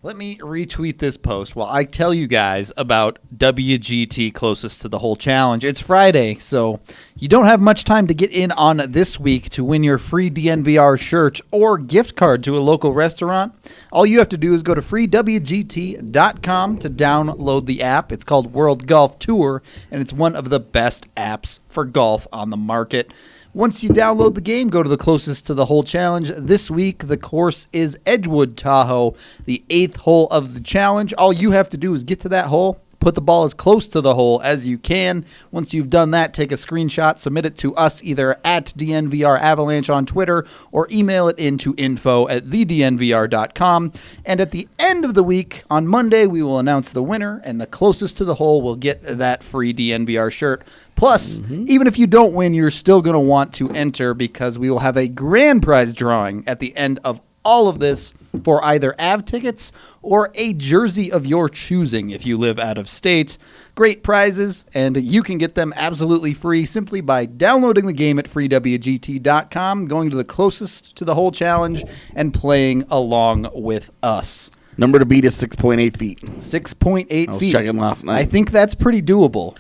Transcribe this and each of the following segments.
Let me retweet this post while I tell you guys about WGT closest to the whole challenge. It's Friday, so you don't have much time to get in on this week to win your free DNVR shirt or gift card to a local restaurant. All you have to do is go to freewgt.com to download the app. It's called World Golf Tour, and it's one of the best apps for golf on the market. Once you download the game, go to the closest to the hole challenge. This week, the course is Edgewood Tahoe, the 8th hole of the challenge. All you have to do is get to that hole, put the ball as close to the hole as you can. Once you've done that, take a screenshot, submit it to us either at DNVR Avalanche on Twitter or email it into info@thednvr.com. And at the end of the week, on Monday, we will announce the winner, and the closest to the hole will get that free DNVR shirt. Plus, even if you don't win, you're still going to want to enter because we will have a grand prize drawing at the end of all of this for either AV tickets or a jersey of your choosing if you live out of state. Great prizes, and you can get them absolutely free simply by downloading the game at freewgt.com, going to the closest to the hole challenge, and playing along with us. Number to beat is 6.8 feet. 6.8 feet. I was checking last night. I think that's pretty doable.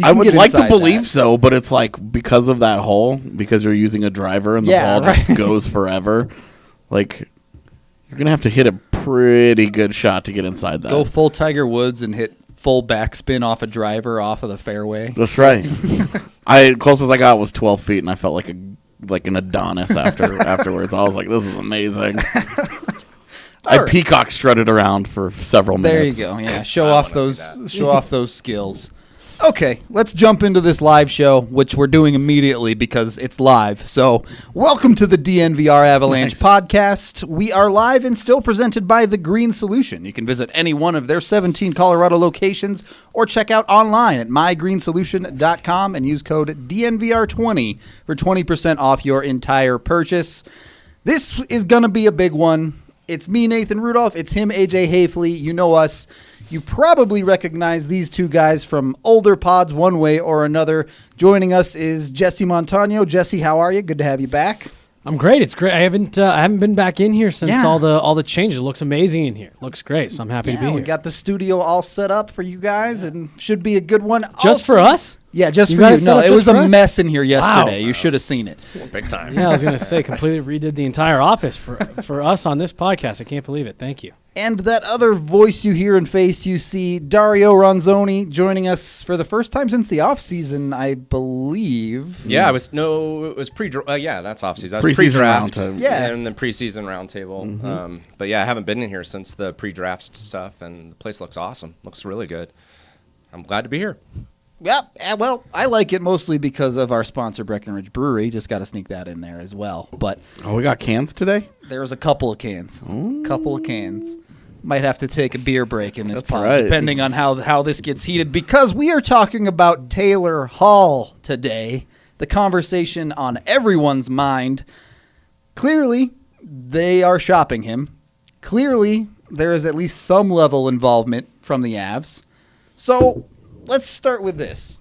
I would like to believe so, but it's like because of that hole, because you're using a driver and the ball just goes forever, like you're going to have to hit a pretty good shot to get inside that. Go full Tiger Woods and hit full backspin off a driver off of the fairway. That's right. Closest I got was 12 feet, and I felt like an Adonis afterwards. I was like, this is amazing. I peacock strutted around for several minutes. There you go. Yeah, show off those skills. Okay, let's jump into this live show, which we're doing immediately because it's live. So, welcome to the DNVR Avalanche Podcast. We are live and still presented by The Green Solution. You can visit any one of their 17 Colorado locations or check out online at mygreensolution.com and use code DNVR20 for 20% off your entire purchase. This is going to be a big one. It's me, Nathan Rudolph. It's him, AJ Haefele. You know us. You probably recognize these two guys from older pods one way or another. Joining us is Jesse Montano. Jesse, how are you? Good to have you back. I'm great. It's great. I haven't been back in here since all the changes. It looks amazing in here. It looks great. So I'm happy to be here. We got the studio all set up for you guys, and should be a good one. Just for us? Yeah, just for you. No, it was a mess in here yesterday. Wow. You should have seen it. Big time. Yeah, I was going to say, completely redid the entire office for us on this podcast. I can't believe it. Thank you. And that other voice you hear and face you see, Dario Ronzone, joining us for the first time since the offseason, I believe. Yeah, it was pre-draft. Yeah, that's offseason. That was pre-season pre-draft. Yeah. And then preseason roundtable. Mm-hmm. But yeah, I haven't been in here since the pre-draft stuff, and the place looks awesome. Looks really good. I'm glad to be here. Yeah, well, I like it mostly because of our sponsor, Breckenridge Brewery. Just got to sneak that in there as well. But we got cans today? There's a couple of cans. Ooh. Couple of cans. Might have to take a beer break in this That's pod, right. depending on how this gets heated, because we are talking about Taylor Hall today, the conversation on everyone's mind. Clearly, they are shopping him. Clearly, there is at least some level involvement from the Avs. So let's start with this.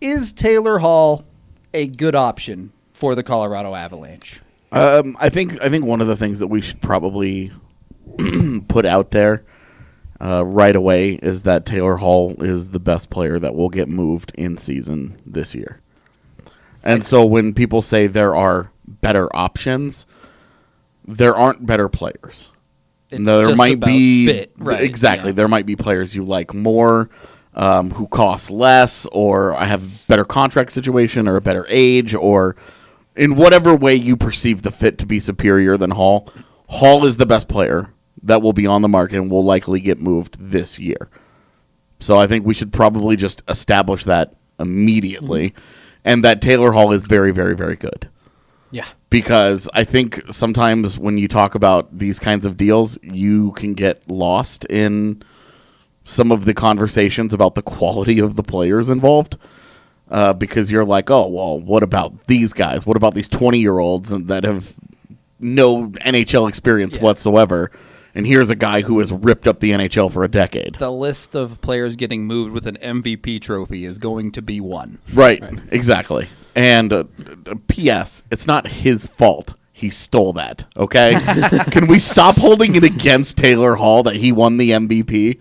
Is Taylor Hall a good option for the Colorado Avalanche? I think one of the things that we should probably put out there right away is that Taylor Hall is the best player that will get moved in season this year. And so when people say there are better options, there aren't better players. There might be fit, right? Exactly. Yeah. There might be players you like more, who cost less, or I have better contract situation, or a better age, or in whatever way you perceive the fit to be superior than Hall. Hall is the best player that will be on the market and will likely get moved this year. So I think we should probably just establish that immediately, and that Taylor Hall is very, very, very good. Yeah. Because I think sometimes when you talk about these kinds of deals, you can get lost in some of the conversations about the quality of the players involved. Because you're like, oh, well, what about these guys? What about these 20-year-olds that have no NHL experience whatsoever? And here's a guy who has ripped up the NHL for a decade. The list of players getting moved with an MVP trophy is going to be one. Right. Exactly. And P.S., it's not his fault he stole that. Okay, can we stop holding it against Taylor Hall that he won the MVP?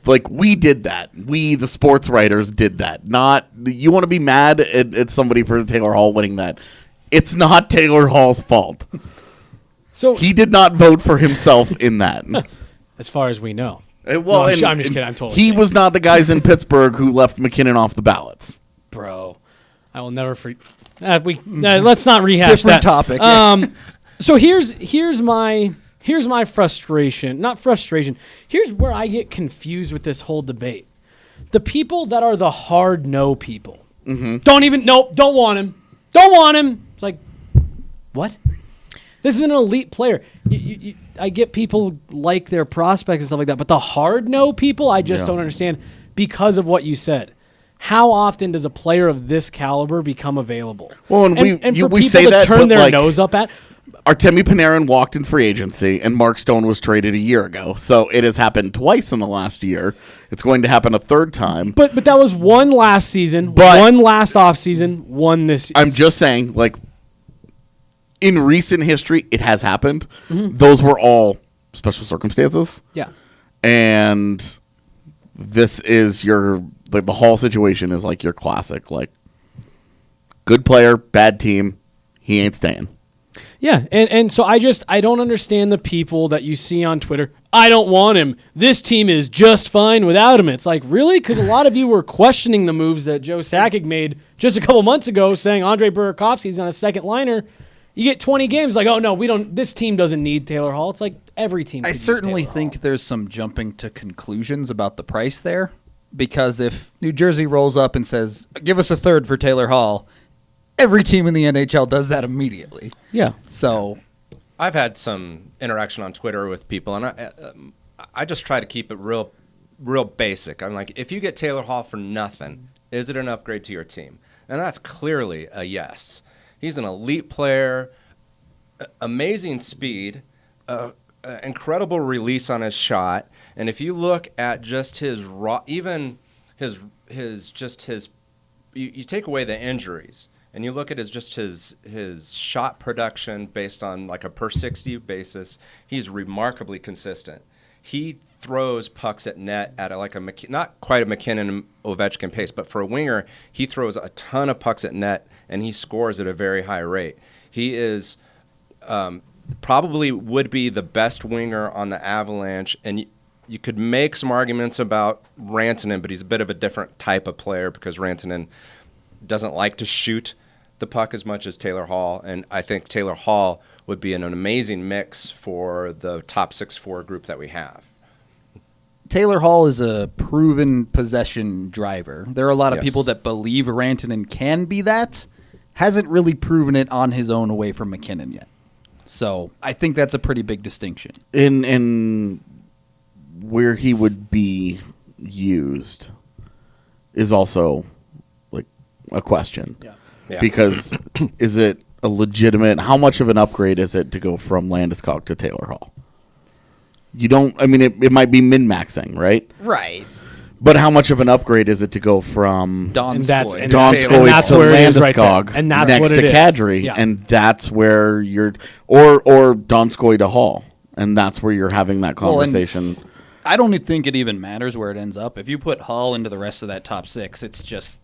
Like, we did that. We, the sports writers, did that. Not you want to be mad at somebody for Taylor Hall winning that. It's not Taylor Hall's fault. So he did not vote for himself in that. As far as we know. Well, No, I'm just kidding. I'm totally He kidding. was not the guys in Pittsburgh who left McKinnon off the ballots. Bro, I will never forget. Let's not rehash Different that topic. So here's my frustration. Not frustration. Here's where I get confused with this whole debate. The people that are the hard no people don't want him. Don't want him. It's like, what? This is an elite player. I get people like their prospects and stuff like that, but the hard no people, I just don't understand because of what you said. How often does a player of this caliber become available? Well, and for we people say to that, turn but, their like, nose up at. Artemi Panarin walked in free agency, and Mark Stone was traded a year ago. So it has happened twice in the last year. It's going to happen a third time. But that was one last season, But- one last offseason, one this year. I'm just saying, like, in recent history, it has happened. Those were all special circumstances. Yeah. And this is your, like, the Hall situation is like your classic, like, good player, bad team, he ain't staying. Yeah, and so I don't understand the people that you see on Twitter. I don't want him. This team is just fine without him. It's like, really? Because a lot of you were questioning the moves that Joe Sakic made just a couple months ago, saying Andre Burakovsky's on a second liner. You get 20 games, like, oh no, we don't. This team doesn't need Taylor Hall. It's like every team. I could use certainly Taylor think Hall. there's some jumping to conclusions about the price there, because if New Jersey rolls up and says, "Give us a third for Taylor Hall," every team in the NHL does that immediately. Yeah. So I've had some interaction on Twitter with people, and I just try to keep it real basic. I'm like, if you get Taylor Hall for nothing, is it an upgrade to your team? And that's clearly a yes. He's an elite player, amazing speed, incredible release on his shot, and if you look at just his raw, even his you take away the injuries. And you look at his shot production based on like a per 60 basis, he's remarkably consistent. He throws pucks at net at not quite a McKinnon Ovechkin pace, but for a winger, he throws a ton of pucks at net and he scores at a very high rate. He is probably would be the best winger on the Avalanche, and you could make some arguments about Rantanen, but he's a bit of a different type of player because Rantanen doesn't like to shoot the puck as much as Taylor Hall, and I think Taylor Hall would be an amazing mix for the top 6-4 group that we have. Taylor Hall is a proven possession driver. There are a lot of people that believe Rantanen can be that. Hasn't really proven it on his own away from McKinnon yet. So I think that's a pretty big distinction. In where he would be used is also like a question. Yeah. Because is it a legitimate, how much of an upgrade is it to go from Landeskog to Taylor Hall? You don't, I mean, it might be min-maxing, right? Right. But how much of an upgrade is it to go from Donskoy. and Donskoy that's to where it is right there. Landeskog And that's next what to it is. Kadri? Yeah. And that's where you're, or Donskoy to Hall. And that's where you're having that conversation. I don't think it even matters where it ends up. If you put Hall into the rest of that top six, it's just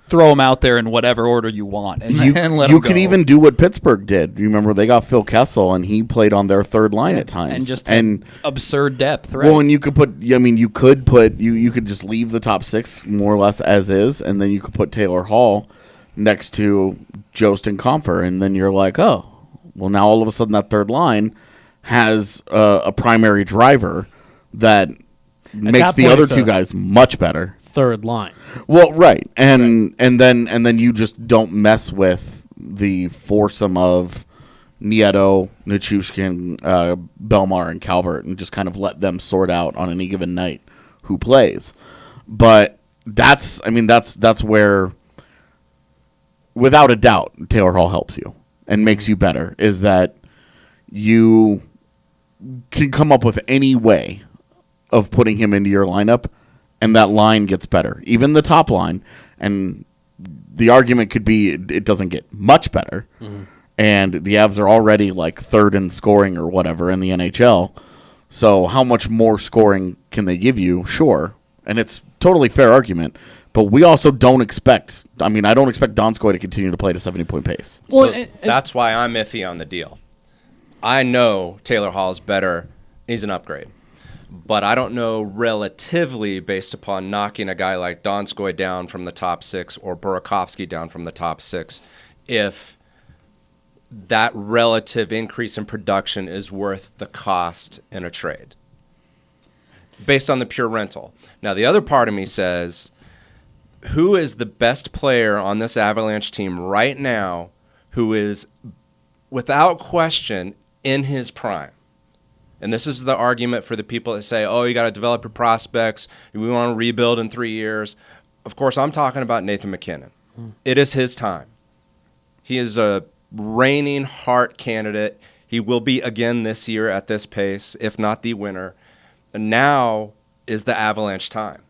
throw them out there in whatever order you want and let you them go. can even do what Pittsburgh did. You remember they got Phil Kessel and he played on their third line at times and just had absurd depth, right? Well, and you could put. I mean, you could just leave the top six more or less as is, and then you could put Taylor Hall next to Jost and Comfer, and then you're like, oh, well, now all of a sudden that third line has a primary driver that makes the point, other it's two a guys much better. third line. Well, right, and then you just don't mess with the foursome of Nieto, Nichushkin, Belmar, and Calvert, and just kind of let them sort out on any given night who plays. But that's where, without a doubt, Taylor Hall helps you and makes you better. Is that you can come up with any way of putting him into your lineup, and that line gets better. Even the top line, and the argument could be it doesn't get much better. and the Avs are already like third in scoring or whatever in the NHL. So how much more scoring can they give you? Sure. And it's totally fair argument. But we also don't expect – I mean, I don't expect Donskoy to continue to play at a 70-point pace. Well, so that's why I'm iffy on the deal. I know Taylor Hall's better. He's an upgrade. But I don't know relatively, based upon knocking a guy like Donskoy down from the top 6 or Burakovsky down from the top 6, if that relative increase in production is worth the cost in a trade based on the pure rental. Now, the other part of me says, who is the best player on this Avalanche team right now who is, without question, in his prime? And this is the argument for the people that say, oh, you got to develop your prospects. We want to rebuild in 3 years. Of course, I'm talking about Nathan MacKinnon. It is his time. He is a reigning Hart candidate. He will be again this year at this pace, if not the winner. And now is the Avalanche time.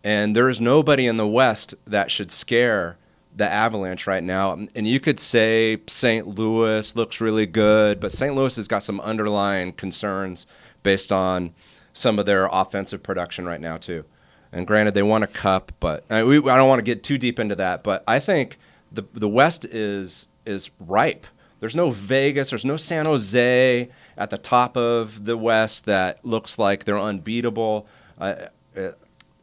And there is nobody in the West that should scare the Avalanche right now. And you could say St. Louis looks really good, but St. Louis has got some underlying concerns based on some of their offensive production right now too. And granted, they won a cup, but I don't want to get too deep into that. But I think the West is ripe. There's no Vegas, there's no San Jose at the top of the West that looks like they're unbeatable.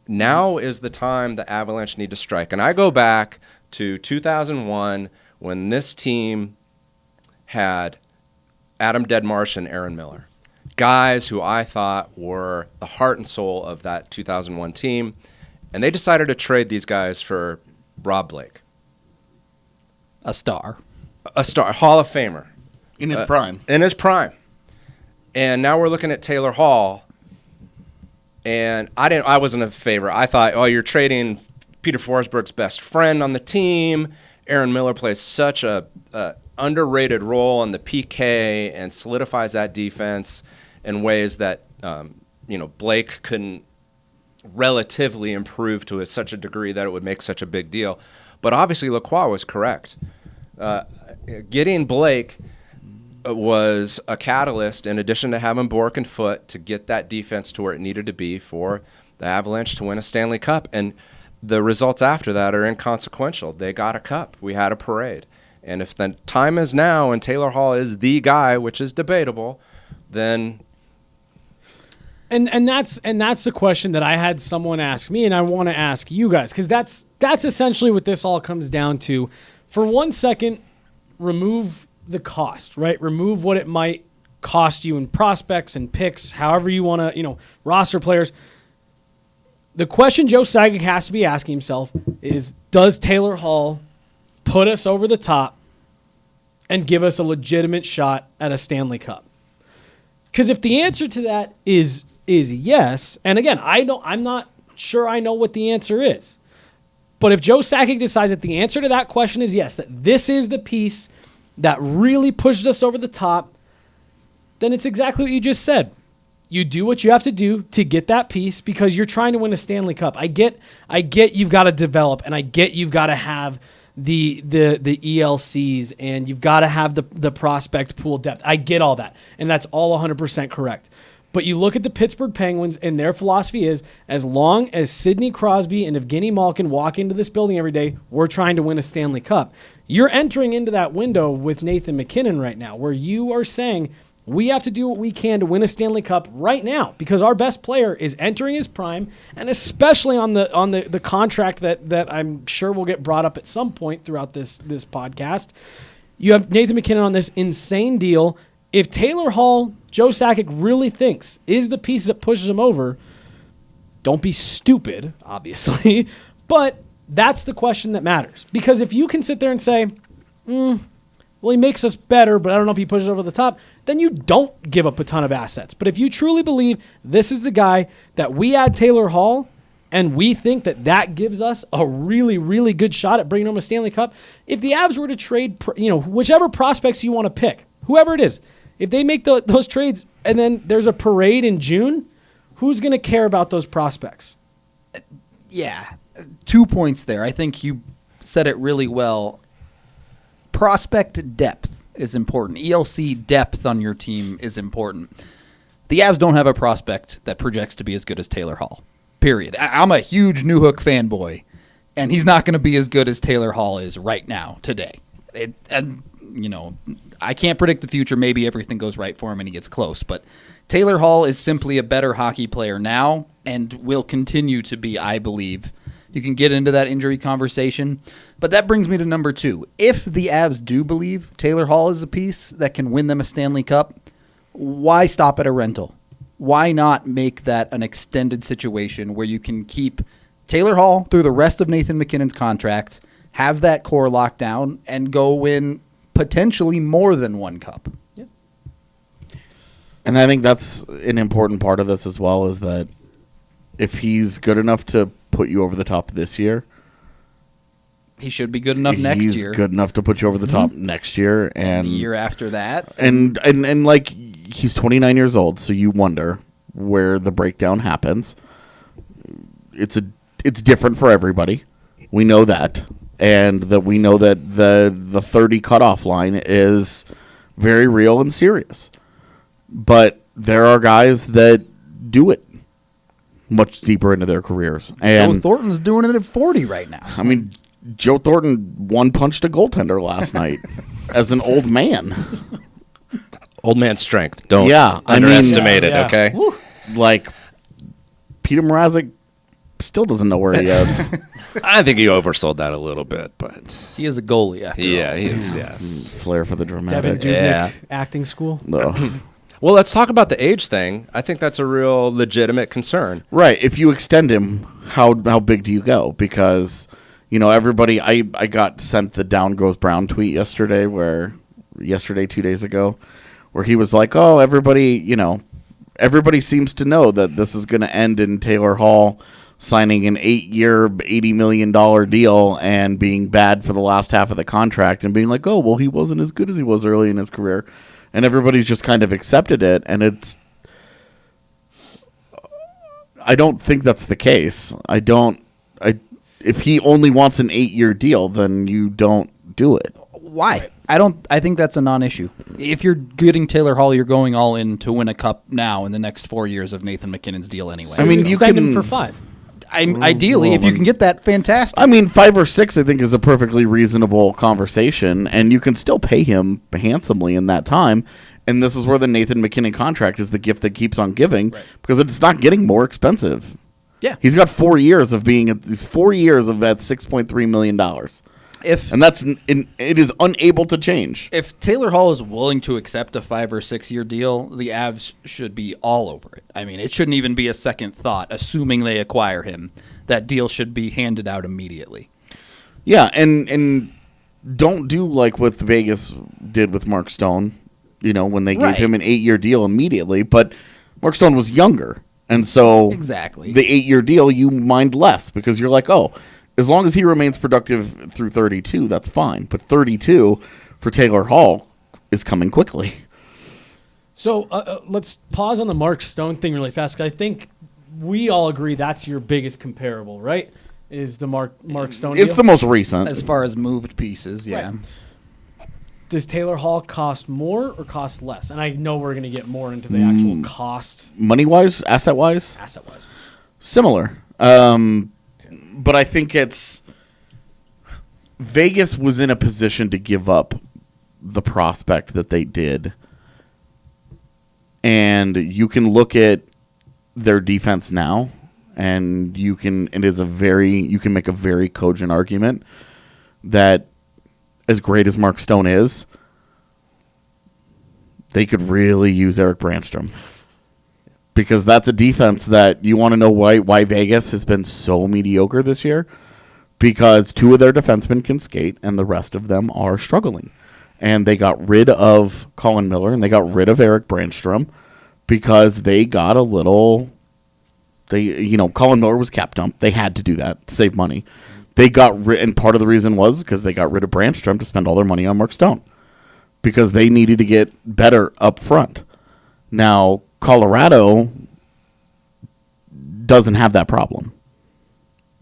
Now is the time the Avalanche need to strike. And I go back to 2001 when this team had Adam Deadmarsh and Aaron Miller, guys who I thought were the heart and soul of that 2001 team, and they decided to trade these guys for Rob Blake. A star, Hall of Famer. In his prime. In his prime. And now we're looking at Taylor Hall, and I wasn't a favor. I thought, oh, you're trading Peter Forsberg's best friend on the team. Aaron Miller plays such a underrated role on the PK and solidifies that defense in ways that Blake couldn't relatively improve to such a degree that it would make such a big deal. But obviously Lacroix was correct. Getting Blake was a catalyst, in addition to having Bork and Foote, to get that defense to where it needed to be for the Avalanche to win a Stanley Cup. And the results after that are inconsequential. They got a cup. We had a parade. And if the time is now and Taylor Hall is the guy, which is debatable, then... And that's the question that I had someone ask me, and I want to ask you guys, because that's essentially what this all comes down to. For 1 second, remove the cost, right? Remove what it might cost you in prospects and picks, however you want to, roster players. The question Joe Sakic has to be asking himself is, does Taylor Hall put us over the top and give us a legitimate shot at a Stanley Cup? Because if the answer to that is yes, and again, I'm not sure I know what the answer is, but if Joe Sakic decides that the answer to that question is yes, that this is the piece that really pushed us over the top, then it's exactly what you just said. You do what you have to do to get that piece because you're trying to win a Stanley Cup. I get you've got to develop, and I get you've got to have the ELCs, and you've got to have the prospect pool depth. I get all that, and that's all 100% correct. But you look at the Pittsburgh Penguins, and their philosophy is, as long as Sidney Crosby and Evgeny Malkin walk into this building every day, we're trying to win a Stanley Cup. You're entering into that window with Nathan MacKinnon right now, where you are saying, we have to do what we can to win a Stanley Cup right now because our best player is entering his prime, and especially on the contract that I'm sure will get brought up at some point throughout this podcast. You have Nathan MacKinnon on this insane deal. If Taylor Hall, Joe Sakic really thinks is the piece that pushes him over, don't be stupid, obviously, but that's the question that matters. Because if you can sit there and say, well, he makes us better, but I don't know if he pushes over the top, then you don't give up a ton of assets. But if you truly believe this is the guy that we add Taylor Hall, and we think that gives us a really, really good shot at bringing home a Stanley Cup, if the Avs were to trade, whichever prospects you want to pick, whoever it is, if they make those trades and then there's a parade in June, who's going to care about those prospects? Yeah, 2 points there. I think you said it really well. Prospect depth is important. ELC depth on your team is important. The Avs don't have a prospect that projects to be as good as Taylor Hall, period. I'm a huge Newhook fanboy, and he's not going to be as good as Taylor Hall is right now, today. I can't predict the future. Maybe everything goes right for him and he gets close, but Taylor Hall is simply a better hockey player now and will continue to be, I believe. You can get into that injury conversation, but that brings me to number 2. If the Avs do believe Taylor Hall is a piece that can win them a Stanley Cup, why stop at a rental? Why not make that an extended situation where you can keep Taylor Hall through the rest of Nathan MacKinnon's contract, have that core locked down, and go win potentially more than one cup? Yeah. And I think that's an important part of this as well, is that if he's good enough to put you over the top this year, he should be good enough next year. He's good enough to put you over the top next year, and the year after that. And like, he's 29 years old, so you wonder where the breakdown happens. It's different for everybody. We know that, and that we know that the 30 cutoff line is very real and serious. But there are guys that do it much deeper into their careers. And Joe Thornton's doing it at 40 right now. I mean, Joe Thornton one-punched a goaltender last night as an old man. Old man strength. Don't Yeah, underestimate it, yeah. okay? Woo. Like, Peter Mrazek still doesn't know where he is. I think he oversold that a little bit, but He is a goalie after all. yeah, he is, yes. Flair for the Devin dramatic. Dubnyk Yeah. acting school. No. Well, let's talk about the age thing. I think that's a real legitimate concern. Right. If you extend him, how big do you go? Because, everybody, I got sent the Down Goes Brown tweet yesterday, 2 days ago, where he was like, oh, everybody seems to know that this is going to end in Taylor Hall signing an 8-year, $80 million deal and being bad for the last half of the contract and being like, oh, well, he wasn't as good as he was early in his career. And everybody's just kind of accepted it. And I don't think that's the case. If he only wants an 8-year deal, then you don't do it. Why? I think that's a non-issue. If you're getting Taylor Hall, you're going all in to win a cup now in the next 4 years of Nathan MacKinnon's deal anyway. I mean, you Extend can him for 5. Ideally, if you can get that, fantastic. I mean, 5 or 6, I think, is a perfectly reasonable conversation, and you can still pay him handsomely in that time. And this is where the Nathan MacKinnon contract is the gift that keeps on giving, because it's not getting more expensive. Yeah. He's got 4 years of being at these 4 years of that $6.3 million. And it is unable to change. If Taylor Hall is willing to accept a 5 or 6 year deal, the Avs should be all over it. I mean, it shouldn't even be a second thought, assuming they acquire him. That deal should be handed out immediately. Yeah, and don't do like what Vegas did with Mark Stone, when they gave him an 8-year deal immediately. But Mark Stone was younger, and so Exactly. the 8-year deal you mind less because you're like, oh, as long as he remains productive through 32, that's fine. But 32 for Taylor Hall is coming quickly. So let's pause on the Mark Stone thing really fast, because I think we all agree that's your biggest comparable, right? Is the Mark Stone It's deal? the most recent. As far as moved pieces, yeah. Right. Does Taylor Hall cost more or cost less? And I know we're going to get more into the actual cost. Money-wise, asset-wise? Asset-wise. Similar. But I think Vegas was in a position to give up the prospect that they did. And you can look at their defense now, and you can make a very cogent argument that as great as Mark Stone is, they could really use Eric Brandstrom. Because that's a defense that you want to know why Vegas has been so mediocre this year. Because 2 of their defensemen can skate, and the rest of them are struggling. And they got rid of Colin Miller, and they got rid of Eric Brandstrom because they got a little... Colin Miller was cap dump. They had to do that to save money. They got and part of the reason was because they got rid of Brandstrom to spend all their money on Mark Stone. Because they needed to get better up front. Now, Colorado doesn't have that problem.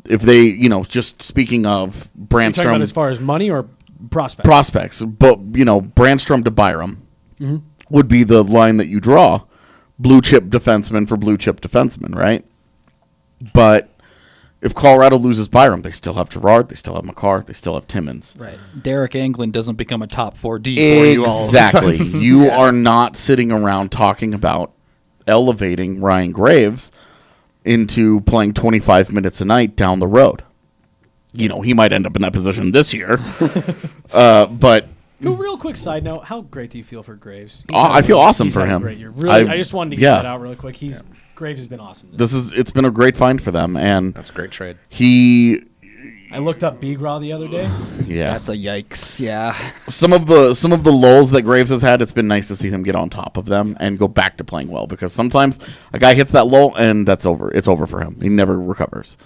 If they, just speaking of Are you talking Brandstrom, about as far as money or prospects. But, Brandstrom to Byram would be the line that you draw. Blue chip defenseman for blue chip defenseman, right? But if Colorado loses Byram, they still have Girard, they still have McCarr, they still have Timmins. Right. Derek Anglin doesn't become a top 4D for you all. Exactly. You are not sitting around talking about elevating Ryan Graves into playing 25 minutes a night down the road. He might end up in that position this year. But Real quick side note, how great do you feel for Graves? I feel awesome for him. Great year. Really, I just wanted to get that out really quick. Graves has been awesome. It's been a great find for them, and that's a great trade. I looked up Bigra the other day. Yeah, that's a yikes. Yeah, some of the lulls that Graves has had, it's been nice to see him get on top of them and go back to playing well. Because sometimes a guy hits that lull and that's over. It's over for him. He never recovers.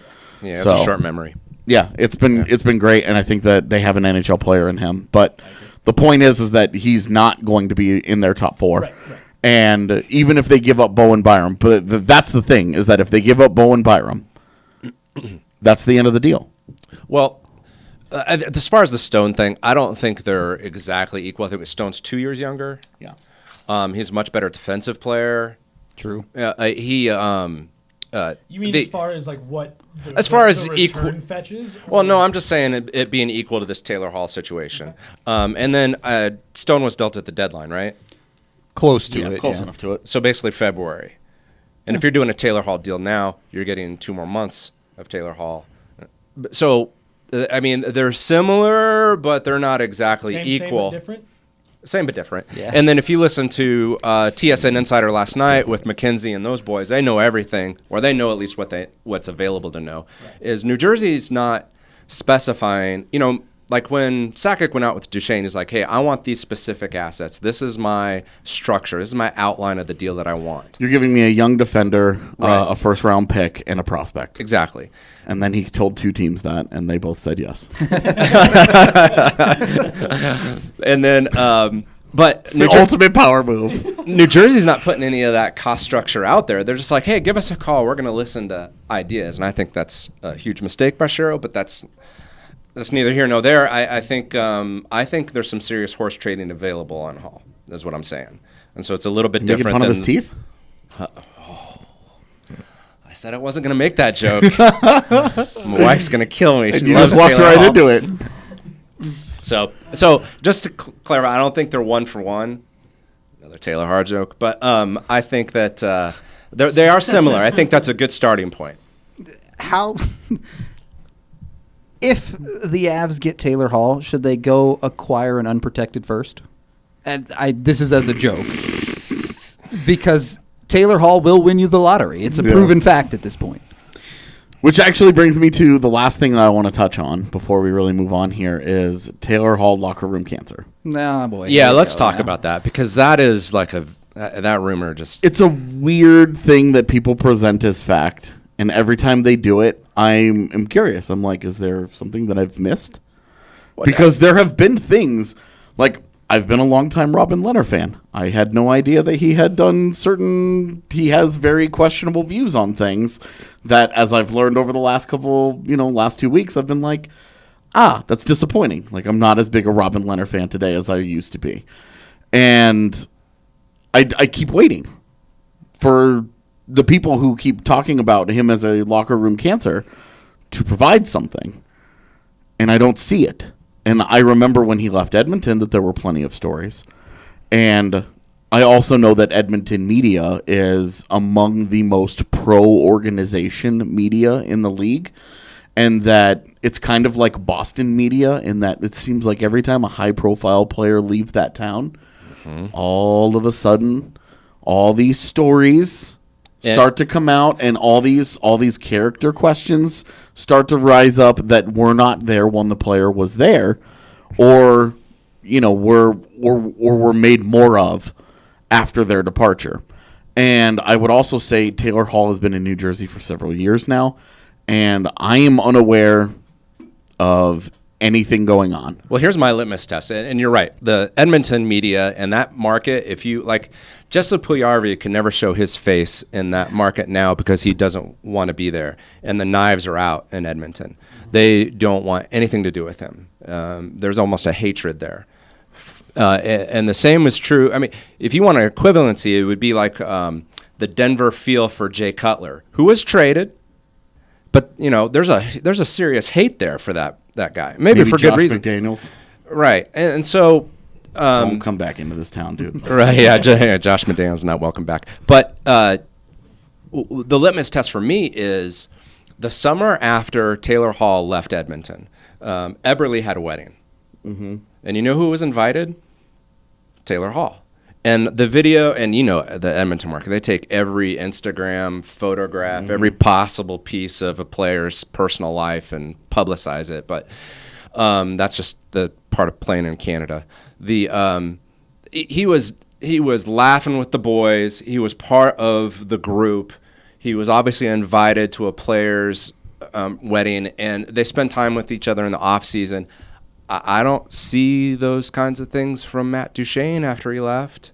Yeah, it's a short memory. Yeah, it's been great, and I think that they have an NHL player in him. But the point is that he's not going to be in their top 4. Right. And even if they give up Bowen Byram, but that's the thing, is that if they give up Bowen Byram, that's the end of the deal. Well, as far as the Stone thing, I don't think they're exactly equal. I think Stone's 2 years younger. Yeah. He's a much better defensive player. True. You mean as far as like what? As far as the equal return fetches? Well, no, I'm just saying it being equal to this Taylor Hall situation. Okay. And then Stone was dealt at the deadline, right? Close to it. Close enough to it. So basically February. And if you're doing a Taylor Hall deal now, you're getting 2 more months of Taylor Hall. So, they're similar, but they're not exactly equal. Same but different? Same but different. Yeah. And then if you listen to TSN Insider last night with McKenzie and those boys, they know everything, or they know at least what's available to know. Right. Is New Jersey's not specifying, like when Sakic went out with Duchesne, he's like, hey, I want these specific assets. This is my structure. This is my outline of the deal that I want. You're giving me a young defender, a first-round pick, and a prospect. Exactly. And then he told 2 teams that, and they both said yes. And then, but it's the ultimate power move. New Jersey's not putting any of that cost structure out there. They're just like, hey, give us a call. We're going to listen to ideas. And I think that's a huge mistake by Shero, but that's neither here nor there. I think there's some serious horse trading available on Hall. That's what I'm saying. And so it's a little bit different. Making fun of his teeth? I said I wasn't going to make that joke. My wife's going to kill me. She you loves just walked Taylor right Hall. into it. So just to clarify, I don't think they're 1 for 1. Another Taylor Hall joke. But I think that they are similar. I think that's a good starting point. How... If the Avs get Taylor Hall, should they go acquire an unprotected first? And this is as a joke. Because Taylor Hall will win you the lottery. It's a proven fact at this point. Which actually brings me to the last thing that I want to touch on before we really move on here is Taylor Hall locker room cancer. Nah, boy. Yeah, let's talk about that because that is like that rumor just... It's a weird thing that people present as fact. And every time they do it, I'm curious. I'm like, is there something that I've missed? Because there have been things, like, I've been a longtime Robin Lehner fan. I had no idea that he had done he has very questionable views on things that, as I've learned over the last last 2 weeks, I've been like, that's disappointing. Like, I'm not as big a Robin Lehner fan today as I used to be. And I keep waiting for the people who keep talking about him as a locker room cancer to provide something. And I don't see it. And I remember when he left Edmonton that there were plenty of stories. And I also know that Edmonton media is among the most pro-organization media in the league. And that it's kind of like Boston media in that it seems like every time a high-profile player leaves that town, all of a sudden, all these stories start to come out, and all these character questions start to rise up that were not there when the player was there, or were made more of after their departure. And I would also say Taylor Hall has been in New Jersey for several years now, and I am unaware of anything going on. Well, here's my litmus test, and you're right. The Edmonton media and that market, if you like, Jesse Puljujarvi can never show his face in that market now because he doesn't want to be there, and the knives are out in Edmonton. They don't want anything to do with him. There's almost a hatred there. And the same is true. I mean, if you want an equivalency, it would be like the Denver feel for Jay Cutler, who was traded, but there's a serious hate there for that guy. Maybe for Josh good reason. McDaniels. Right, and so Don't come back into this town, dude. right, yeah, Josh McDaniels not welcome back. But the litmus test for me is the summer after Taylor Hall left Edmonton. Eberle had a wedding, and you know who was invited? Taylor Hall. And the video, and the Edmonton market, they take every Instagram photograph, every possible piece of a player's personal life and publicize it. But that's just the part of playing in Canada. He was laughing with the boys. He was part of the group. He was obviously invited to a player's wedding, and they spend time with each other in the off season. I don't see those kinds of things from Matt Duchene after he left.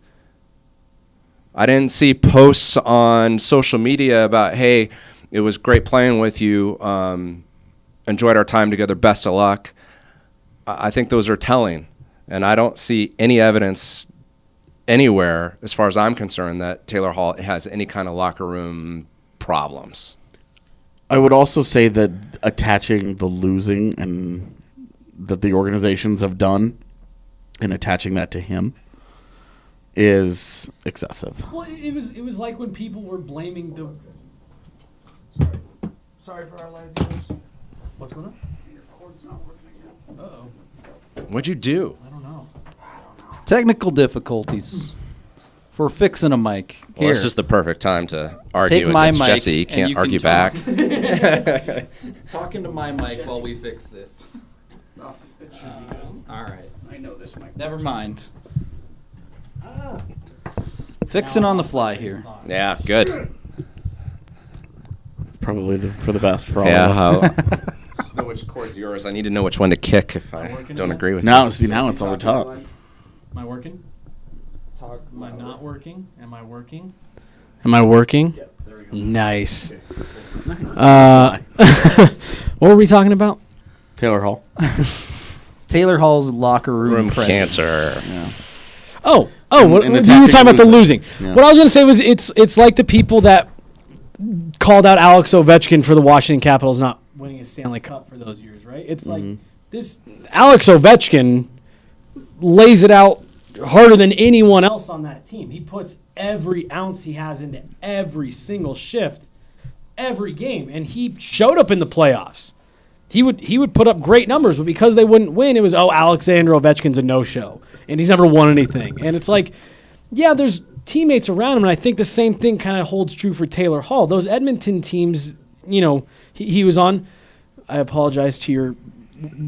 I didn't see posts on social media about, hey, it was great playing with you, enjoyed our time together, best of luck. I think those are telling, and I don't see any evidence anywhere, as far as I'm concerned, that Taylor Hall has any kind of locker room problems. I would also say that attaching the losing and that the organizations have done and attaching that to him is excessive. Well, it was like when people were blaming the. Sorry for our live viewers. What's going on? Your cord's not working again. Uh-oh. What'd you do? I don't know. Technical difficulties for fixing a mic. Well, Here. this is the perfect time to argue Take my against mic Jesse. You and can't you argue can back. Talking to my mic while we fix this. It should be good. All right. I know this mic. Never mind. Fixing on the fly here. Yeah, good. It's probably for the best for all Yeah, of us. just know which chord's yours. I need to know which one to kick if I working don't now? agree with Now it's over top. Am I working? Am I not working? Am I working? Am I working? Yep, there we go. Nice. What were we talking about? Taylor Hall. Taylor Hall's locker room cancer. Yeah. Oh, And you were attaching talking about the losing. losing. Yeah. What I was going to say was it's like the people that called out Alex Ovechkin for the Washington Capitals not winning a Stanley Cup for those years, right? It's like this Alex Ovechkin lays it out harder than anyone else on that team. He puts every ounce he has into every single shift, every game, and he showed up in the playoffs. He would put up great numbers, but because they wouldn't win, it was, Alexander Ovechkin's a no-show, and he's never won anything. And it's like, yeah, there's teammates around him, and I think the same thing kind of holds true for Taylor Hall. Those Edmonton teams, he was on, I apologize to your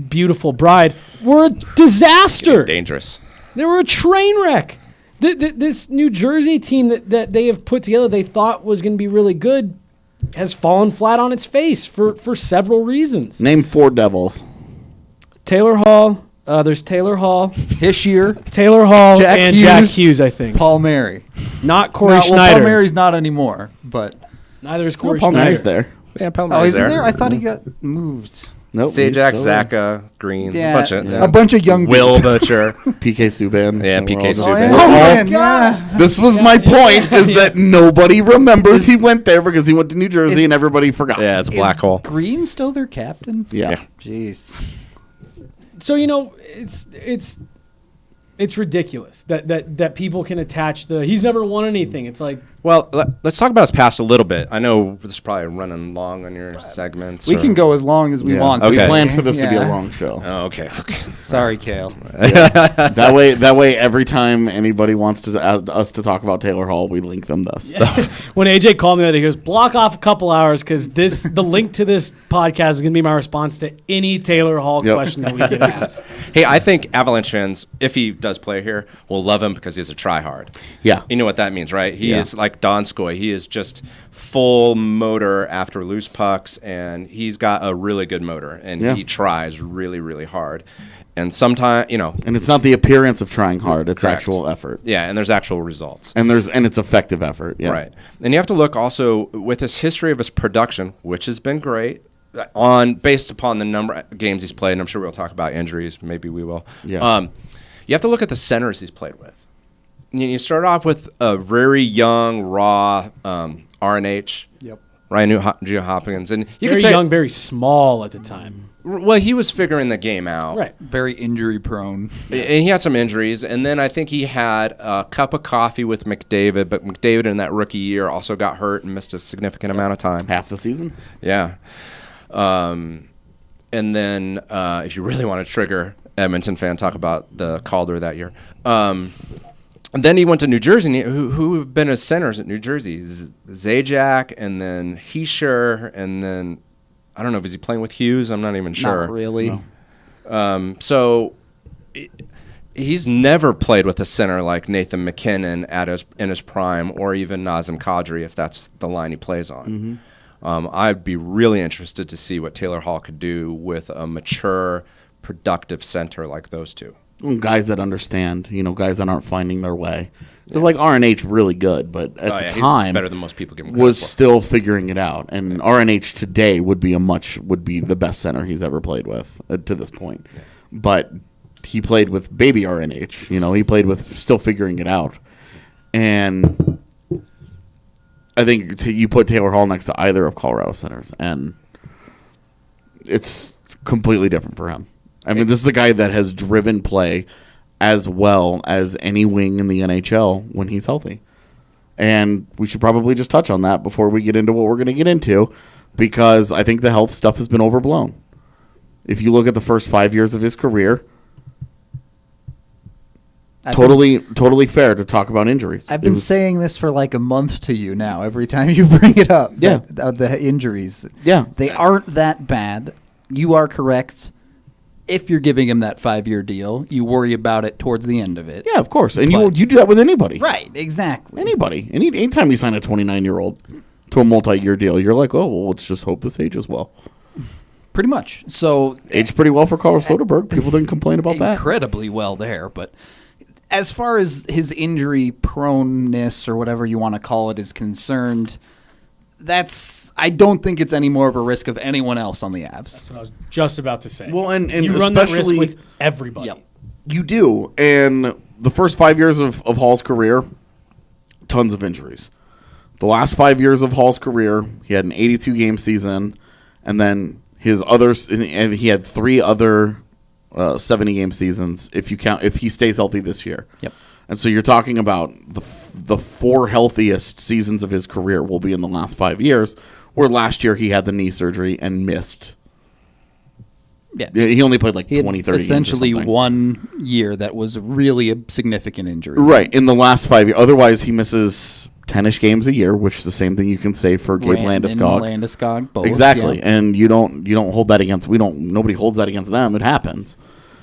beautiful bride, were a disaster. Dangerous. They were a train wreck. This New Jersey team that they have put together, they thought was going to be really good, has fallen flat on its face for several reasons. Name 4 Devils. Taylor Hall. There's Taylor Hall. Hischier, Taylor Hall Jack and Hughes, Jack Hughes, I think. Paul Mary. Not Corey Well, Schneider. Paul Mary's not anymore, but Neither is Corey Paul Schneider. Mary's there. Yeah, oh, is he there? I thought he got moved. Nope. Sajak, he's still there. Zaka, Green, Yeah, a bunch of young Will dudes. Butcher. PK Subban. Yeah, And we're PK all just- Subban. Oh, man, yeah. This was my point, is that nobody remembers he went there because he went to New Jersey and everybody forgot. Yeah, it's a black hole. Green still their captain? Yeah. Jeez. So it's ridiculous that people can attach he's never won anything. It's like, Well, let's talk about his past a little bit. I know this is probably running long on your segments. We can go as long as we Yeah. want. We Okay. planned for this to be a Yeah. long show. Oh, okay. Sorry, Kale. That way, every time anybody wants us to talk about Taylor Hall, we link them thus. when AJ called me that, he goes, block off a couple hours because the link to this podcast is going to be my response to any Taylor Hall Yep. question that we get asked. Hey, I think Avalanche fans, if he does play here will love him because he's a try-hard. Yeah. You know what that means, right? He is like Donskoy. He is just full motor after loose pucks, and he's got a really good motor, and he tries really, really hard. And sometimes, and it's not the appearance of trying hard; it's correct. actual effort. Yeah, and there's actual results. And it's effective effort. Yeah. Right. And you have to look also with his history of his production, which has been great, based upon the number of games he's played. And I'm sure we'll talk about injuries. Maybe we will. Yeah. You have to look at the centers he's played with. You start off with a very young, raw RNH. Yep. Ryan Geo-Hopkins, and you Very could say young, very small at the time. Well, he was figuring the game out. Right. Very injury prone. And he had some injuries. And then I think he had a cup of coffee with McDavid. But McDavid in that rookie year also got hurt and missed a significant amount of time. Half the season? Yeah. And then if you really want to trigger Edmonton fan, talk about the Calder that year. And then he went to New Jersey. And who have been his centers at New Jersey? Zajac and then Heischer and then... I don't know. Is he playing with Hughes? I'm not even sure. Not really. No. So he's never played with a center like Nathan McKinnon in his prime, or even Nazem Kadri if that's the line he plays on. Mm-hmm. I'd be really interested to see what Taylor Hall could do with a mature, productive center like those two. Guys that understand, guys that aren't finding their way. Because RNH really good, but at the time he's better than most people give him credit was for. still figuring it out. And RNH today would be the best center he's ever played with to this point. Yeah. But he played with baby RNH. He played with still figuring it out. And I think you put Taylor Hall next to either of Colorado centers, and it's completely different for him. I mean, this is a guy that has driven play as well as any wing in the NHL when he's healthy. And we should probably just touch on that before we get into what we're going to get into, because I think the health stuff has been overblown. If you look at the first 5 years of his career, totally fair to talk about injuries. I've been saying this for like a month to you now, every time you bring it up. Yeah. The injuries. Yeah. They aren't that bad. You are correct. If you're giving him that 5-year deal, you worry about it towards the end of it. Yeah, of course. And you do that with anybody. Right, exactly. Anybody. Anytime you sign a 29-year-old to a multi-year deal, you're like, oh, well, let's just hope this ages well. Pretty much. So aged pretty well for Carl Soderberg. People didn't complain about that. Incredibly well there. But as far as his injury proneness or whatever you want to call it is concerned, I don't think it's any more of a risk of anyone else on the Avs. That's what I was just about to say. Well, and you run that risk with everybody. Yep. You do. And the first 5 years of Hall's career, tons of injuries. The last 5 years of Hall's career, he had an 82-game season, and then he had 3 other 70-game seasons if he stays healthy this year. Yep. And so you're talking about the 4 healthiest seasons of his career will be in the last 5 years, where last year he had the knee surgery and missed. Yeah. He only played like 20, 30 essentially games or something. 1 year that was really a significant injury. Right, in the last 5 years. Otherwise, he misses 10-ish games a year, which is the same thing you can say for Gabe Landeskog. Landeskog, both. Exactly, yeah. and you don't hold that against. Nobody holds that against them. It happens.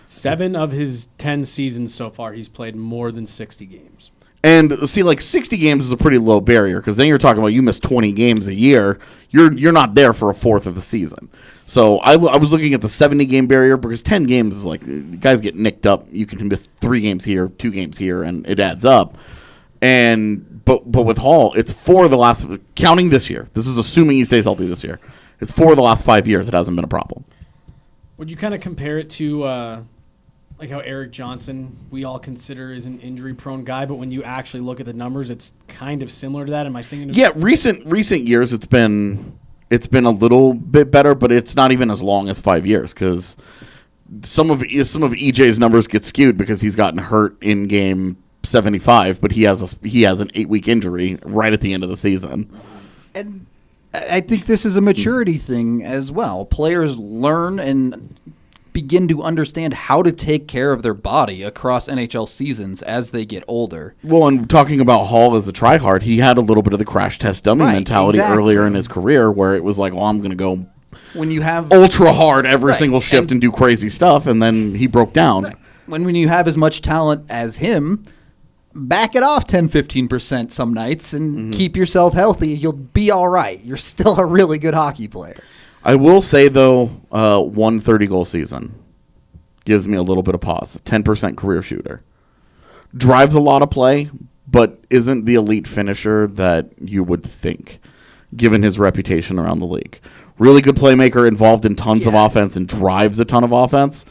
7 of his 10 seasons so far, he's played more than 60 games. And see, like 60 games is a pretty low barrier, because then you're talking about you miss 20 games a year. You're not there for a fourth of the season. So I was looking at the 70-game barrier, because 10 games is like guys get nicked up. You can miss 3 games here, 2 games here, and it adds up. But with Hall, it's 4 of the last, counting this year. This is assuming he stays healthy this year. It's 4 of the last 5 years it hasn't been a problem. Would you kind of compare it to like how Eric Johnson we all consider is an injury-prone guy, but when you actually look at the numbers, it's kind of similar to that? Am I thinking of... Yeah, recent years it's been a little bit better, but it's not even as long as 5 years, because some of EJ's numbers get skewed because he's gotten hurt in game 75, but he has an 8-week injury right at the end of the season. And I think this is a maturity thing as well. Players learn and begin to understand how to take care of their body across NHL seasons as they get older. Well, and talking about Hall as a tryhard, he had a little bit of the crash test dummy mentality earlier in his career, where it was like, well, I'm going to go when you have ultra hard every single shift and do crazy stuff, and then he broke down. Right. when you have as much talent as him, back it off 10, 15% some nights and keep yourself healthy. You'll be all right. You're still a really good hockey player. I will say, though, 130-goal season gives me a little bit of pause. 10% career shooter. Drives a lot of play, but isn't the elite finisher that you would think, given his reputation around the league. Really good playmaker, involved in tons of offense and drives a ton of offense.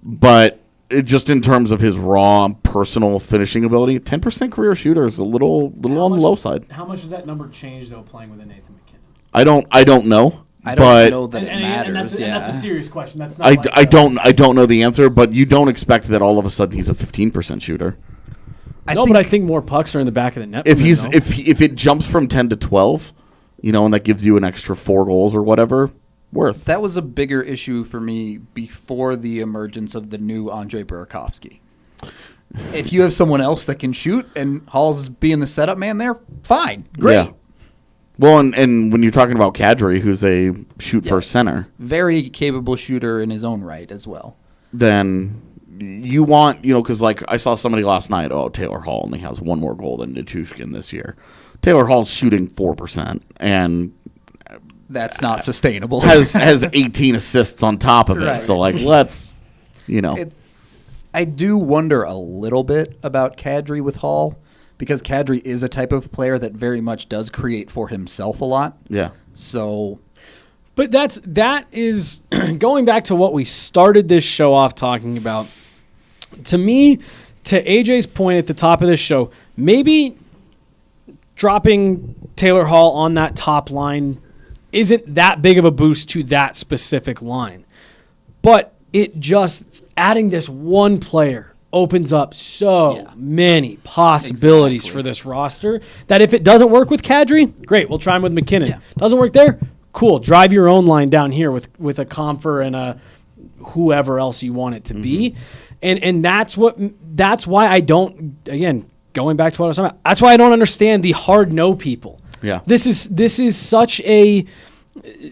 But just in terms of his raw personal finishing ability, 10% career shooter is a little on the low side. How much does that number change, though, playing with a Nathan McKinnon? I don't know. I don't know that it matters. And that's a serious question. That's not I don't know the answer, but you don't expect that all of a sudden he's a 15% shooter. But I think more pucks are in the back of the net. If it jumps from 10 to 12, and that gives you an extra 4 goals or whatever, worth. That was a bigger issue for me before the emergence of the new Andre Burakovsky. If you have someone else that can shoot and Hall's being the setup man there, fine, great. Yeah. Well, and when you're talking about Kadri, who's a shoot-first center. Very capable shooter in his own right as well. Then you want, because like I saw somebody last night, Taylor Hall only has 1 more goal than Nichushkin this year. Taylor Hall's shooting 4%, and that's not sustainable. has 18 assists on top of it. Right. So, let's, I do wonder a little bit about Kadri with Hall, because Kadri is a type of player that very much does create for himself a lot. Yeah. So, but that is going back to what we started this show off talking about. To me, to AJ's point at the top of this show, maybe dropping Taylor Hall on that top line isn't that big of a boost to that specific line. But it just, adding this one player opens up so many possibilities for this roster that if it doesn't work with Kadri, great, we'll try him with McKinnon. Yeah. Doesn't work there? Cool. Drive your own line down here with a Comfer and a whoever else you want it to be. And that's why I don't, again, going back to what I was talking about, that's why I don't understand the hard no people. Yeah. This is such a,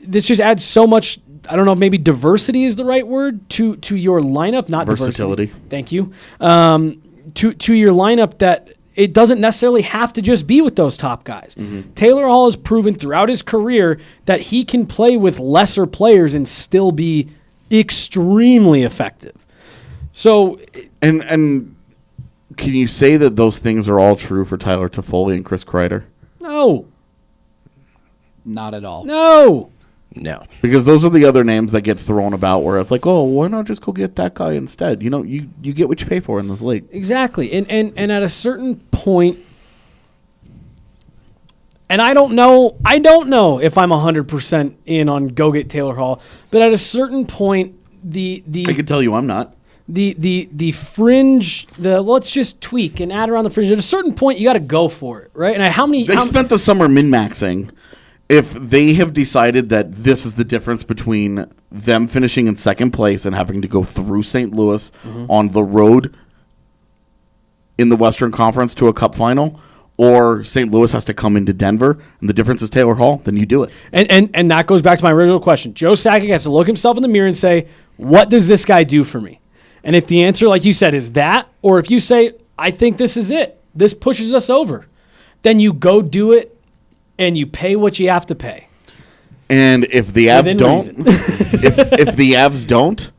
this just adds so much, I don't know if maybe diversity is the right word to your lineup, not versatility. Diversity. Thank you. To your lineup that it doesn't necessarily have to just be with those top guys. Taylor Hall has proven throughout his career that he can play with lesser players and still be extremely effective. So, and can you say that those things are all true for Tyler Toffoli and Chris Kreider? No. Not at all. No. Because those are the other names that get thrown about where it's like, why not just go get that guy instead? You get what you pay for in this league. Exactly. And at a certain point, and I don't know if I'm 100% in on go get Taylor Hall, but at a certain point, I can tell you I'm not. The fringe, let's just tweak and add around the fringe. At a certain point, you got to go for it, right? And they spent the summer min-maxing. If they have decided that this is the difference between them finishing in second place and having to go through St. Louis on the road in the Western Conference to a Cup final, or St. Louis has to come into Denver, and the difference is Taylor Hall, then you do it. And that goes back to my original question. Joe Sakic has to look himself in the mirror and say, what does this guy do for me? And if the answer, like you said, is that, or if you say, I think this is it, this pushes us over, then you go do it and you pay what you have to pay. And if the Avs don't, if the Avs don't,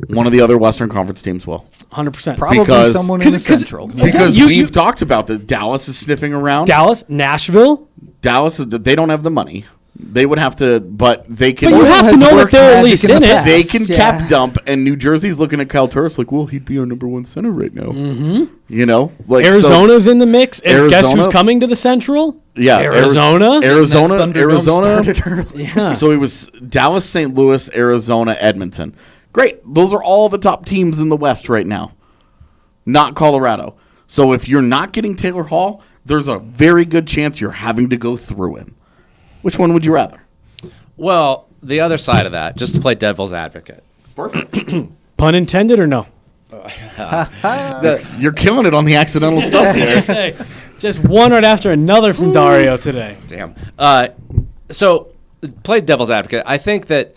one of the other Western Conference teams will. 100%. Probably someone in the Central. Because we've talked about that. Dallas is sniffing around. Nashville. Dallas, they don't have the money. They would have to, but they can. But you have to know that they're at least in it. They can cap dump, and New Jersey's looking at Kyle Turris like, well, he'd be our number one center right now. Arizona's in the mix. And guess who's coming to the Central? Yeah, Arizona. Yeah. So it was Dallas, St. Louis, Arizona, Edmonton. Great. Those are all the top teams in the West right now. Not Colorado. So if you're not getting Taylor Hall, there's a very good chance you're having to go through him. Which one would you rather? Well, the other side of that, just to play devil's advocate. Perfect. Pun intended or no? You're killing it on the accidental stuff here. Just one right after another from Dario today. Damn. So, play devil's advocate. I think that,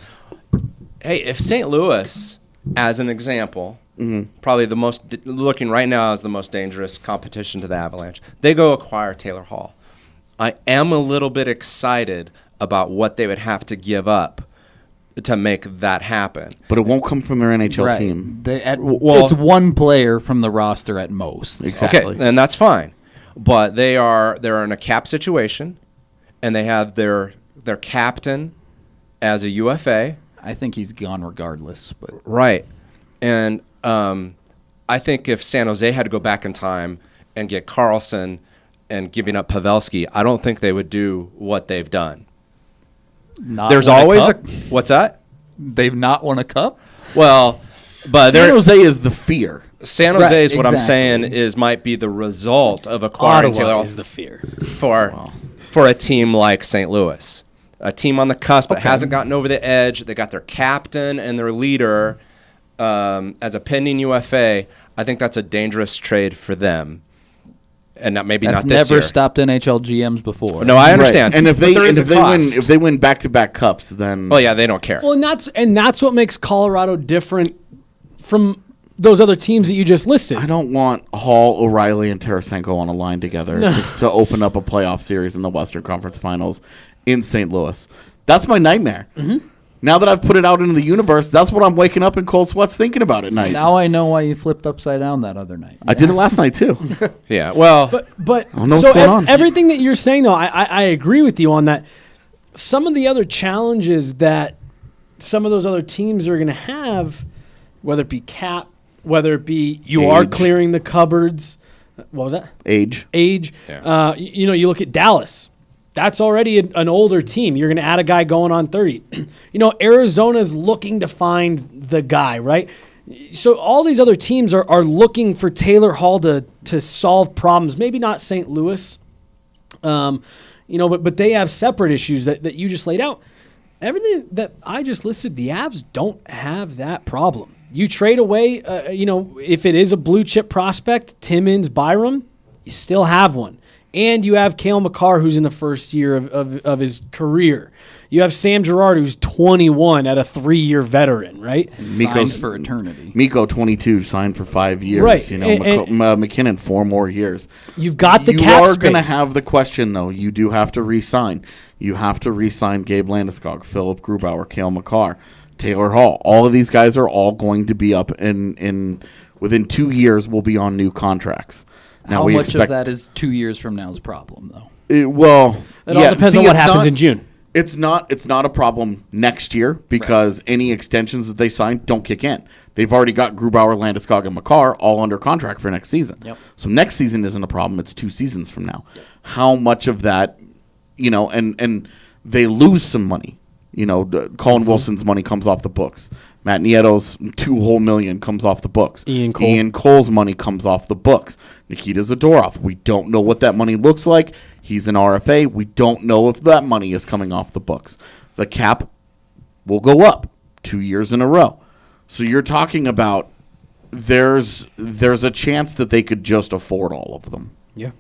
hey, if St. Louis, as an example, Probably looking right now as the most dangerous competition to the Avalanche. They go acquire Taylor Hall. I am a little bit excited about what they would have to give up to make that happen. But it won't come from their NHL team. It's one player from the roster at most. Exactly. Okay, and that's fine. But they're in a cap situation, and they have their captain as a UFA. I think he's gone regardless. But Right. And I think if San Jose had to go back in time and get Carlson and giving up Pavelski, I don't think they would do what they've done. There's always what's that? They've not won a cup? Well, but San Jose is the fear. San Jose is what I'm exactly. saying might be the result of acquiring Ottawa Taylor is the fear. for a team like St. Louis, a team on the cusp but hasn't gotten over the edge. They got their captain and their leader as a pending UFA. I think that's a dangerous trade for them, and not this never year. stopped NHL GMs before. No, I understand. Right. And But if they win back-to-back cups, then oh yeah, they don't care. Well, and that's what makes Colorado different from those other teams that you just listed. I don't want Hall, O'Reilly, and Tarasenko on a line together just to open up a playoff series in the Western Conference Finals in St. Louis. That's my nightmare. Mm-hmm. Now that I've put it out into the universe, that's what I'm waking up in cold sweats thinking about at night. Now I know why you flipped upside down that other night. I did it last night too. Yeah, well, But don't know so what's going on. everything that you're saying, though, I agree with you on that. Some of the other challenges that some of those other teams are going to have, whether it be cap, whether it be you are clearing the cupboards. What was that? Age. Yeah. You look at Dallas. That's already an older team. You're going to add a guy going on 30. Arizona's looking to find the guy, right? So all these other teams are looking for Taylor Hall to solve problems. Maybe not St. Louis, but they have separate issues that you just laid out. Everything that I just listed, the Avs don't have that problem. You trade away, if it is a blue chip prospect, Timmins, Byram, you still have one. And you have Cale Makar, who's in the first year of his career. You have Sam Girard, who's 21 at a 3-year veteran, right? Signed for eternity. Miko, 22, signed for 5 years. Right. McKinnon, 4 more years. You've got the cap You are space. going to have the question, though. You do have to re-sign. You have to re-sign Gabe Landeskog, Philip Grubauer, Cale Makar, Taylor Hall. All of these guys are all going to be up in within 2 years will be on new contracts. Now, How much of that is 2 years from now's problem, though? It all depends on what happens in June. It's not a problem next year because any extensions that they sign don't kick in. They've already got Grubauer, Landeskog, and Makar all under contract for next season. Yep. So next season isn't a problem. It's 2 seasons from now. Yep. How much of that, and they lose some money. Colin Wilson's money comes off the books. Matt Nieto's $2 whole million comes off the books. Ian Cole's money comes off the books. Nikita Zadorov, we don't know what that money looks like. He's an RFA. We don't know if that money is coming off the books. The cap will go up 2 years in a row. So you're talking about there's a chance that they could just afford all of them. Yeah.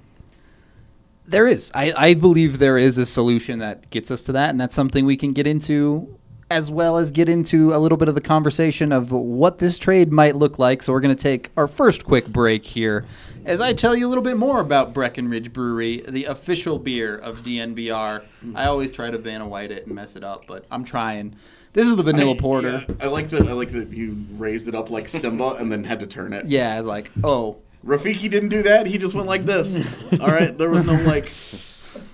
There is. I believe there is a solution that gets us to that, and that's something we can get into, as well as get into a little bit of the conversation of what this trade might look like. So we're going to take our first quick break here as I tell you a little bit more about Breckenridge Brewery, the official beer of DNVR. I always try to Vanna White it and mess it up, but I'm trying. This is the vanilla porter. Yeah, I like that you raised it up like Simba and then had to turn it. Yeah, I was like, oh. Rafiki didn't do that. He just went like this. All right, there was no like.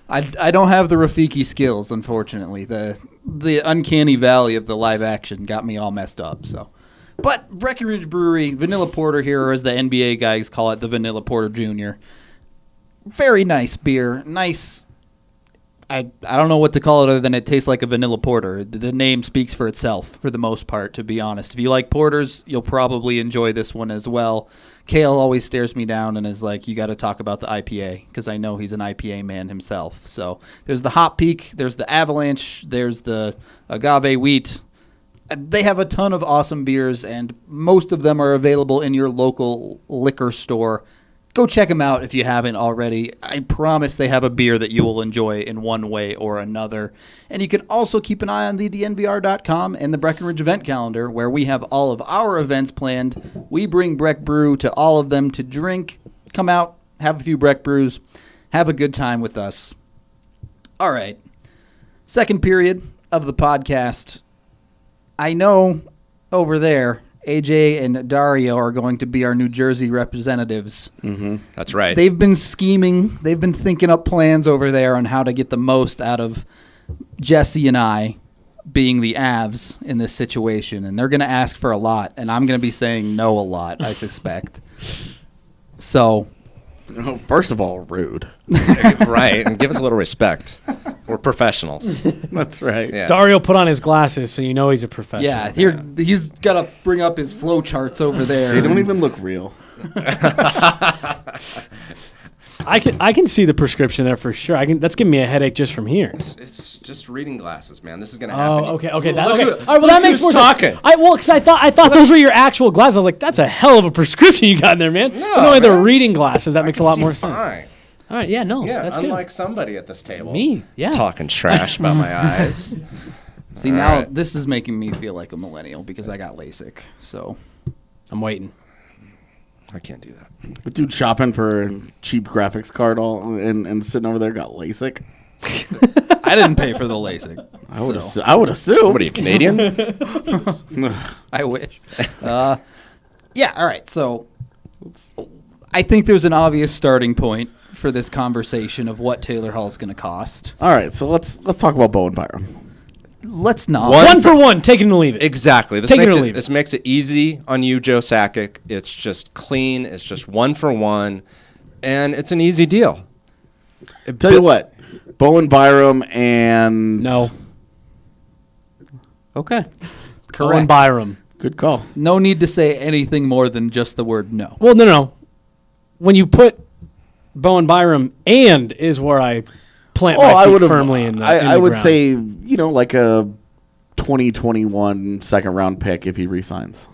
I don't have the Rafiki skills, unfortunately. The uncanny valley of the live action got me all messed up. So, but Breckenridge Brewery Vanilla Porter here, or as the NBA guys call it, the Vanilla Porter Jr. Very nice beer. Nice. I don't know what to call it other than it tastes like a vanilla porter. The name speaks for itself for the most part, to be honest. If you like porters, you'll probably enjoy this one as well. Kale always stares me down and is like, you got to talk about the IPA, because I know he's an IPA man himself. So there's the Hop Peak, there's the Avalanche, there's the Agave Wheat. They have a ton of awesome beers, and most of them are available in your local liquor store. Go check them out if you haven't already. I promise they have a beer that you will enjoy in one way or another. And you can also keep an eye on the DNVR.com and the Breckenridge event calendar, where we have all of our events planned. We bring Breck Brew to all of them to drink. Come out, have a few Breck Brews, have a good time with us. All right. Second period of the podcast. I know over there, AJ and Dario are going to be our New Jersey representatives. Mm-hmm. That's right. They've been scheming. They've been thinking up plans over there on how to get the most out of Jesse and I being the Avs in this situation. And they're going to ask for a lot, and I'm going to be saying no a lot, I suspect. So, First of all, rude. Right, and give us a little respect. We're professionals. That's right. Yeah. Dario put on his glasses, so you know he's a professional. yeah, here he's got to bring up his flow charts over there. They don't even look real. I can see the prescription there for sure. That's giving me a headache just from here. It's just reading glasses, man. This is gonna happen. Oh, okay. Look All right, who- well, that look makes who's more sense. talking. Because I thought those were your actual glasses. I was like, that's a hell of a prescription you got in there, man. No, But only the man. reading glasses. That makes a lot more sense. Fine. All right, yeah, no, Yeah, that's unlike good. somebody at this table. Me, yeah. Talking trash about my eyes. See, All now right. this is making me feel like a millennial because I got LASIK. So, I'm waiting. I can't do that. The dude shopping for a cheap graphics card and sitting over there got LASIK. I didn't pay for the LASIK. I would assume. What are you, Canadian? I wish. Yeah, all right. So I think there's an obvious starting point for this conversation of what Taylor Hall is going to cost. All right, so let's talk about Bowen Byram. Let's not. One for one, take it and leave it. Exactly. This Take it makes or it, leave it. this makes it easy on you, Joe Sakic. It's just clean. It's just one for one, and it's an easy deal. Tell you what, Bowen Byram and No. Okay, Owen Byram. good call. No need to say anything more than just the word no. Well, no. When you put Bowen Byram and is where I plant my feet firmly in the I would ground. say like a 2021 second round pick if he resigns.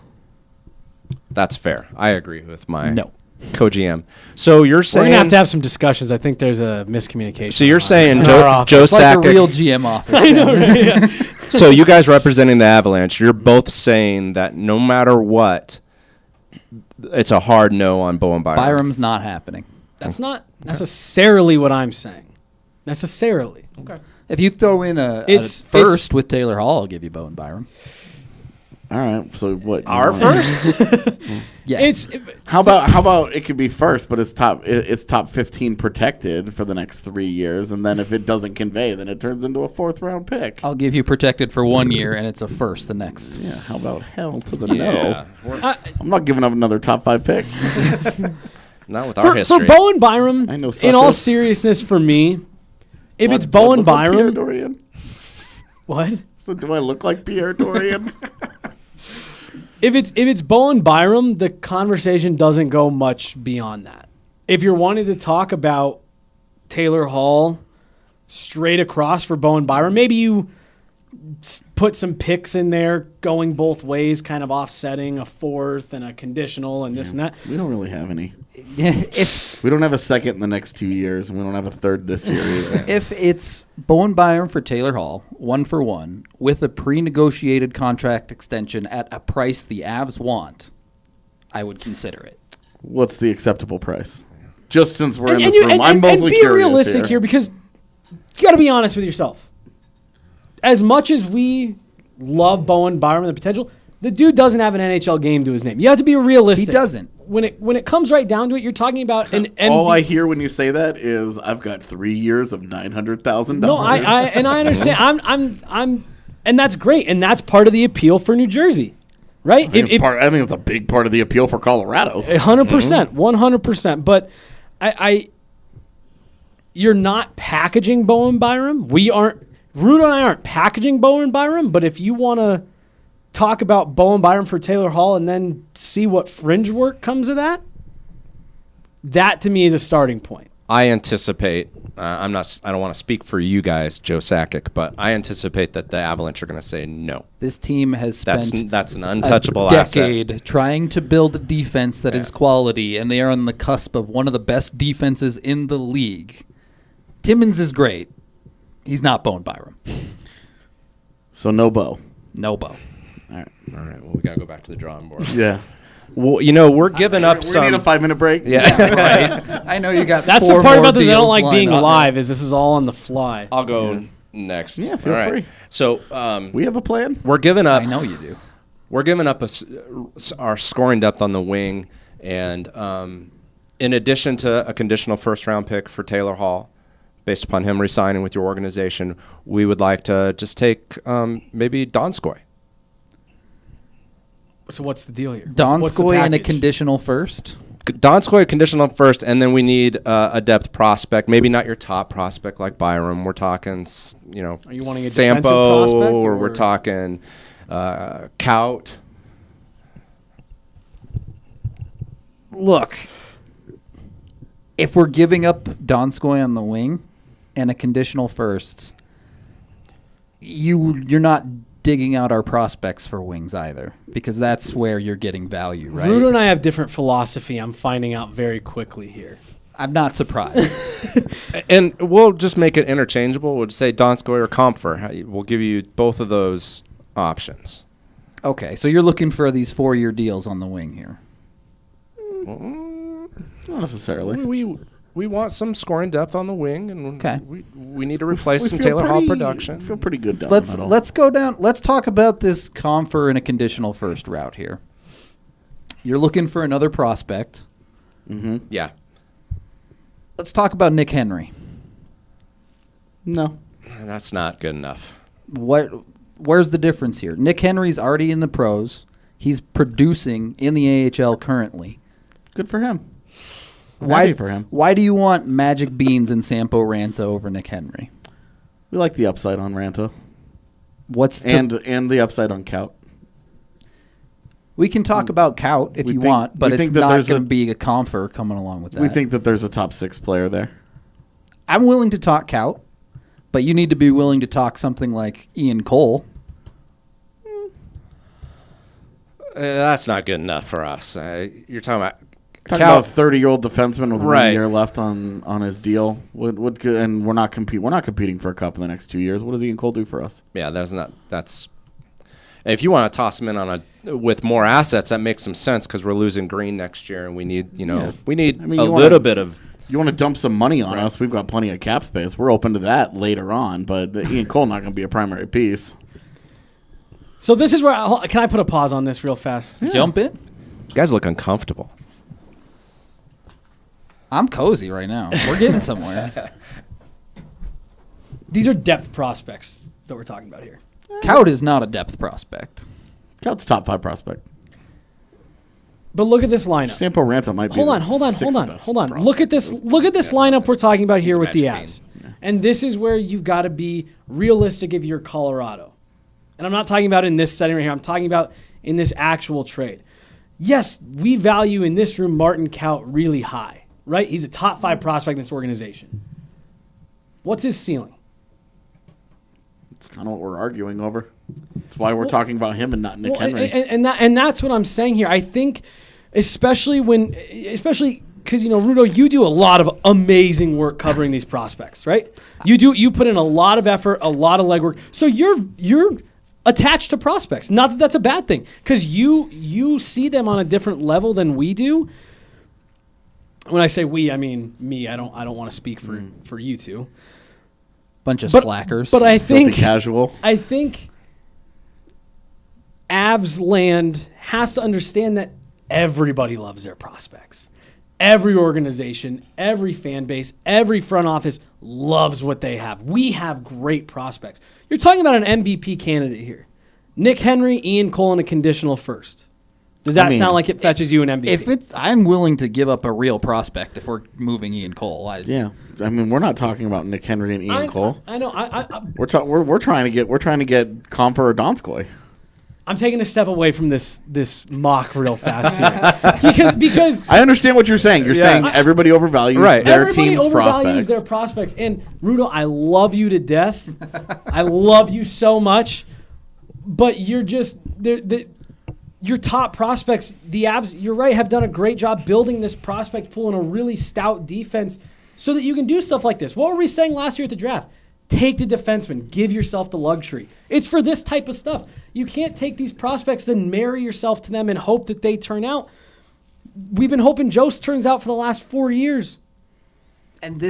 That's fair. I agree with my No. co-GM. So you're we're saying gonna have to have some discussions. I think there's a miscommunication. So you're saying in Joe our office. Joe It's like a Sakic. real GM office. I know. Right? Yeah. So you guys representing the Avalanche, you're both saying that no matter what, it's a hard no on Bowen Byram. Byram's not happening. That's not necessarily what I'm saying. Necessarily. Okay. If you throw in a first with Taylor Hall, I'll give you Bowen Byram. All right, so what? Our first? Yes. How about it could be first, but it's top 15 protected for the next 3 years, and then if it doesn't convey, then it turns into a 4th round pick. I'll give you protected for 1 year, and it's a first the next. Yeah, how about hell to the Yeah. no? I'm not giving up another top 5 pick. Not with our For history. Bowen Byram, I know in all suckers. seriousness, for me, if it's Do I Bowen look like Pierre Byram, Dorian? what? So do I look like Pierre Dorian? If it's Bowen Byram, the conversation doesn't go much beyond that. If you're wanting to talk about Taylor Hall straight across for Bowen Byram, maybe you put some picks in there going both ways, kind of offsetting a 4th and a conditional and this and that. We don't really have any. If We don't have a second in the next 2 years, and we don't have a third this year either. if it's Bowen Byram for Taylor Hall, 1 for 1, with a pre-negotiated contract extension at a price the Avs want, I would consider it. What's the acceptable price? Just since we're in And this you- room, and- I'm and mostly be curious realistic here because you got to be honest with yourself. As much as we love Bowen Byram and the potential, the dude doesn't have an NHL game to his name. You have to be realistic. He doesn't. When it comes right down to it, you're talking about an All I MVP. hear when you say that is I've got 3 years of $900,000. No, I understand. I'm and that's great, and that's part of the appeal for New Jersey, right? I think it's a big part of the appeal for Colorado. 100%, 100%. But you're not packaging Bowen Byram. We aren't. Rudo and I aren't packaging Bowen Byram. But if you want to talk about Bowen Byram for Taylor Hall and then see what fringe work comes of that, that to me is a starting point. I anticipate I don't want to speak for you guys, Joe Sakic, but I anticipate that the Avalanche are going to say no. This team has spent That's an untouchable a decade asset. trying to build a defense that is quality, and they are on the cusp of one of the best defenses in the league. Timmins is great. He's not Bone Byram. So no Bo. No Bo. All right. Well, we got to go back to the drawing board. Yeah. Well, we're giving up We need a 5-minute break. Yeah. Right. I know you got. That's four the part more about this I don't deals like lined being up. live is this is all on the fly. I'll go next. Yeah, feel free. So We have a plan. we're giving up. I know you do. We're giving up our scoring depth on the wing, and in addition to a conditional first-round pick for Taylor Hall, based upon him re-signing with your organization, we would like to just take maybe Donskoy. So what's the deal here? What's the Donskoy and a package? conditional first. Donskoy conditional first, and then we need a depth prospect. Maybe not your top prospect like Byram. We're talking, Are you wanting a defensive Sampo, prospect, or or- we're talking Kaut. Look, if we're giving up Donskoy on the wing and a conditional first, you're not digging out our prospects for wings either, because that's where you're getting value, right? Rudo and I have different philosophy. I'm finding out very quickly here. I'm not surprised. And we'll just make it interchangeable. We'll just say Donskoy or Comfer. We'll give you both of those options. Okay, so you're looking for these 4-year deals on the wing here. Not necessarily. We want some scoring depth on the wing, and Okay. we need to replace We some feel Taylor Hall pretty- production. Feel pretty good down the middle. Let's go down. Let's talk about this Comfer and a conditional first route here. You're looking for another prospect. Yeah. Let's talk about Nick Henry. No. That's not good enough. Where's the difference here? Nick Henry's already in the pros. He's producing in the AHL currently. Good for him. Why Happy for him. Why do you want Magic Beans and Sampo Ranta over Nick Henry? We like the upside on Ranta What's the, and the upside on Kaut. we can talk about Kaut if we you think- want, but we it's think that not there's going a- to be a Comfer coming along with that. We think that there's a top 6 player there. I'm willing to talk Kaut, but you need to be willing to talk something like Ian Cole. That's not good enough for us. You're talking about Talking about a 30-year-old defenseman with Right. 1 year left on his deal. And we're not competing for a cup in the next 2 years. What does Ian Cole do for us? Yeah, that's. If you want to toss him in with more assets, that makes some sense because we're losing Green next year, and we need I mean, a you little bit of. You want to dump some money on us? We've got plenty of cap space. We're open to that later on, but Ian Cole not going to be a primary piece. So this is where can I put a pause on this real fast? Jump in. You guys look uncomfortable. I'm cozy right now. We're getting somewhere. These are depth prospects that we're talking about here. Kaut is not a depth prospect. Cout's top 5 prospect. But look at this lineup. Sampo Ranta might be. Hold on. Look at this lineup we're talking about here He's with the Magic Avs. And this is where you've got to be realistic if you're Colorado. And I'm not talking about in this setting right here. I'm talking about in this actual trade. Yes, we value in this room Martin Kaut really high, right? He's a top 5 prospect in this organization. What's his ceiling? It's kind of what we're arguing over. That's why we're talking about him and not Nick Henry. And that's what I'm saying here. I think, especially because Rudo, you do a lot of amazing work covering these prospects, right? You put in a lot of effort, a lot of legwork. So you're attached to prospects. Not that that's a bad thing, because you see them on a different level than we do. When I say we, I mean me. I don't want to speak for you two. Bunch of slackers. But I Filthy think casual. I think Avs land has to understand that everybody loves their prospects. Every organization, every fan base, every front office loves what they have. We have great prospects. You're talking about an MVP candidate here. Nick Henry, Ian Cole, and a conditional first. Does that sound like it fetches you an MVP? I'm willing to give up a real prospect if we're moving Ian Cole. Yeah, I mean, we're not talking about Nick Henry and Ian Cole. I know. We're trying to get Comfer or Donskoy. I'm taking a step away from this mock real fast here. because I understand what you're saying. You're saying everybody overvalues their everybody team's overvalues prospects. their prospects. And Rudolph, I love you to death. I love you so much. But you're just your top prospects, the Avs, you're right, have done a great job building this prospect pool and a really stout defense so that you can do stuff like this. What were we saying last year at the draft? Take the defenseman. Give yourself the luxury. It's for this type of stuff. You can't take these prospects, then marry yourself to them and hope that they turn out. We've been hoping Jost turns out for the last 4 years. And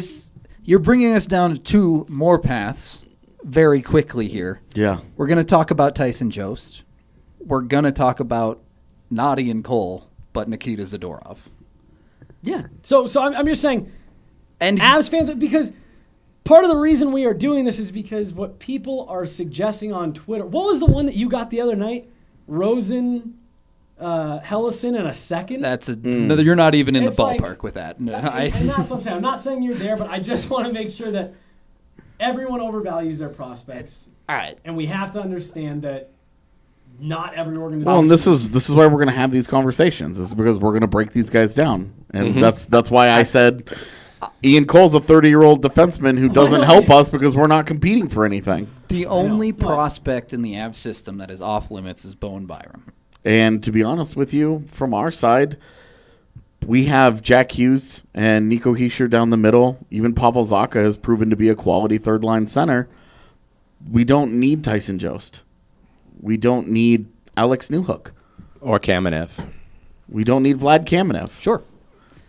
you're bringing us down to two more paths very quickly here. Yeah. We're going to talk about Tyson Jost. We're going to talk about not Ian Cole, but Nikita Zadorov. Yeah. So I'm just saying, and Avs fans, because part of the reason we are doing this is because what people are suggesting on Twitter. What was the one that you got the other night? Rosen, Hellison in a second? No, you're not even in It's the like- ballpark with that. No, and that's what I'm saying. I'm not saying you're there, but I just want to make sure that everyone overvalues their prospects. all right. And we have to understand that not every organization. Well, and this is why we're going to have these conversations. Is because we're going to break these guys down, and that's why I said Ian Cole's a 30-year-old defenseman who doesn't help us because we're not competing for anything. The only prospect in the Avs system that is off limits is Bowen Byram. And to be honest with you, from our side, we have Jack Hughes and Nico Hischier down the middle. Even Pavel Zacha has proven to be a quality third-line center. We don't need Tyson Jost. We don't need Alex Newhook. Or Kamenev. We don't need Vlad Kamenev. Sure.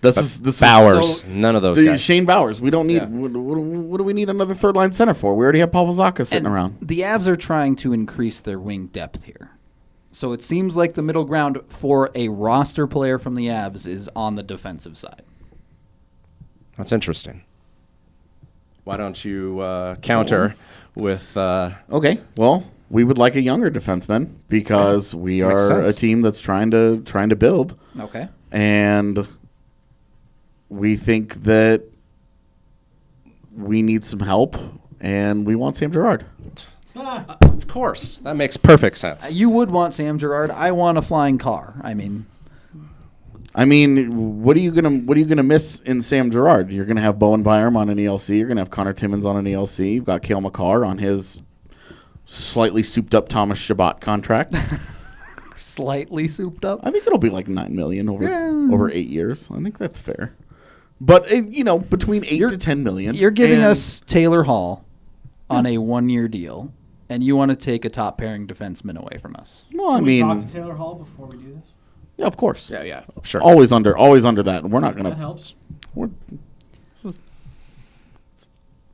This Bowers. is None of those guys. Shane Bowers. We don't need. Yeah. What do we need another third line center for? We already have Pavel Zacha sitting around. The Avs are trying to increase their wing depth here. So it seems like the middle ground for a roster player from the Avs is on the defensive side. That's interesting. Why don't you counter with... Okay, well, we would like a younger defenseman because we Makes are sense. a team that's trying to build, Okay. and we think that we need some help, and we want Sam Girard. Of course. That makes perfect sense. You would want Sam Girard. I want a flying car. I mean, what are you gonna miss in Sam Girard? You're gonna have Bowen Byram on an ELC. You're gonna have Connor Timmins on an ELC. You've got Cale Makar on his slightly souped up Thomas Chabot contract. Slightly souped up. I think it'll be like $9 million over 8 years. I think that's fair. But between $8 to $10 million. You're giving us Taylor Hall on a 1-year deal, and you want to take a top pairing defenseman away from us. Well, Can we talk to Taylor Hall before we do this? yeah, of course. Yeah, sure. Always under that. We're not That gonna. helps.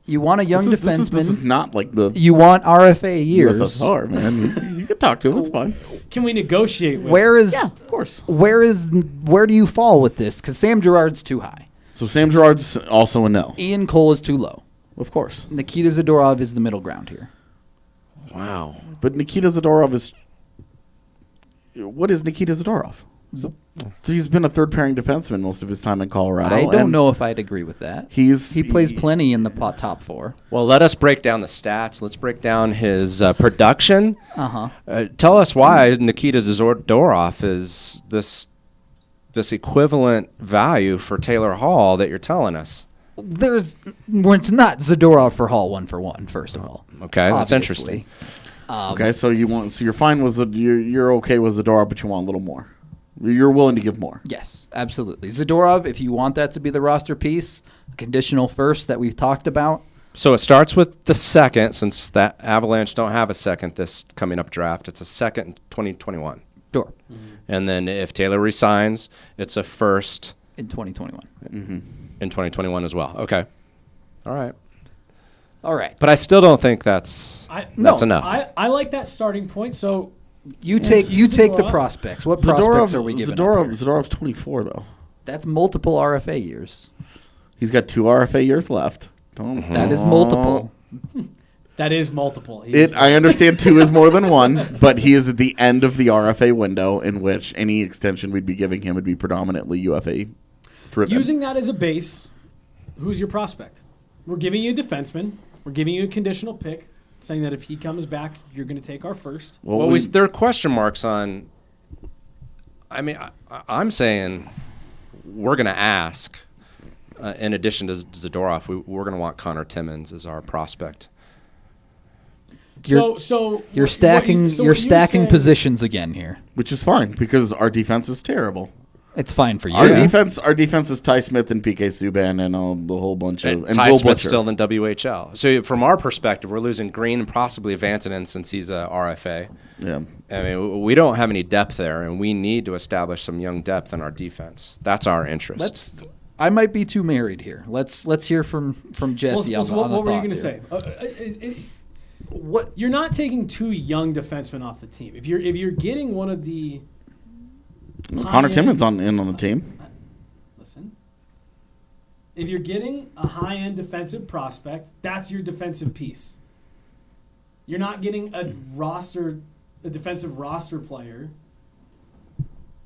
You want a young This defenseman. is not like the You want RFA years. USSR, man. You can talk to him. It's fine. Can we negotiate with Where is Of course. where do you fall with this? Because Sam Girard's too high. So Sam Girard's also a no. Ian Cole is too low. Of course. Nikita Zadorov is the middle ground here. Wow. But Nikita Zadorov is. What is Nikita Zadorov? He's been a third pairing defenseman most of his time in Colorado. I don't and know if I'd agree with that. He plays plenty in the top four. Well, let us break down the stats. Let's break down his production. Tell us why Nikita Zadorov is this equivalent value for Taylor Hall that you're telling us. It's not Zadorov for Hall 1-for-1. First of all, Okay, that's obviously. interesting. Okay, so you're fine with you're okay with Zadorov, but you want a little more. You're willing to give more. Yes, absolutely. Zadorov, if you want that to be the roster piece, a conditional first that we've talked about. So it starts with the second, since that Avalanche don't have a second this coming up draft. It's a second in 2021. Sure. And then if Taylor resigns, it's a first In 2021. in 2021 as well. Okay. All right. All right. But I still don't think that's enough. I like that starting point. So You take the prospects. What prospects are we giving up here? Zadorov's 24 though. That's multiple RFA years. He's got 2 RFA years left. That is multiple. that is multiple. I understand 2 is more than 1, but he is at the end of the RFA window in which any extension we'd be giving him would be predominantly UFA driven. Using that as a base, who's your prospect? We're giving you a defenseman. We're giving you a conditional pick. saying that if he comes back, you're going to take our first. Well, there are question marks on. I mean, I'm saying we're going to ask. In addition to Zadorov, we're going to want Connor Timmins as our prospect. You're stacking positions again here, which is fine because our defense is terrible. It's fine for you. Our defense is Ty Smith and PK Subban and a whole bunch of and Ty Joel Smith's Butcher. still in WHL. So from our perspective, we're losing Green and possibly Vatanen since he's a RFA. Yeah, I mean, we don't have any depth there, and we need to establish some young depth in our defense. That's our interest. I might be too married here. Let's hear from Jesse on the what were you going to say? What you're not taking two young defensemen off the team. If you're getting one of the Connor Timmins on the team. Listen, if you're getting a high-end defensive prospect, that's your defensive piece. You're not getting a defensive roster player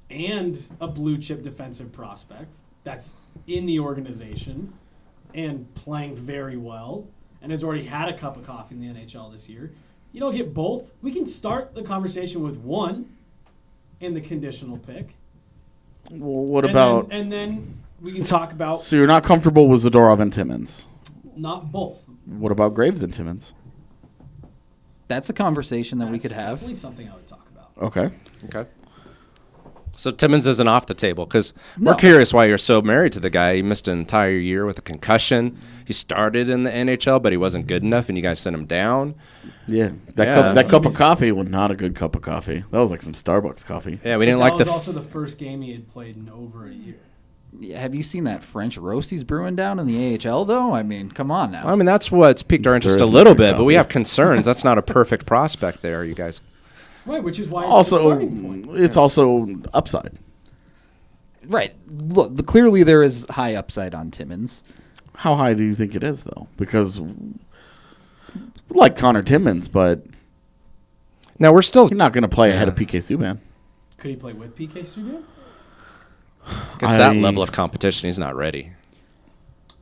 and a blue-chip defensive prospect that's in the organization and playing very well and has already had a cup of coffee in the NHL this year. You don't get both. We can start the conversation with one in the conditional pick. Well, what about... And then we can talk about... So you're not comfortable with Zadorov and Timmins? Not both. What about Graves and Timmins? That's a conversation that we could have. Definitely something I would talk about. Okay. So Timmins isn't off the table because we're curious why you're so married to the guy. He missed an entire year with a concussion. He started in the NHL, but he wasn't good enough, and you guys sent him down. Yeah, that cup of coffee was not a good cup of coffee. That was like some Starbucks coffee. Yeah, we didn't like that was also the first game he had played in over a year. Yeah, have you seen that French roast he's brewing down in the AHL, though? I mean, come on now. I mean, that's what's piqued our interest a little bit, but we have concerns. That's not a perfect prospect there, you guys. Right, which is why it's also upside. Right. Look, clearly there is high upside on Timmins. How high do you think it is, though? Because like Connor Timmins, but now we're still not going to play ahead of PK Subban. Could he play with PK Subban? It's that level of competition. He's not ready.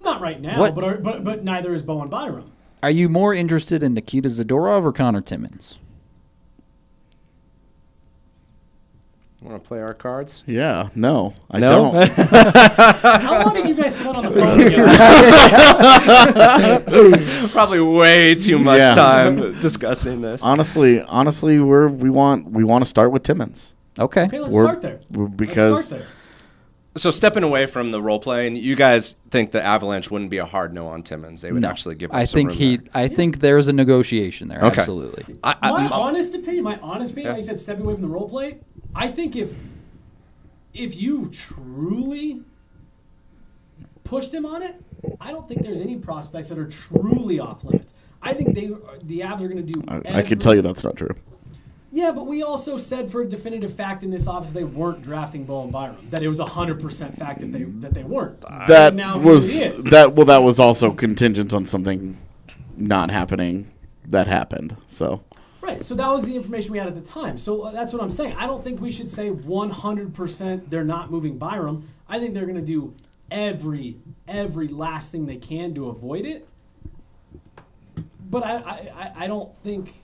Not right now, but neither is Bowen Byram. Are you more interested in Nikita Zadorov or Connor Timmins? Want to play our cards? Yeah, no, I don't. How long did you guys spend on the phone? Probably way too much time discussing this. Honestly, we want to start with Timmins. Okay, let's start there. So stepping away from the role play, and you guys think the Avalanche wouldn't be a hard no on Timmins? They would actually give him some room there. I think there's a negotiation there. Okay. Absolutely. My honest opinion, like you said, stepping away from the role play. I think if you truly pushed him on it, I don't think there's any prospects that are truly off limits. I think the Avs are going to do. I can tell you that's not true. Yeah, but we also said for a definitive fact in this office they weren't drafting Bowen Byram. That it was 100% fact that they weren't. That was also contingent on something not happening that happened. So. Right, so that was the information we had at the time. So that's what I'm saying. I don't think we should say 100% they're not moving Byram. I think they're going to do every last thing they can to avoid it. But I don't think...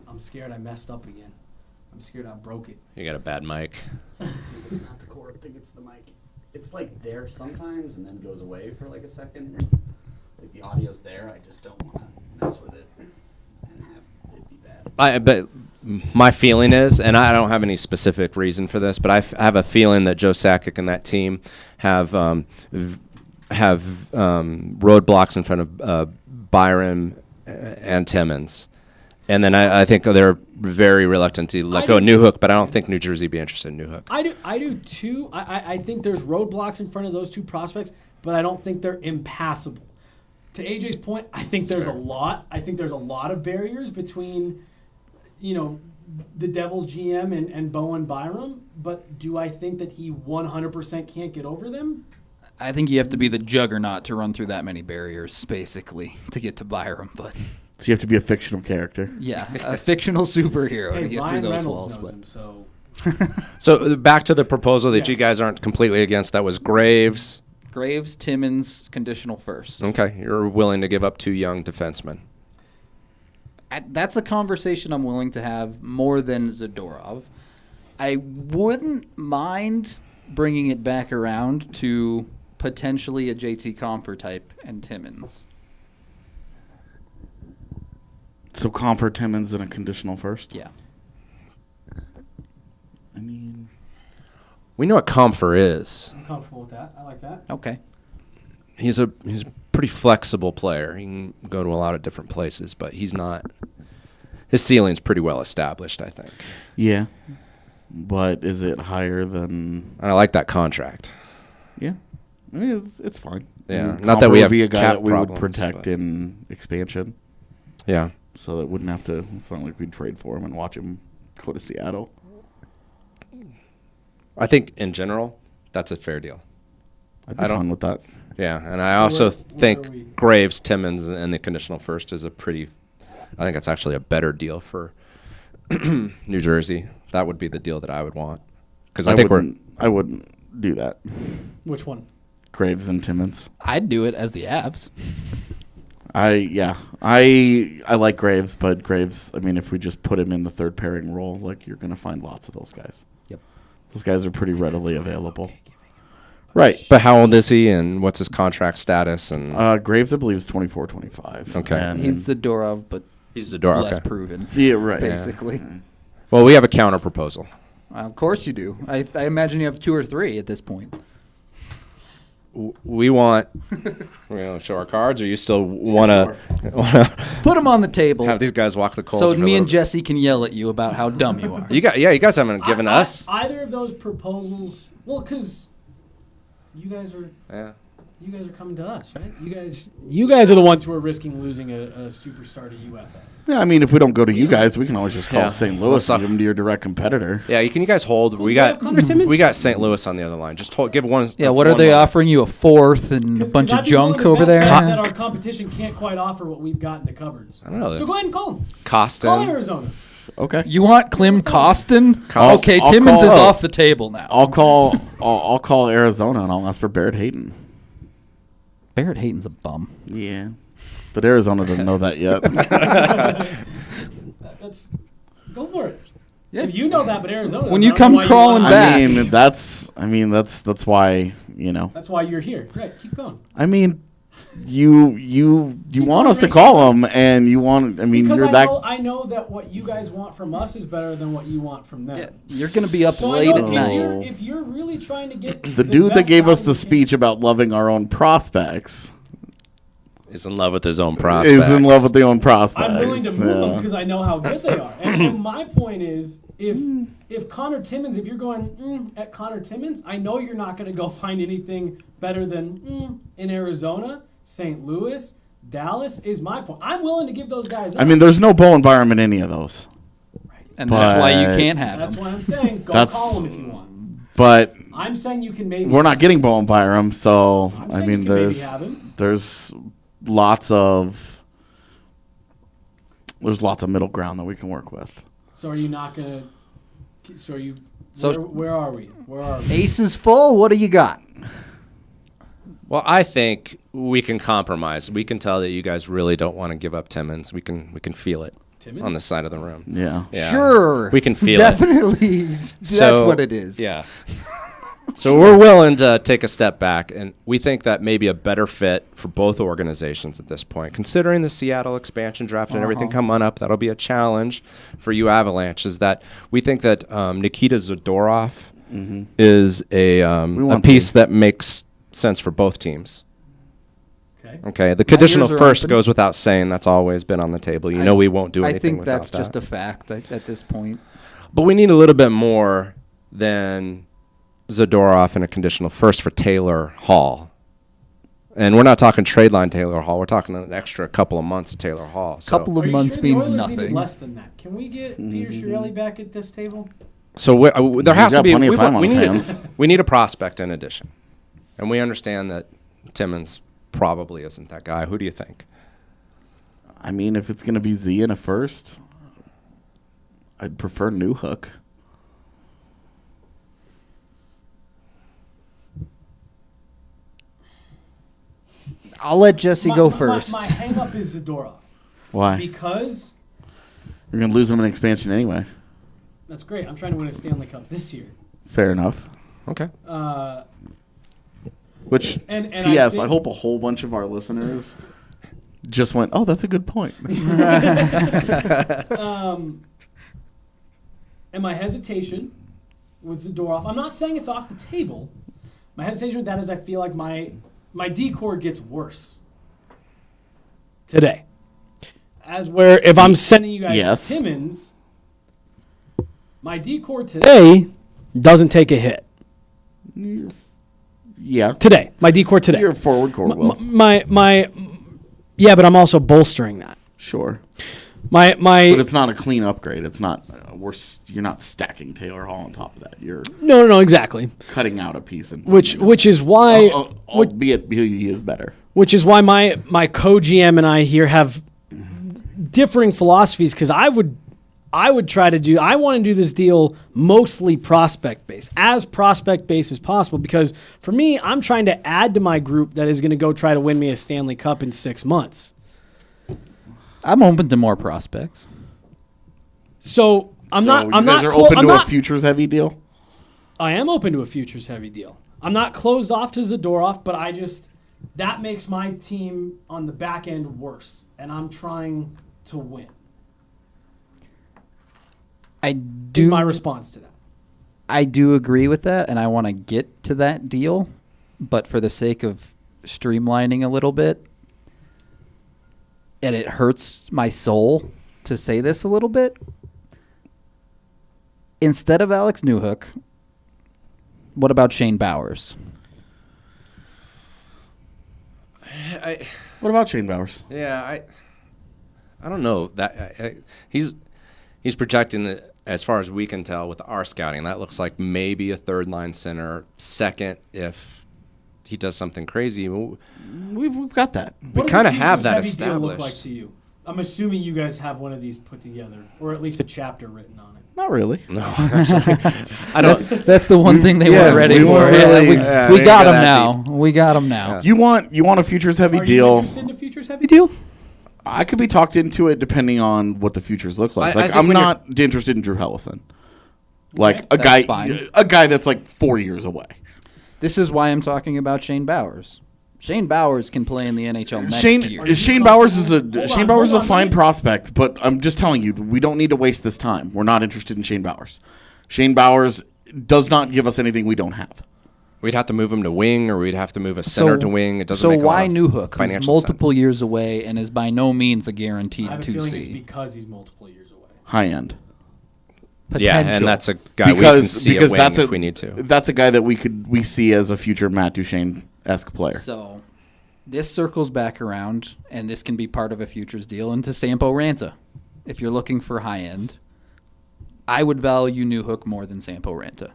I'm scared I messed up again. I'm scared I broke it. You got a bad mic. It's not the cord. I think it's the mic. It's like there sometimes and then goes away for like a second. Like the audio's there. I just don't want to mess with it and have it be bad. But my feeling is, and I don't have any specific reason for this, but I have a feeling that Joe Sakic and that team have roadblocks in front of Byram and Timmins. And then I think they're very reluctant to let go of Newhook, but I don't think New Jersey would be interested in Newhook. I do too. I think there's roadblocks in front of those two prospects, but I don't think they're impassable. To AJ's point, I think there's a lot. I think there's a lot of barriers between, the Devils GM and Bowen Byram. But do I think that he 100% can't get over them? I think you have to be the juggernaut to run through that many barriers, basically, to get to Byram. But so you have to be a fictional character. Yeah, a fictional superhero to get Ryan through those Reynolds walls. Knows him, So back to the proposal that you guys aren't completely against. That was Graves, Timmins, conditional first. Okay, you're willing to give up two young defensemen. That's a conversation I'm willing to have more than Zadorov. I wouldn't mind bringing it back around to potentially a JT Compher type and Timmins. So Compher, Timmins, and a conditional first? Yeah. I mean, We know what Compher is. I'm comfortable with that. I like that. Okay. He's a pretty flexible player. He can go to a lot of different places, but he's not. His ceiling's pretty well established, I think. yeah. But is it higher than... And I like that contract. Yeah. I mean, it's fine. Yeah. I mean, Not that Compher we would have be a guy cap that we would problems, protect but- in expansion. Yeah. So that wouldn't have to... It's not like we'd trade for him and watch him go to Seattle. I think in general, that's a fair deal. I'd be fine with that. Yeah, and I also where are we? think Graves, Timmins, and the conditional first is a pretty. I think it's actually a better deal for New Jersey. That would be the deal that I would want because I think I wouldn't do that. Which one? Graves and Timmins. I'd do it as the Avs. I like Graves, but Graves, I mean, if we just put him in the third pairing role, like, you're going to find lots of those guys. Yep. Those guys are pretty readily available. right. But how old is he, and what's his contract status? And Graves, I believe, is 24, 25. Okay. And He's Zadorov, but he's the door. less Okay. proven. yeah, right. Basically. Well, we have a counter proposal. Of course you do. I imagine you have 2 or 3 at this point. We want. We're going to show our cards, or you still want to Put them on the table have these guys walk the coals? so for a me and little- Jesse can yell at you about how dumb you are. You guys haven't given us. Either of those proposals. Well, because you guys are coming to us, right? You guys are the ones who are risking losing a superstar to UFA. Yeah, I mean, if we don't go to you guys, we can always just call Yeah. St. Louis and give them to your direct competitor. Yeah, can you guys hold? We have got Connor Timmins? we got St. Louis on the other line. Just give one. Yeah, what are one they more. offering you? A 4th and a bunch of I'd be willing junk to over bet there? that our competition can't quite offer what we've got in the cupboards. I don't know. So go ahead and call them. Costin. Call Arizona. Okay. You want Klim Kostin? I'll- Okay, I'll Timmins is call- off the table now. I'll call Arizona and I'll ask for Barrett Hayton. Barrett Hayton's a bum. Yeah. But Arizona doesn't know that yet. That's go for it. Yeah. If you know that, but Arizona. When doesn't, you I don't come know why crawling want- back. I mean that's why, you know. That's why you're here. Right. Keep going. I mean, you want us to call them, and you want. I mean, Because you're I know that what you guys want from us is better than what you want from them. Yeah, you're going to be up So I late know at if night. if you're really trying to get the dude that best gave us guy the you speech about loving our own prospects Is in love with his own prospects. is in love with their own prospects. I'm willing to move them Yeah. because I know how good they are. And my point is, if Connor Timmins, if you're going at Connor Timmins, I know you're not going to go find anything better than in Arizona, St. Louis, Dallas. Is my point. I'm willing to give those guys. I mean, there's no Bowen Byram in any of those. And that's why you But- can't have That's him. why I'm saying go That's- call them if you want. But I'm saying you can maybe. we're not getting Bowen Byram, so I'm I saying mean, you can maybe have him. there's lots of middle ground that we can work with. So are you not going to? So are you? So- where are we? Where are we? Ace is full. What do you got? Well, I think we can compromise. We can tell that you guys really don't want to give up Timmins. We can feel it Timmins? on the side of the room. Yeah. Yeah. Sure. We can feel it. Definitely. That's So- what it is. Yeah. So we're willing to take a step back, and we think that may be a better fit for both organizations at this point. Considering the Seattle expansion draft and everything coming up, that'll be a challenge for you Avalanche, is that we think that Nikita Zadorov is a want piece that makes sense for both teams. Okay. Okay, the conditional ears are first open. goes without saying. That's always been on the table. You know we won't do I anything think that's without just that. a fact at this point. But we need a little bit more than Zadorov and a conditional first for Taylor Hall. And we're not talking trade line Taylor Hall. We're talking an extra couple of months of Taylor Hall. So, Couple of Are you months sure the means Oilers needed nothing. less than that? Can we get Peter Chiarelli back at this table? there has got to be plenty of time on we his need hands. we need a prospect in addition. And we understand that Timmins probably isn't that guy. Who do you think? I mean, if it's going to be Z in a first, I'd prefer Newhook. I'll let Jesse go first. My hang up is Zadorov. Why? Because You're going to lose them in expansion anyway. That's great. I'm trying to win a Stanley Cup this year. Fair enough. Okay. Which, and P.S., I hope a whole bunch of our listeners just went, oh, that's a good point. And my hesitation with Zadorov, I'm not saying it's off the table. My hesitation with that is I feel like my D-core gets worse today. As where if I'm sending you guys Timmins, my D-core today doesn't take a hit. Yeah. Today. My D-core today. Your forward core will. Yeah, but I'm also bolstering that. Sure. But it's not a clean upgrade. It's not. You're not stacking Taylor Hall on top of that. You're no, exactly. Cutting out a piece, which is why, albeit he is better. Which is why my co-GM and I here have differing philosophies because I want to do this deal mostly prospect based, as prospect based as possible. Because for me, I'm trying to add to my group that is going to go try to win me a Stanley Cup in 6 months. I'm open to more prospects. So I'm not. You guys are open to a futures heavy deal. I am open to a futures heavy deal. I'm not closed off to Zadorov, but that makes my team on the back end worse, and I'm trying to win. Is my response to that. I do agree with that, and I want to get to that deal, but for the sake of streamlining a little bit, and it hurts my soul to say this a little bit, instead of Alex Newhook, what about Shane Bowers? What about Shane Bowers? Yeah, I don't know that he's projecting it, as far as we can tell with our scouting. That looks like maybe a third line center, second if he does something crazy. We've got that. We kind of have that established. Look like to you? I'm assuming you guys have one of these put together, or at least a chapter written on it. Not really. No, actually, I don't. That's the one thing they weren't ready for. We got them now. We got them now. You want a futures heavy deal? Are you interested in a futures heavy deal? I could be talked into it depending on what the futures look like. I'm not interested in Drew Hellison. A guy that's like 4 years away. This is why I'm talking about Shane Bowers. Shane Bowers can play in the NHL next year. Shane Bowers is a fine prospect, but I'm just telling you, we don't need to waste this time. We're not interested in Shane Bowers. Shane Bowers does not give us anything we don't have. We'd have to move him to wing, or we'd have to move a center to wing. It doesn't make a lot of Newhook, who's financial multiple sense. years away and is by no means a guaranteed 2C? I have a feeling it's because he's multiple years away. High end. Yeah, and that's a guy we can see at wing if we need to. That's a guy that we see as a future Matt Duchene-esque player. So this circles back around, and this can be part of a futures deal, into Sampo Ranta. If you're looking for high end, I would value Newhook more than Sampo Ranta.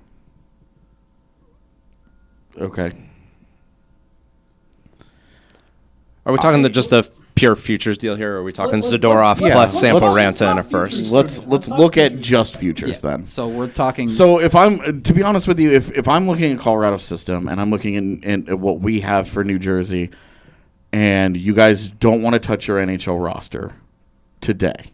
Okay. Are we talking just a pure futures deal here, or are we talking Zadorov plus Sampo Ranta in a first? Let's look at just futures then. So we're talking. So to be honest with you, if I'm looking at Colorado's system and I'm looking at what we have for New Jersey, and you guys don't want to touch your NHL roster today,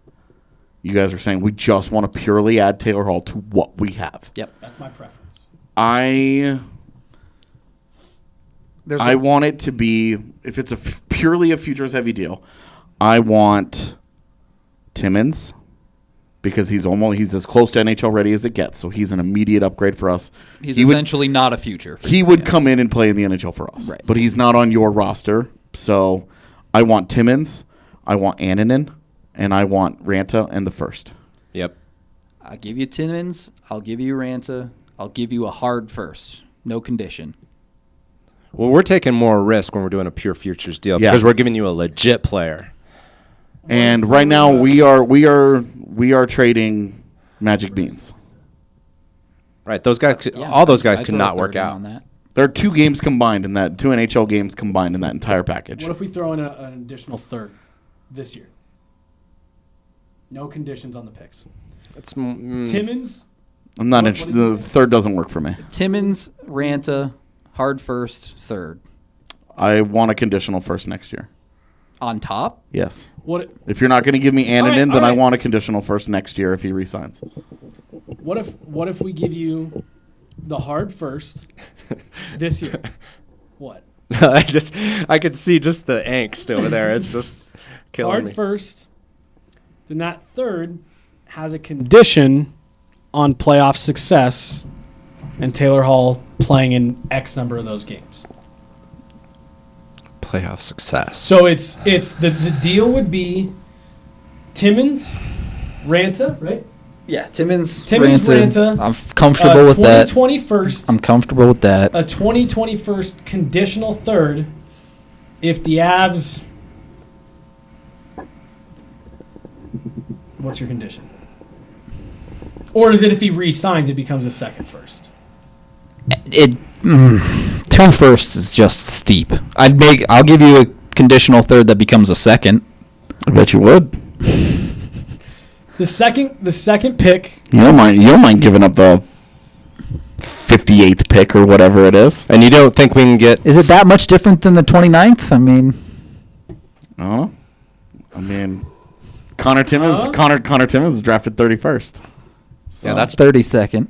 you guys are saying we just want to purely add Taylor Hall to what we have. Yep, that's my preference. I want it to be, if it's purely a futures-heavy deal, I want Timmins because he's as close to NHL ready as it gets, so he's an immediate upgrade for us. He's essentially not a future. He would come in and play in the NHL for us, right. But he's not on your roster, so I want Timmins, I want Annunen, and I want Ranta and the first. Yep. I'll give you Timmins, I'll give you Ranta, I'll give you a hard first, no condition. Well, we're taking more risk when we're doing a pure futures deal because we're giving you a legit player. And right now we are trading Magic Beans. Right, those guys, all those guys could not work out. There are 2 games combined in that, 2 NHL games combined in that entire package. What if we throw in an additional third this year? No conditions on the picks. Timmins. I'm not interested. The third doesn't work for me. Timmins, Ranta. Hard first, third. I want a conditional first next year. On top? Yes. What If you're not going to give me All right, Annunen, all then I right. want a conditional first next year if he resigns. what if we give you the hard first this year? What? I could see just the angst over there. It's just killing Hard me. first. Then that third has a condition on playoff success and Taylor Hall playing in X number of those games. Playoff success. So it's the deal would be Timmins, Ranta, right? Yeah, Timmins, Ranta. I'm comfortable with that. 2021st. I'm comfortable with that. A 2021st conditional third if the Avs. What's your condition? Or is it if he re-signs, it becomes a second first? Two firsts is just steep. I'll give you a conditional third that becomes a second. I bet you would. The second pick. You don't mind giving up the 58th pick or whatever it is. And you don't think we can get... Is it that much different than the 29th? I mean, I don't know. I mean, Connor Timmins is drafted 31st. So Yeah, that's 32nd.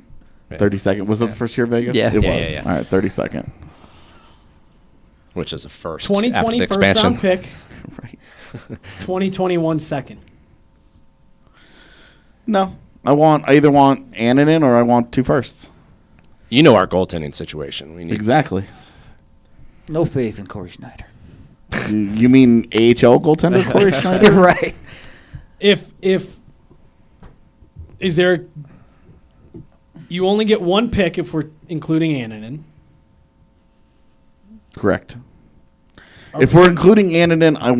32nd. Was it the first year of Vegas? Yeah. It Yeah, was. yeah. All right, 32nd. which is a first after 2020 the first expansion. round pick. Right. 2021 second. No. I either want Annunen or I want two firsts. You know our goaltending situation. We need Exactly. No faith in Corey Schneider. You mean AHL goaltender Corey Schneider? Right. If is there, you only get one pick if we're including Annunen. Correct. If we're including Annunen, I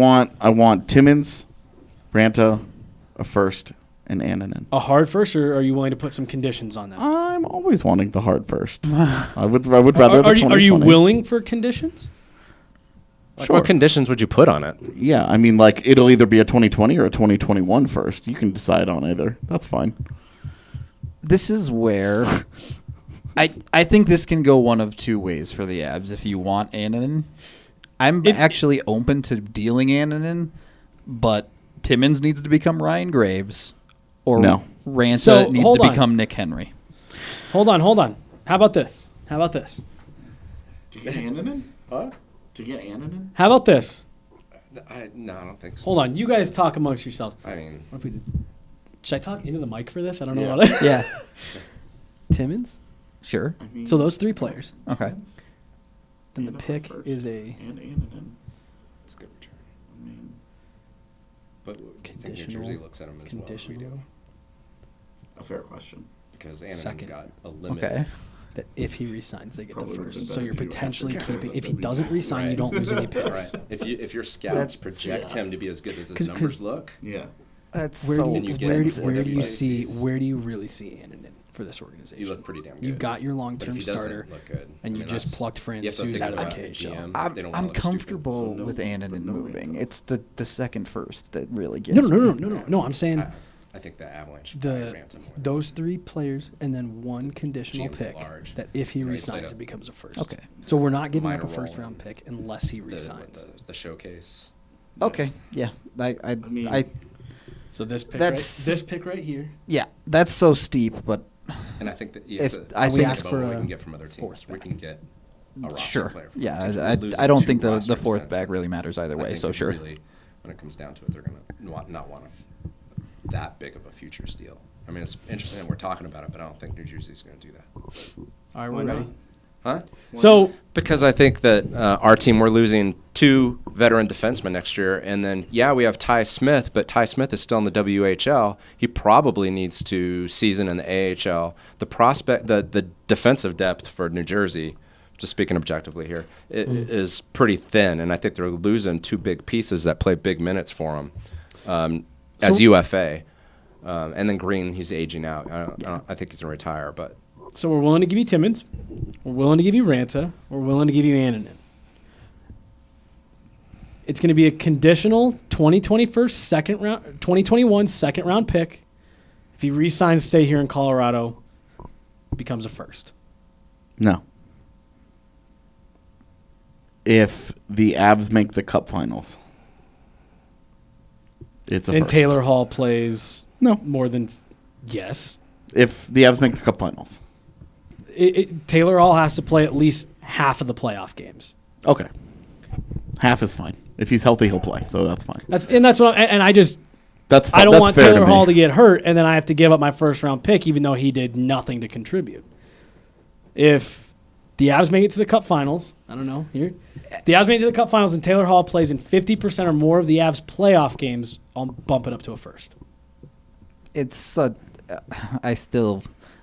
want Timmins, Ranta, a first, and Annunen. A hard first, or are you willing to put some conditions on that? I'm always wanting the hard first. I would rather the Are you 2020. willing for conditions? Like, Sure. what conditions would you put on it? Yeah, I mean, like, it'll either be a 2020 or a 2021 first. You can decide on either. That's fine. This is where I think this can go one of two ways for the Avs. If you want Annunen, I'm actually open to dealing Annunen, but Timmins needs to become Ryan Graves, or No. Ranta needs hold to on. become Nick Henry. Hold on. How about this? To get Annunen? Huh? To get Annunen? How about this? No, I don't think so. Hold on. You guys talk amongst yourselves. I mean, What if we did? Should I talk into the mic for this? I don't know Yeah. what it Yeah, Timmins? sure. So those three players. Okay. Then the pick is a And Annunen. it's a good return. I mean, But I think New Conditional- Jersey looks at him as well as we conditional do. a fair question. Because Annan's Second. got a limit. Okay. that if he resigns, they get the probably would've first. been So better you're if you potentially had keeping. If he WG. doesn't resign, you don't lose any picks. Right. If your scouts project him to be as good as his 'Cause- numbers look, Yeah. That's Where do And you you, get where do, four where do you WCs. see where do you really see Annunen for this organization? you look pretty damn good. You've got your But if long-term he doesn't starter, look good, and I you mean, just that's- plucked you have to Francouz think out of the about KHL. GM. I'm, They don't I'm wanna look stupid. comfortable So with no- Annunen but no moving. Ranta. It's the second first that really gets No. I'm saying I think the Avalanche should probably the rant him more. those three players and then one conditional GM's pick large. that if he Right, resigns, played it a- becomes a first. Okay. So we're not giving up minor a first role round in pick unless he the, resigns. the showcase. Okay. Yeah. I So this pick, That's- this pick right here. yeah. That's so steep, but And I think that you If have to I think ask about for what we a can get from other teams. fourth We back. can get a roster sure. player from Yeah. other teams. We're I losing don't two think the roster fourth defensemen. back really matters either I way. think So that sure. Really, when it comes down to it, they're going to not want that big of a future steal. I mean, it's interesting that we're talking about it, but I don't think New Jersey's going to do that. All right, Why we're not? ready. Huh? So Because I think that our team, we're losing two veteran defensemen next year. And then, yeah, we have Ty Smith, but Ty Smith is still in the WHL. He probably needs to season in the AHL. The prospect, the defensive depth for New Jersey, just speaking objectively here, is pretty thin. And I think they're losing two big pieces that play big minutes for them as So- UFA. And then Green, he's aging out. I think he's going to retire, but. So we're willing to give you Timmins. We're willing to give you Ranta. We're willing to give you Annunen. It's going to be a conditional 2021 second round pick. If he re-signs, stay here in Colorado, becomes a first. No. If the Avs make the Cup Finals. It's a And first. Taylor Hall plays No. more than yes. If the Avs make the Cup Finals. Taylor Hall has to play at least half of the playoff games. Okay. Half is fine. If he's healthy, he'll play, so that's fine. That's what. And I just That's I don't that's want fair Taylor to Hall me. to get hurt, and then I have to give up my first round pick, even though he did nothing to contribute. If the Avs make it to the Cup Finals, I don't know here. If the Avs make it to the Cup Finals, and Taylor Hall plays in 50% or more of the Avs playoff games, I'll bump it up to a first. It's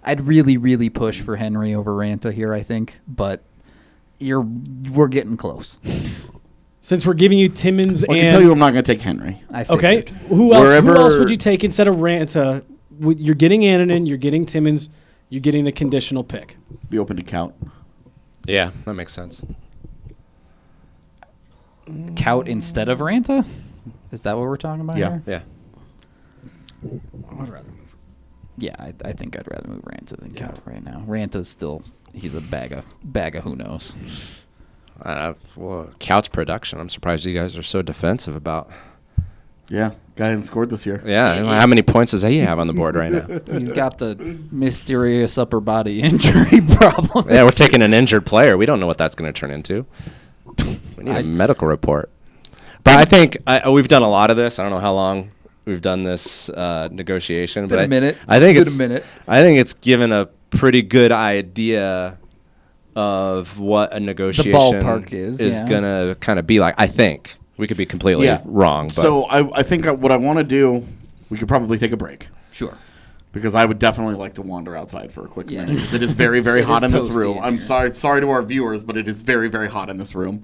I'd really, really push for Henry over Ranta here, I think, but we're getting close. Since we're giving you Timmins I and can tell you I'm not going to take Henry. I okay, figured. who else would you take instead of Ranta? You're getting Annunen, you're getting Timmins, you're getting the conditional pick. Be open to count. Yeah, that makes sense. Kaut instead of Ranta? Is that what we're talking about Yeah. here? Yeah. I would rather move. Yeah, I think I'd rather move Ranta than Kaut right now. Ranta's still he's a bag of who knows. Well, couch production. I'm surprised you guys are so defensive about. Yeah, guy hasn't scored this year. Yeah, how many points does he have on the board right now? He's got the mysterious upper body injury problem. Yeah, we're taking an injured player. We don't know what that's going to turn into. We need a medical report. But I think we've done a lot of this. I don't know how long we've done this negotiation, been but a minute. I think Been it's a minute. I think it's given a pretty good idea of what a negotiation ballpark is, yeah. going to kind of be like. I think we could be completely wrong. But So I think what I want to do, we could probably take a break. Sure. Because I would definitely like to wander outside for a quick Yes. minute. 'Cause it is very, very It hot is in this toasty room. in I'm here. sorry to our viewers, but it is very, very hot in this room.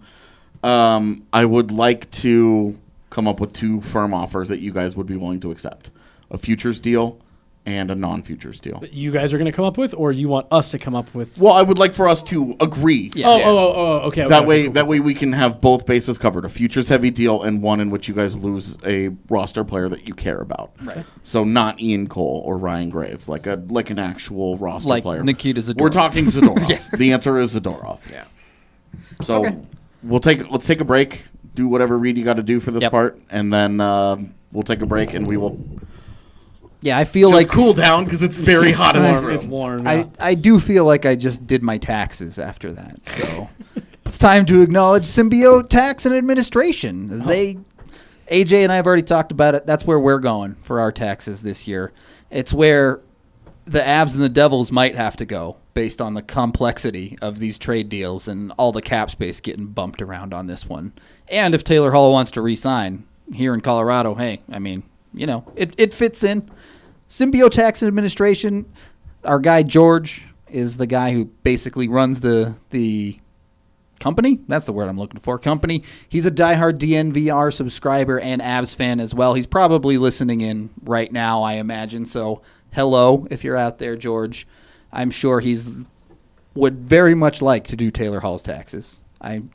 I would like to come up with 2 firm offers that you guys would be willing to accept. A futures deal and a non-futures deal. You guys are going to come up with, or you want us to come up with? Well, I would like for us to agree. Yeah. Okay. That okay, way, cool. that way we can have both bases covered. A futures heavy deal and one in which you guys lose a roster player that you care about. Right. So not Ian Cole or Ryan Graves, like an actual roster Like player. Nikita Zadorov. We're talking Zadorov. The answer is Zadorov. yeah. So Okay. let's take a break. Do whatever read you got to do for this Yep. part, and then we'll take a break and we will Yeah, I feel just like cool down because it's very hot in this room. It's warm. I do feel like I just did my taxes after that. So it's time to acknowledge Symbiote Tax and Administration. AJ and I have already talked about it. That's where we're going for our taxes this year. It's where the Avs and the Devils might have to go based on the complexity of these trade deals and all the cap space getting bumped around on this one. And if Taylor Hall wants to re-sign here in Colorado, hey, I mean, it fits in. Symbiote Tax and Administration, our guy George is the guy who basically runs the company. That's the word I'm looking for. Company. He's a diehard DNVR subscriber and Avs fan as well. He's probably listening in right now, I imagine. So hello, if you're out there, George. I'm sure would very much like to do Taylor Hall's taxes.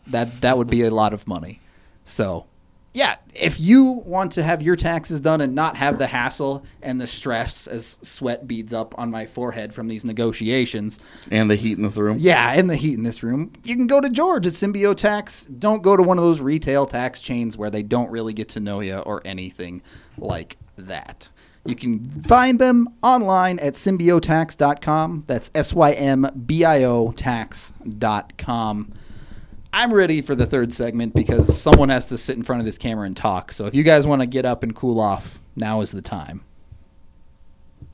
That would be a lot of money. So, yeah, if you want to have your taxes done and not have the hassle and the stress as sweat beads up on my forehead from these negotiations. And the heat in this room. Yeah, and the heat in this room. You can go to George at Symbiote Tax. Don't go to one of those retail tax chains where they don't really get to know you or anything like that. You can find them online at symbiotax.com. That's SYMBIO tax.com. I'm ready for the third segment because someone has to sit in front of this camera and talk. So if you guys want to get up and cool off, now is the time.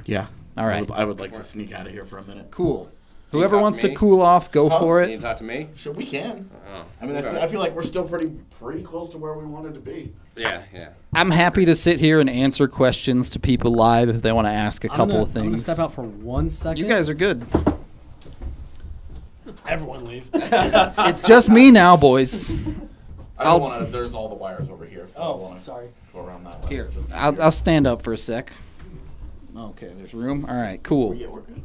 Yeah. All right. I would like to sneak out of here for a minute. Cool. you Whoever talk to wants to me? cool off, go for Can you it. talk to me? Sure, we can. Oh, I mean, okay. I feel like we're still pretty close to where we wanted to be. Yeah. I'm happy to sit here and answer questions to people live if they want to ask a couple of I'm gonna things. step out for 1 second. You guys are good. Everyone leaves. It's just me now, boys. I don't want to. There's all the wires over here, so I Oh, want to sorry. go around that way. Here, Just I'll stand up for a sec. Okay, there's room. All right, cool. Yeah, we're good.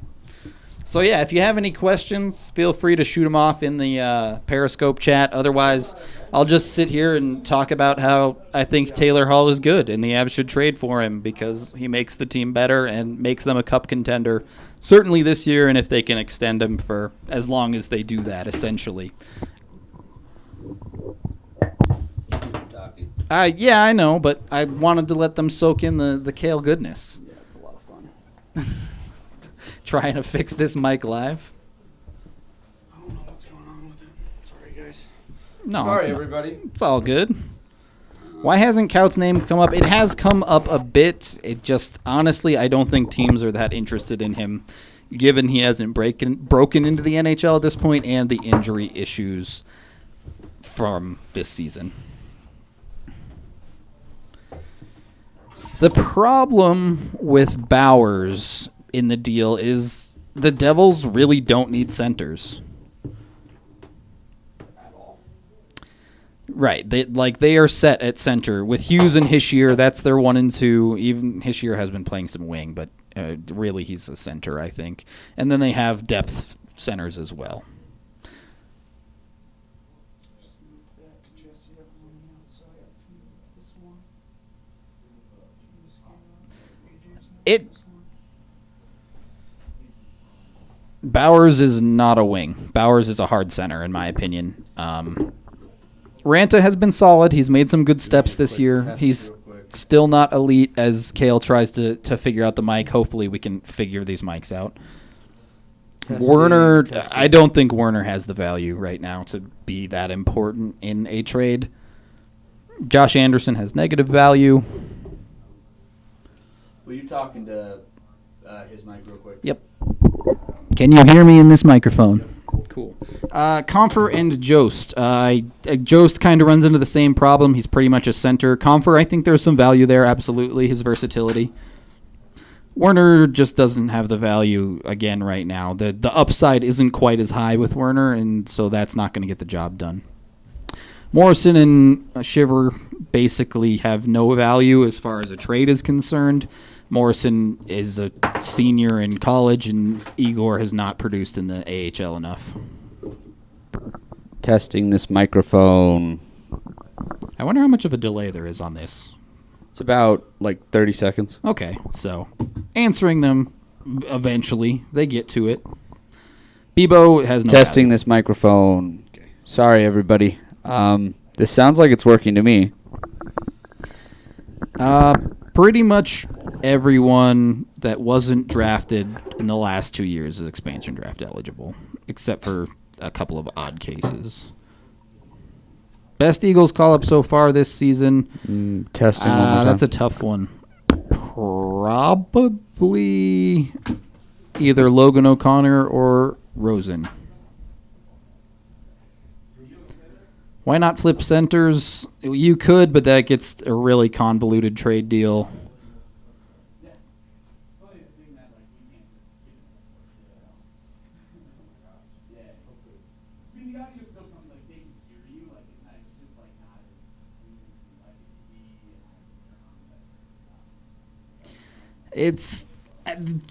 So yeah, if you have any questions, feel free to shoot them off in the Periscope chat. Otherwise, I'll just sit here and talk about how I think Taylor Hall is good and the Avs should trade for him because he makes the team better and makes them a cup contender, certainly this year, and if they can extend him for as long as they do that, essentially. Yeah, I know, but I wanted to let them soak in the kale goodness. Yeah, it's a lot of fun. Trying to fix this mic live. I don't know what's going on with it. Sorry, guys. No, Sorry, it's not. everybody. It's all good. Why hasn't Coutts' name come up? It has come up a bit. It just, honestly, I don't think teams are that interested in him, given he hasn't broken into the NHL at this point and the injury issues from this season. The problem with Bowers in the deal is the Devils really don't need centers. Right, they are set at center with Hughes and Hischier. That's their 1 and 2. Even Hischier has been playing some wing, but really he's a center, I think. And then they have depth centers as well. Bowers is not a wing. Bowers is a hard center, in my opinion. Ranta has been solid. He's made some good steps this year. He's still not elite as Kale tries to figure out the mic. Hopefully we can figure these mics out. Werner, I don't think Werner has the value right now to be that important in a trade. Josh Anderson has negative value. Were you talking to his mic real quick? Yep. Can you hear me in this microphone? Cool. Comfer and Jost. Jost kind of runs into the same problem. He's pretty much a center. Comfer, I think there's some value there, absolutely, his versatility. Werner just doesn't have the value, again, right now. The upside isn't quite as high with Werner, and so that's not going to get the job done. Morrison and Shiver basically have no value as far as a trade is concerned. Morrison is a senior in college, and Igor has not produced in the AHL enough. Testing this microphone. I wonder how much of a delay there is on this. It's about like 30 seconds. Okay, so answering them eventually. They get to it. Bebo has no Testing value. this microphone. Okay. Sorry, everybody. This sounds like it's working to me. Pretty much everyone that wasn't drafted in the last 2 years is expansion draft eligible, except for a couple of odd cases. Best Eagles call-up so far this season. Testing one more time. That's a tough one. Probably either Logan O'Connor or Rosen. Why not flip centers? You could, but that gets a really convoluted trade deal.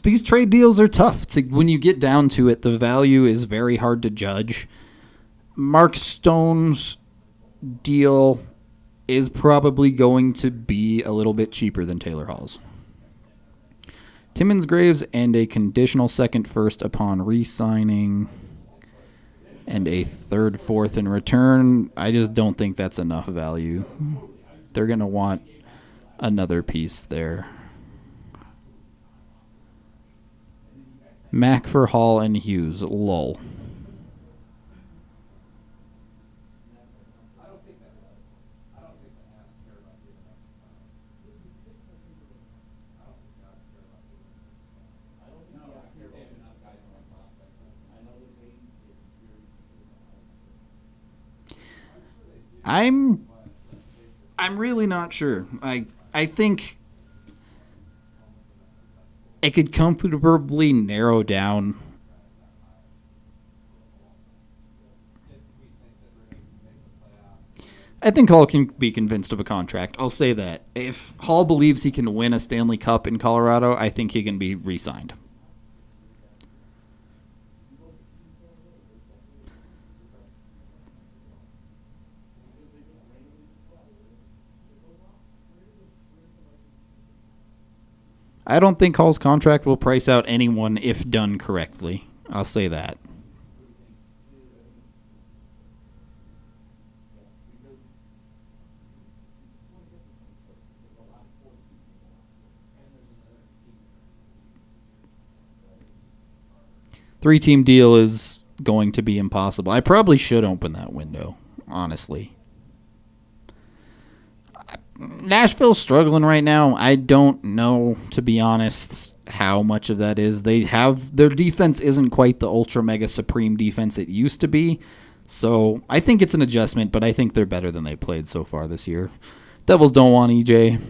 These trade deals are tough. When you get down to it, the value is very hard to judge. Mark Stone's deal is probably going to be a little bit cheaper than Taylor Hall's. Timmins Graves and a conditional second first upon re-signing and a third fourth in return. I just don't think that's enough value. They're going to want another piece there. Mac for Hall and Hughes. Lol. I'm really not sure. I think it could comfortably narrow down. I think Hall can be convinced of a contract. I'll say that. If Hall believes he can win a Stanley Cup in Colorado, I think he can be re-signed. I don't think Hall's contract will price out anyone if done correctly. I'll say that. 3-team deal is going to be impossible. I probably should open that window, honestly. Nashville's struggling right now. I don't know, to be honest, how much of that is. Their defense isn't quite the ultra mega supreme defense it used to be. So I think it's an adjustment, but I think they're better than they played so far this year. Devils don't want EJ.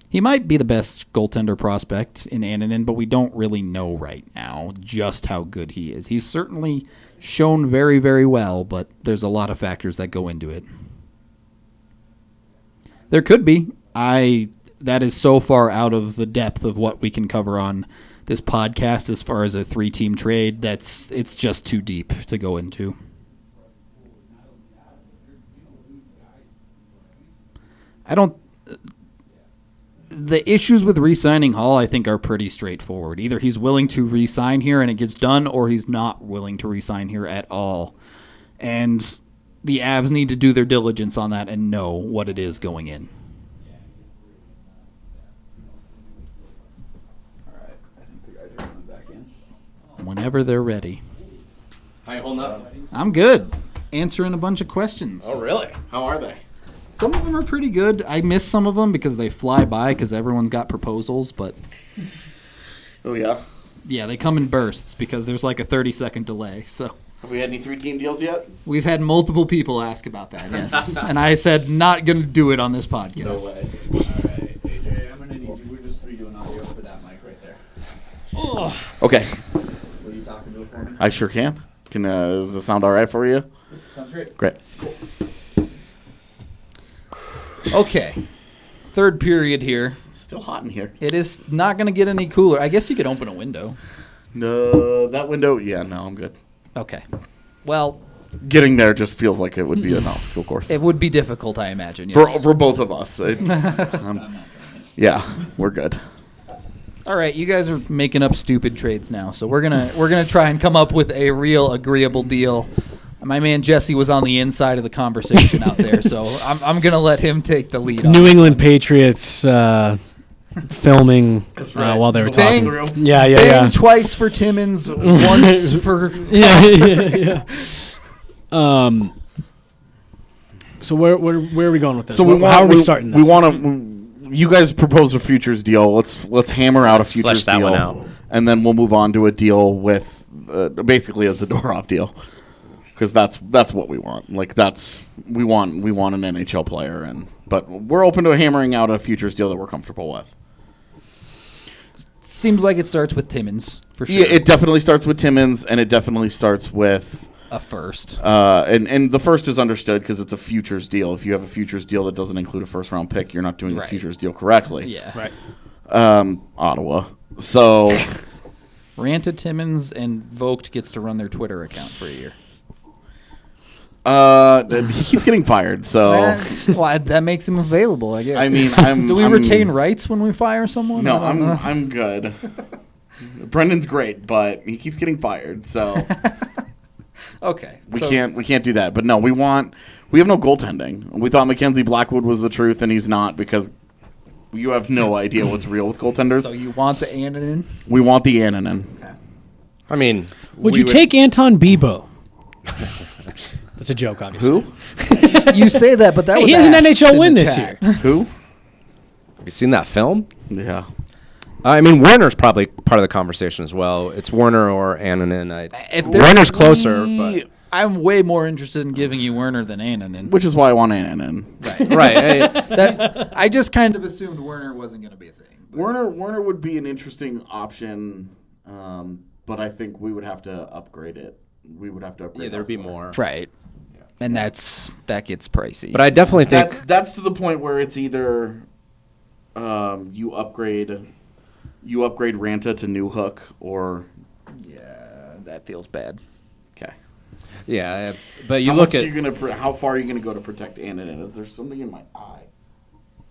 He might be the best goaltender prospect in Annunen, but we don't really know right now just how good he is. He's certainly shown very, very well, but there's a lot of factors that go into it. There could be. That is so far out of the depth of what we can cover on this podcast as far as a 3-team trade. It's just too deep to go into. The issues with re-signing Hall, I think, are pretty straightforward. Either he's willing to re-sign here and it gets done, or he's not willing to re-sign here at all. And the Avs need to do their diligence on that and know what it is going in. All right, I think the guys are coming back in. Whenever they're ready. How you holding up? I'm good. Answering a bunch of questions. Oh, really? How are they? Some of them are pretty good. I miss some of them because they fly by because everyone's got proposals, but Oh, yeah. yeah, they come in bursts because there's like a 30-second delay. So Have we had any 3-team deals yet? we've had multiple people ask about that, yes. And I said not going to do it on this podcast. No way. All right, AJ, I'm gonna need you. We're just redoing audio for that mic right there. Okay. Will you talk into it for me? I sure can. Does this sound all right for you? Sounds great. Great. Okay. Third period here. Still hot in here. It is not going to get any cooler. I guess you could open a window. No, that window. Yeah, no, I'm good. Okay. Well, Getting there just feels like it would be an obstacle course it would be difficult, I imagine. Yes. for both of us. Yeah, we're good. All right, you guys are making up stupid trades now, so we're gonna try and come up with a real agreeable deal. My man Jesse was on the inside of the conversation out there, so I'm gonna let him take the lead. On New this England one. Patriots filming right. while they were Bang. talking. Yeah. Bang twice for Timmins, once for yeah. So where are we going with this? So How are we starting this? We want to. You guys proposed a futures deal. Let's hammer out a futures flesh that deal, one out. and then we'll move on to a deal with basically a Zadorov deal, because that's what we want. Like we want an NHL player, but we're open to hammering out a futures deal that we're comfortable with. Seems like it starts with Timmins for sure. Yeah, it definitely starts with Timmins, and it definitely starts with a first. and the first is understood because it's a futures deal. If you have a futures deal that doesn't include a first round pick, you're not doing the Right. futures deal correctly. Yeah. Right. Ottawa. So Ranta, Timmins, and Vogt gets to run their Twitter account for a year. he keeps getting fired. So That makes him available, I guess. I mean, do we retain rights when we fire someone? No, I don't know. I'm good. Brendan's great, but he keeps getting fired. So Okay. we can't do that. But no, we have no goaltending. We thought Mackenzie Blackwood was the truth, and he's not, because you have no idea what's real with goaltenders. So you want the Annunen? We want the Annunen. I mean, Would you take Anton Bibeau? That's a joke, obviously. Who? You say that, but that was He has an asked NHL in win the this chat. year. Who? Have you seen that film? Yeah. I mean, Werner's probably part of the conversation as well. It's Werner or Annunen. If there's Werner's closer, three- but I'm way more interested in giving you Werner than Annunen. Which is why I want Annunen. right. I just kind of assumed Werner wasn't going to be a thing. Werner would be an interesting option, but I think we would have to upgrade it. We would have to upgrade. Yeah, there'd be elsewhere. more. Right. And that gets pricey. But I definitely think That's to the point where it's either you upgrade Ranta to New Hook, or that feels bad. okay. yeah. But you look at How far are you gonna go to protect Annunen? Is there something in my eye?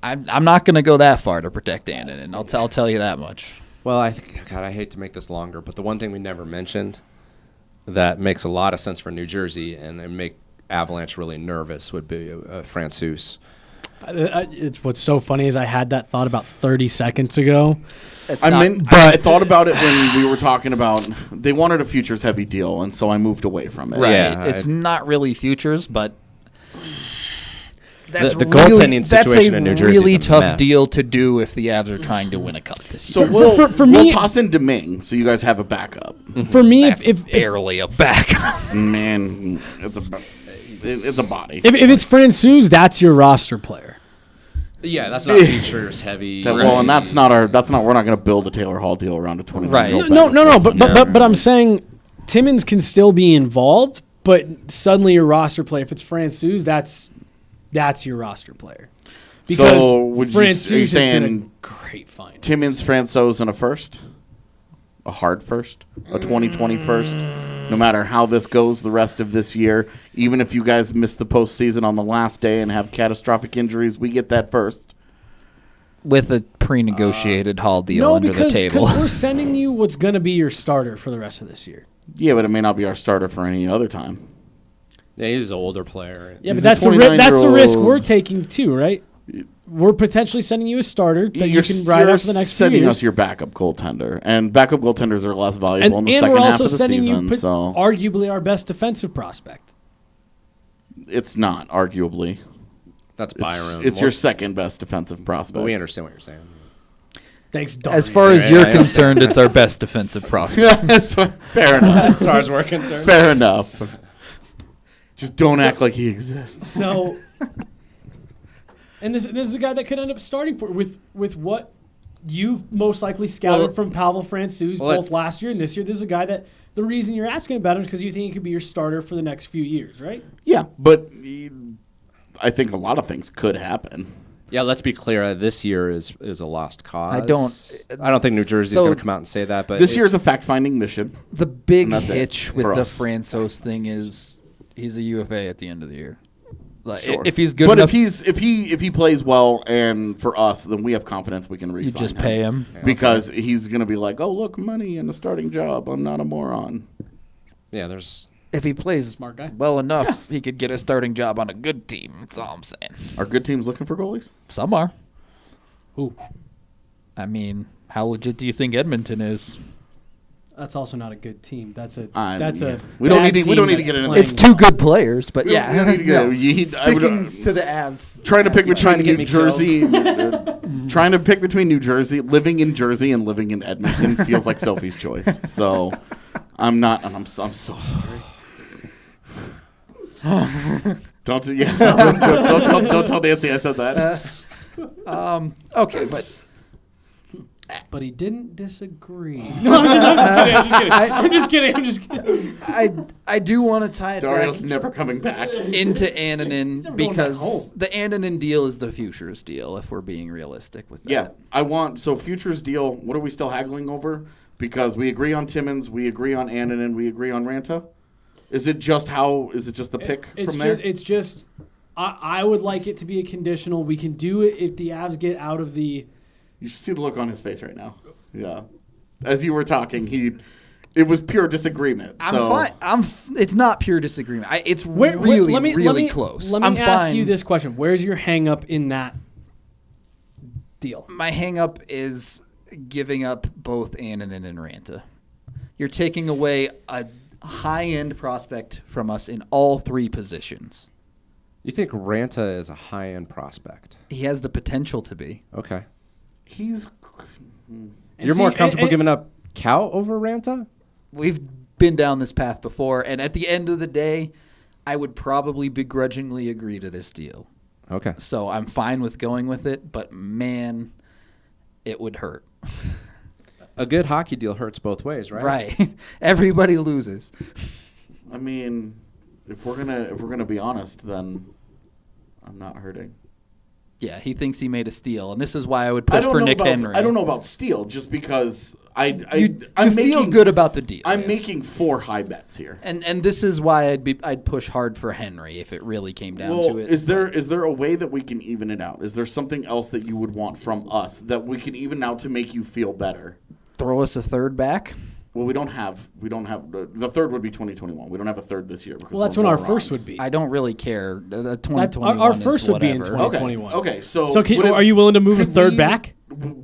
I'm not going to go that far to protect Annunen. I'll tell you that much. Well, I hate to make this longer, but the one thing we never mentioned that makes a lot of sense for New Jersey and make Avalanche really nervous would be Francouz. It's what's so funny is I had that thought about 30 seconds ago. I thought about it when we were talking about they wanted a futures heavy deal, and so I moved away from it. Right. Yeah, it's not really futures, but that's the goaltending situation in New Jersey is really a tough mess. deal to do if the Avs are trying to win a cup this So year. we'll me- toss in Deming, so you guys have a backup. For me, That's if barely a backup. Man, it's a body. if it's Francouz, that's your roster player. Yeah, that's not futures heavy. Well, and that's not we're not going to build a Taylor Hall deal around a 20 Right. No. But I'm saying Timmins can still be involved, but suddenly your roster player, if it's Francouz, that's your roster player. Because So would you, are you Francouz has been a saying great find. Timmins, Francouz, and a first? A hard first? A 2020 first? No matter how this goes the rest of this year, even if you guys miss the postseason on the last day and have catastrophic injuries, we get that first. With a pre-negotiated Hall deal No, under the because table. we're sending you what's going to be your starter for the rest of this year. Yeah, but it may not be our starter for any other time. Yeah, he's an older player. Yeah, He's but a that's the risk 29-year-old. we're taking too, right? We're potentially sending you a starter that you can ride you're out for the next few sending years. us your backup goaltender, and backup goaltenders are less valuable in the and second we're half also of the sending season. you So arguably our best defensive prospect. it's not arguably. That's Byron. It's your second best defensive prospect. But we understand what you're saying. Thanks, Dario. As far as you're concerned, it's our best defensive prospect. Fair enough. As far as we're concerned. Fair enough. Just don't act like he exists. So, and this is a guy that could end up starting for with what you've most likely scouted from Pavel Francouz both last year and this year. This is a guy that the reason you're asking about him is because you think he could be your starter for the next few years, right? Yeah, but I think a lot of things could happen. Yeah, let's be clear. This year is a lost cause. I don't think New Jersey's So- going to come out and say that. But This year's a fact-finding mission. The big And that's it hitch with for the us. Francouz thing is he's a UFA at the end of the year. Like, Sure. if he's good but enough, if he plays well and for us, then we have confidence we can you re-sign just pay him. because he's going to be like, oh look, money and a starting job. I'm not a moron. yeah, there's If he plays Smart guy. well enough, he could get a starting job on a good team. That's all I'm saying. Are good teams looking for goalies? Some are. Who? I mean, how legit do you think Edmonton is? That's also not a good team. That's a yeah. We don't bad need to- we don't team need to that's get into playing It's two good players, but We don't need to go. I would, Sticking to the Avs. trying to pick Trying between to get New me Jersey, trying to pick between New Jersey, living in Jersey and living in Edmonton feels like Sophie's choice. So I'm not. I'm so sorry. Don't tell Nancy I said that. Okay, but But he didn't disagree. No, I'm just kidding. I do want to tie it Dario's back never coming back. into Annunen never going back because home. the Annunen deal is the futures deal. If we're being realistic with that, Yeah, I want futures deal. What are we still haggling over? Because we agree on Timmins, we agree on Annunen, we agree on Ranta. Is it just the pick from there? It's just I would like it to be a conditional. We can do it if the Avs get out of the. You should see the look on his face right now. Yeah, as you were talking, it was pure disagreement. I'm so. fine. It's not pure disagreement. It's Let really me close. Let me I'm ask fine. you this question: where's your hang up in that deal? My hang up is giving up both Annunen and Ranta. You're taking away a high-end prospect from us in all three positions. You think Ranta is a high-end prospect? He has the potential to be. Okay. He's. You're more comfortable giving up Cow over Ranta? We've been down this path before, and at the end of the day, I would probably begrudgingly agree to this deal. Okay. So I'm fine with going with it, but man, it would hurt. A good hockey deal hurts both ways, right? Right. Everybody loses. I mean, if we're gonna be honest, then I'm not hurting. Yeah, he thinks he made a steal, and this is why I would push for Nick Henry. I don't know about steal, just because I'm feel good about the deal. I'm making 4 high bets here. And this is why I'd push hard for Henry if it really came down to it. Is there a way that we can even it out? Is there something else that you would want from us that we can even out to make you feel better? Throw us a third back? Well, we don't have the third would be 2021. We don't have a third this year. Well, that's when our first would be. I don't really care. The 2021 our first is would be in whatever. 2021. Okay. So are you willing to move a third back?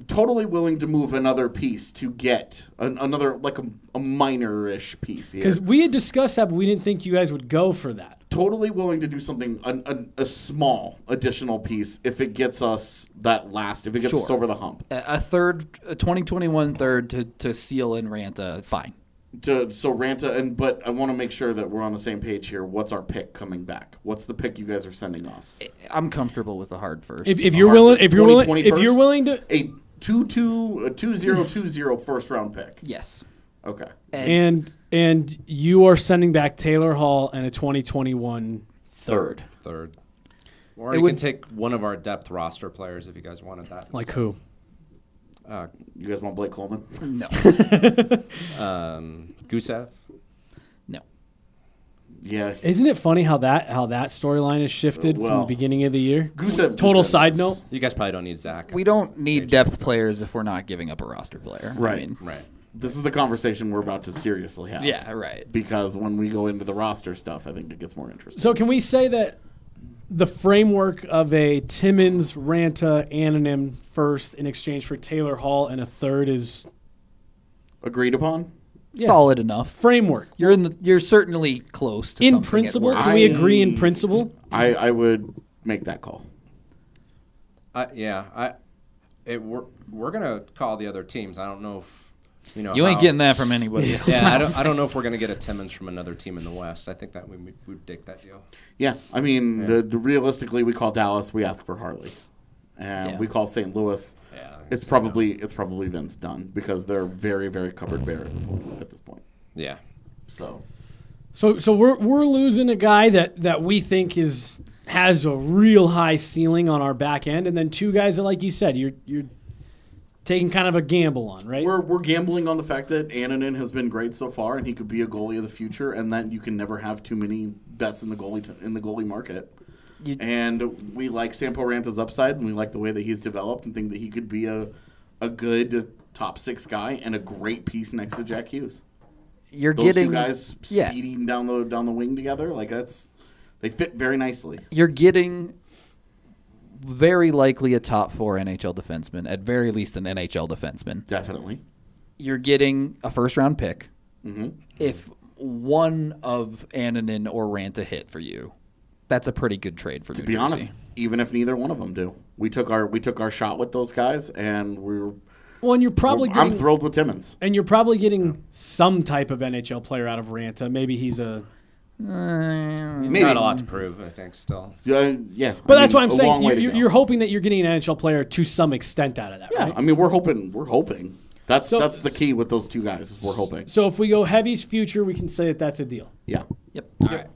Totally willing to move another piece to get another like a minor-ish piece here. Because we had discussed that, but we didn't think you guys would go for that. Totally willing to do something a small additional piece if it gets us if it gets us over the hump. A 2021 third to seal in Ranta, fine. So Ranta but I want to make sure that we're on the same page here. What's our pick coming back? What's the pick you guys are sending us? I'm comfortable with the hard first. If you're willing to a 2020 first round pick. Yes. Okay. And you are sending back Taylor Hall and a 2021 third. Or you can take one of our depth roster players if you guys wanted that. Like who? You guys want Blake Coleman? No. Gusev? No. Yeah. Isn't it funny how that storyline has shifted from the beginning of the year? Total side note. You guys probably don't need Zach. We don't need depth players if we're not giving up a roster player. Right. Right. This is the conversation we're about to seriously have. Yeah, right. Because when we go into the roster stuff, I think it gets more interesting. So can we say that the framework of a Timmins, Ranta, Anonym first in exchange for Taylor Hall and a third is agreed upon? Yeah. Solid enough. Framework. You're certainly close to in something principle. at worst. Can we agree in principle? I would make that call. We're gonna call the other teams. I don't know if you ain't getting that from anybody else. Yeah, I don't know if we're gonna get a Timmins from another team in the West. I think that we'd take that deal. Yeah, I mean, realistically, we call Dallas, we ask for Harley, and we call St. Louis. Yeah, it's probably Vince Dunn because they're very, very covered bare at this point. Yeah. So we're losing a guy that we think has a real high ceiling on our back end, and then two guys that, like you said, you're taking kind of a gamble on, right? We're gambling on the fact that Annunen has been great so far, and he could be a goalie of the future, and that you can never have too many bets in the goalie market. And we like Sampo Ranta's upside, and we like the way that he's developed, and think that he could be a good top six guy and a great piece next to Jack Hughes. Those two guys speeding down the wing together, they fit very nicely. You're getting very likely a top 4 NHL defenseman, at very least an NHL defenseman. Definitely. You're getting a first-round pick. Mm-hmm. If one of Annunen or Ranta hit for you, that's a pretty good trade for New Jersey. To be honest, even if neither one of them do. We took our shot with those guys, and you're probably I'm thrilled with Timmins. And you're probably getting some type of NHL player out of Ranta. Maybe he's a... He's got a lot to prove, I think, still. Yeah. But that's what I'm saying. You're hoping that you're getting an NHL player to some extent out of that, right? I mean, we're hoping. That's the key with those two guys is we're hoping. So if we go Heavy's future, we can say that that's a deal. Yeah. Yep. Right.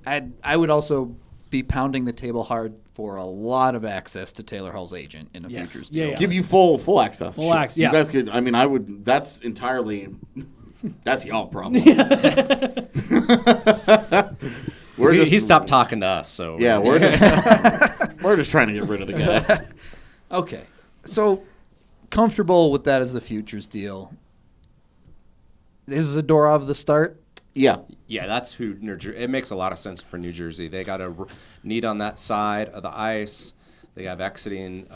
I would also be pounding the table hard for a lot of access to Taylor Hall's agent in a futures deal. Yeah. Give you full access. Full access, yeah. You guys could, I would, that's entirely... That's y'all problem. He stopped talking to us, so we're just trying to get rid of the guy. Okay, so comfortable with that as the futures deal. Is Zadorov the start? Yeah, that's who New Jersey. It makes a lot of sense for New Jersey. They got a need on that side of the ice. They have exiting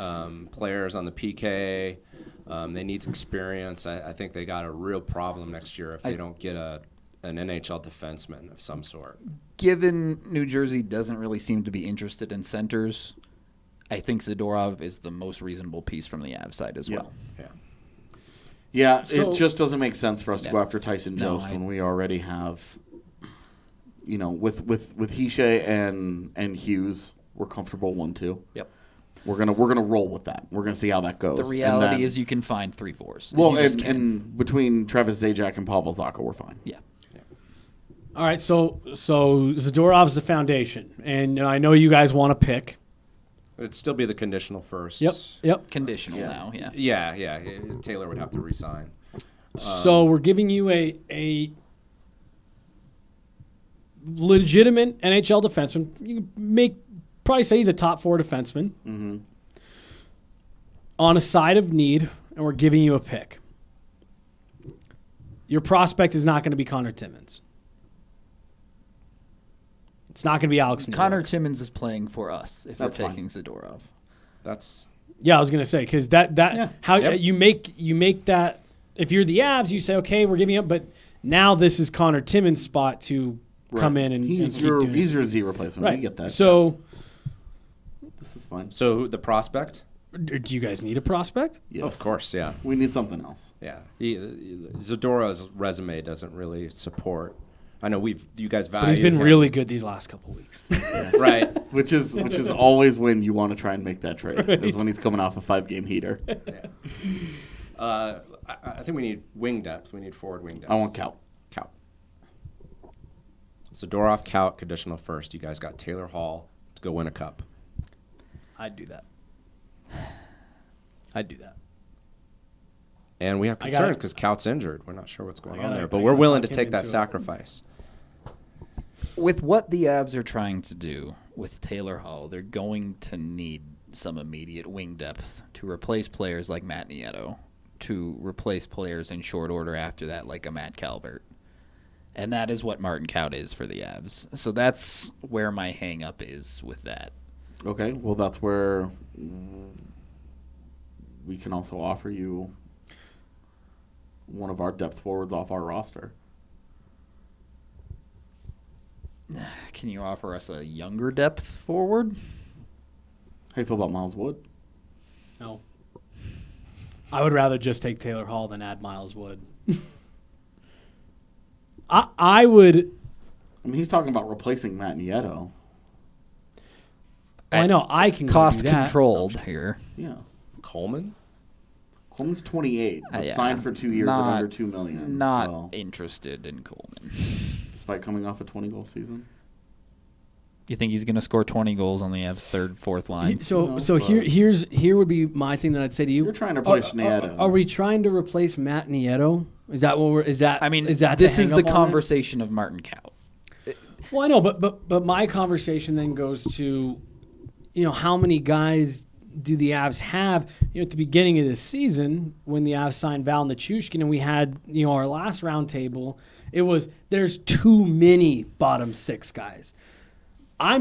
players on the PK. They need experience. I think they got a real problem next year if they don't get an NHL defenseman of some sort. Given New Jersey doesn't really seem to be interested in centers, I think Zadorov is the most reasonable piece from the Avs side as well. Yeah, so, it just doesn't make sense for us to go after Tyson Jost when we already have, with Haefele and Hughes, we're comfortable 1-2. Yep. We're gonna roll with that. We're gonna see how that goes. The reality is you can find 3-4s. Well, and between Travis Zajac and Pavel Zacha, we're fine. Yeah. All right, so Zadorov's the foundation, and I know you guys want to pick. It'd still be the conditional first. Yep. Conditional now, yeah. Yeah. Taylor would have to resign. So we're giving you a legitimate NHL defenseman. You can probably say he's a top 4 defenseman. Mm-hmm. On a side of need, and we're giving you a pick. your prospect is not going to be Connor Timmins. It's not going to be Alex Newhook. Connor Timmins is playing for us if That's you're fine. taking Zadorov. That's Yeah, I was going to say because Yep. you make that if you're the Avs, you say okay, we're giving up, but now this is Connor Timmins' spot to come in and he's keep your doing he's it. your Z replacement. Right. We get that. So, this is fine. so the prospect. do you guys need a prospect? Yes. Of course, yeah. We need something else. Yeah, Zadorov's resume doesn't really support. I know you guys value. But he's been him. really good these last couple of weeks. right. Which is always when you want to try and make that trade. Is when he's coming off a 5-game heater. Yeah. I think we need wing depth. We need forward wing depth. I want Cal. Kaut. Zadorov, Kaut, conditional first. You guys got Taylor Hall to go win a cup. I'd do that. And we have I concerns gotta- because Kaut's injured. We're not sure what's going I on gotta- there, but I we're gotta willing to talk him take that into it. sacrifice. With what the Avs are trying to do with Taylor Hall, they're going to need some immediate wing depth to replace players like Matt Nieto, to replace players in short order after that like a Matt Calvert. And that is what Martin Kaut is for the Avs. So that's where my hang-up is with that. Okay, well, that's where we can also offer you one of our depth forwards off our roster. Can you offer us a younger depth forward? How you feel about Miles Wood? No. I would rather just take Taylor Hall than add Miles Wood. I would. I mean, he's talking about replacing Matt Nieto. I know I can go Cost do that. controlled here. Yeah. Coleman? Coleman's 28, but Yeah. signed for 2 years Not- at under $2 million. Not so, interested in Coleman. despite coming off a 20-goal season. You think he's going to score 20 goals on the Avs' third, fourth line? So No, so but- here would be my thing that I'd say to you. You're trying to replace Nieto. Are we trying to replace Matt Nieto? Is that what we're? Is that? I mean, is that this is the hang-up on conversation of Martin Kaut. Well, I know, but my conversation then goes to, how many guys do the Avs have? At the beginning of this season, when the Avs signed Val Nichushkin and we had our last roundtable, it was there's too many bottom six guys. I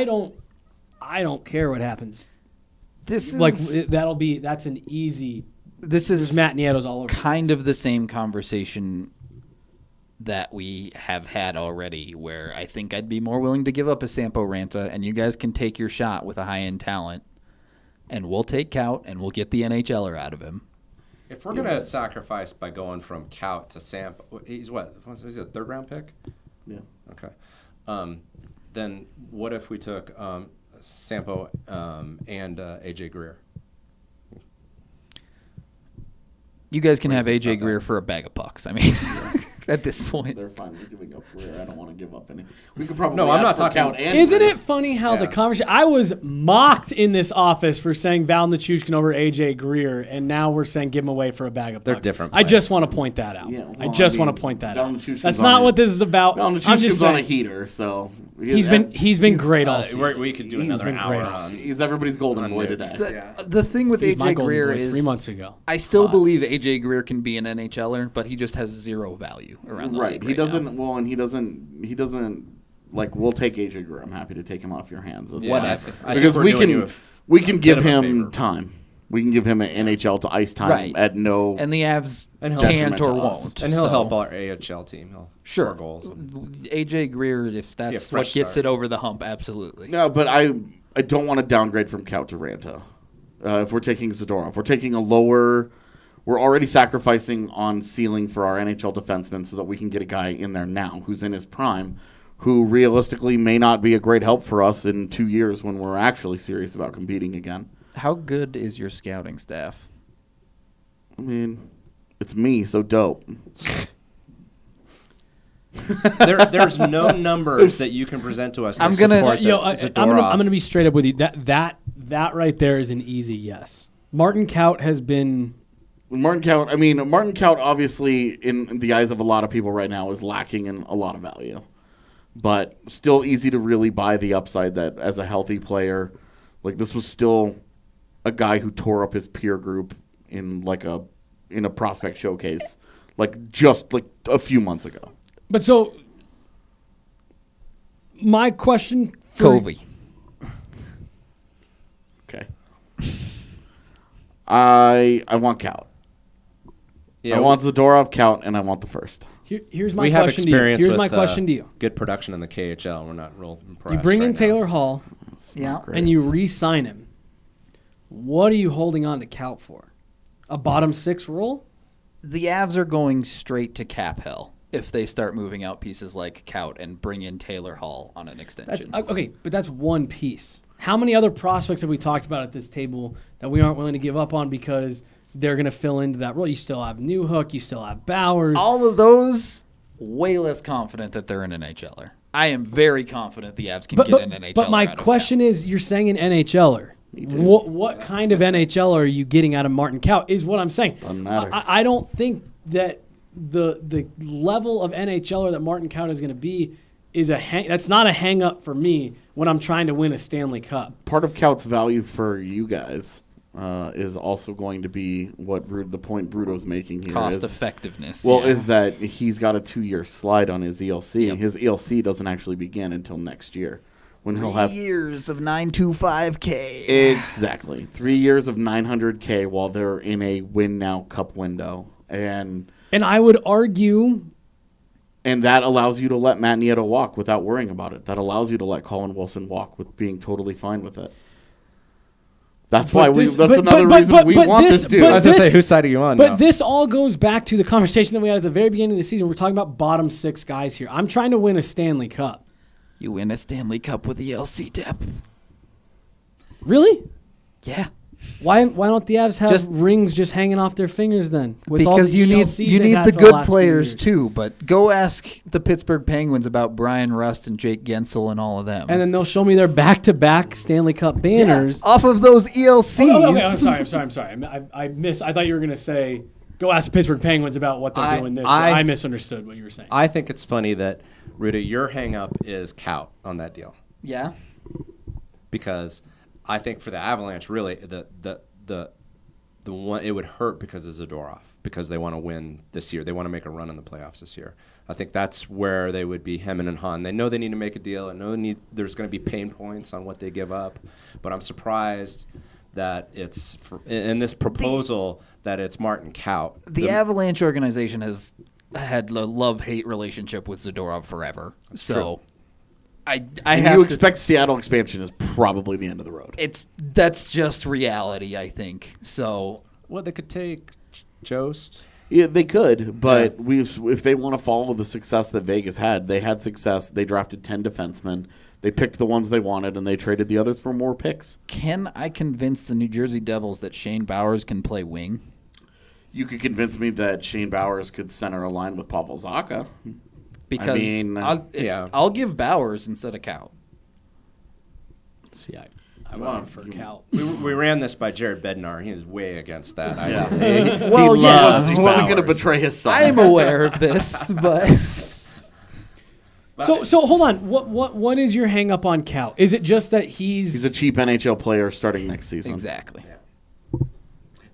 don't care what happens. This is Like that's an easy. this is Matt Nieto's all over. kind of the same conversation that we have had already, where I think I'd be more willing to give up a Sampo Ranta, and you guys can take your shot with a high-end talent, and we'll take Kaut, and we'll get the NHLer out of him. If we're going to sacrifice by going from Kaut to Sampo, he's what? Is he a third-round pick? Yeah. Okay. Then what if we took Sampo and AJ Greer? You guys can What do have you think AJ about Greer that? for a bag of pucks. I mean, at this point. They're fine with giving up career. I don't want to give up any. We could probably No, I'm ask not for talking- Count and Isn't Greer. it funny how the Yeah. conversation? I was mocked in this office for saying Val Nichushkin over AJ Greer, and now we're saying give him away for a bag of They're pucks. different I just players. want to point that out. Yeah, I well, just I want mean, to point that Val out. Nichushkin's That's on not a- what this is about. Val I'm just Nichushkin's on a saying. heater, so He's been great all season. We could do He's another been hour great all on. season. he's everybody's golden On boy Nick. today. The thing with He was my AJ golden Greer boy is 3 months ago. I still Hot. believe AJ Greer can be an NHLer, but he just has zero value around the Right. league He right doesn't. now. Well, and he doesn't. Like, we'll take AJ Greer. I'm happy to take him off your hands. That's Yeah, fine. Whatever. I think Because we're we doing you can a f- we can a give bit of a him favor. time. We can give him an NHL to ice time Right. at no. And the Avs And he'll- can't Detriment or to us. won't. And he'll so- help our AHL team. He'll Sure. score goals. AJ Greer, if that's what fresh gets start. it over the hump, absolutely. No, but I don't want to downgrade from Kaut to Ranta. If we're taking Zadorov, we're taking a lower. We're already sacrificing on ceiling for our NHL defensemen so that we can get a guy in there now who's in his prime, who realistically may not be a great help for us in 2 years when we're actually serious about competing again. How good is your scouting staff? I mean, it's me, so dope. There's no numbers that you can present to us that I'm gonna- support I'm that gonna be straight up with you. That right there is an easy yes. Martin Kaut has been. Martin Kaut obviously in the eyes of a lot of people right now is lacking in a lot of value. But still easy to really buy the upside that as a healthy player, like this was still a guy who tore up his peer group in a prospect showcase just a few months ago. But so, my question for Covey. Okay. I want Kaut. Yeah, I want Zadorov, Kaut, and I want the first. here's my we have question to you. experience Here's with my question to you. good production in the KHL. We're not real impressed. You bring in right Taylor now. Hall It's Yeah. not great. and you re-sign him. What are you holding on to Kaut for? A bottom 6 role? The Avs are going straight to cap hell if they start moving out pieces like Kaut and bring in Taylor Hall on an extension. That's okay, but that's one piece. How many other prospects have we talked about at this table that we aren't willing to give up on because they're going to fill into that role? You still have Newhook, you still have Bowers. All of those, way less confident that they're an NHLer. I am very confident the Avs can get an NHLer. But my out of question is, you're saying an NHLer. What kind of NHLer are you getting out of Martin Kaut is what I'm saying. Doesn't matter. I don't think that the level of NHLer that Martin Kaut is going to be is that's not a hang up for me when I'm trying to win a Stanley Cup. Part of Kaut's value for you guys is also going to be what the point Bruto's making here cost is. effectiveness. Well, yeah. is that he's got a 2-year slide on his ELC. Yep. His ELC doesn't actually begin until next year, when he'll 3 have years of 925K. exactly 3 years of $900K while they're in a win now cup window, and And I would argue, that allows you to let Matt Nieto walk without worrying about it. That allows you to let Colin Wilson walk with being totally fine with it. That's why this- that's but- another but- reason but- we but want this- this dude. but I was going to this- say, whose side are you on but now? this all goes back to the conversation that we had at the very beginning of the season. We're talking about bottom 6 guys here. I'm trying to win a Stanley Cup. You win a Stanley Cup with ELC depth. Really? Yeah. Why don't the Avs have Just- rings just hanging off their fingers then? With all Because the you need ELCs you they've need had the for good last few players years. too. But go ask the Pittsburgh Penguins about Brian Rust and Jake Gensel and all of them. And then they'll show me their back-to-back Stanley Cup banners. off of those ELCs. Oh, okay, I'm sorry. I thought you were going to say, go ask the Pittsburgh Penguins about what they're doing this year. I misunderstood what you were saying. I think it's funny that, Rudy, your hang-up is Kaut on that deal. Yeah. Because I think for the Avalanche, really, the one it would hurt because of Zadorov, because they want to win this year. They want to make a run in the playoffs this year. I think that's where they would be hemming and hawing. They know they need to make a deal. I know there's going to be pain points on what they give up, but I'm surprised that it's in this proposal that it's Martin Kaut. The Avalanche organization has had a love-hate relationship with Zadorov forever. So I And have you to- expect Seattle expansion is probably the end of the road. that's just reality, I think. So Well, they could take Jost. Yeah, they could, but if they want to follow the success that Vegas had, they had success. They drafted 10 defensemen. They picked the ones they wanted, and they traded the others for more picks. can I convince the New Jersey Devils that Shane Bowers can play wing? You could convince me that Shane Bowers could center a line with Pavel Zacha. Because mean, I'll give Bowers instead of Cal. See, I Wow. voted for Cal. We ran this by Jared Bednar. He was way against that. Well, He yeah. wasn't going to betray his son. I'm aware of this, but So hold on. What is your hang up on Cal? Is it just that He's a cheap NHL player starting next season. exactly.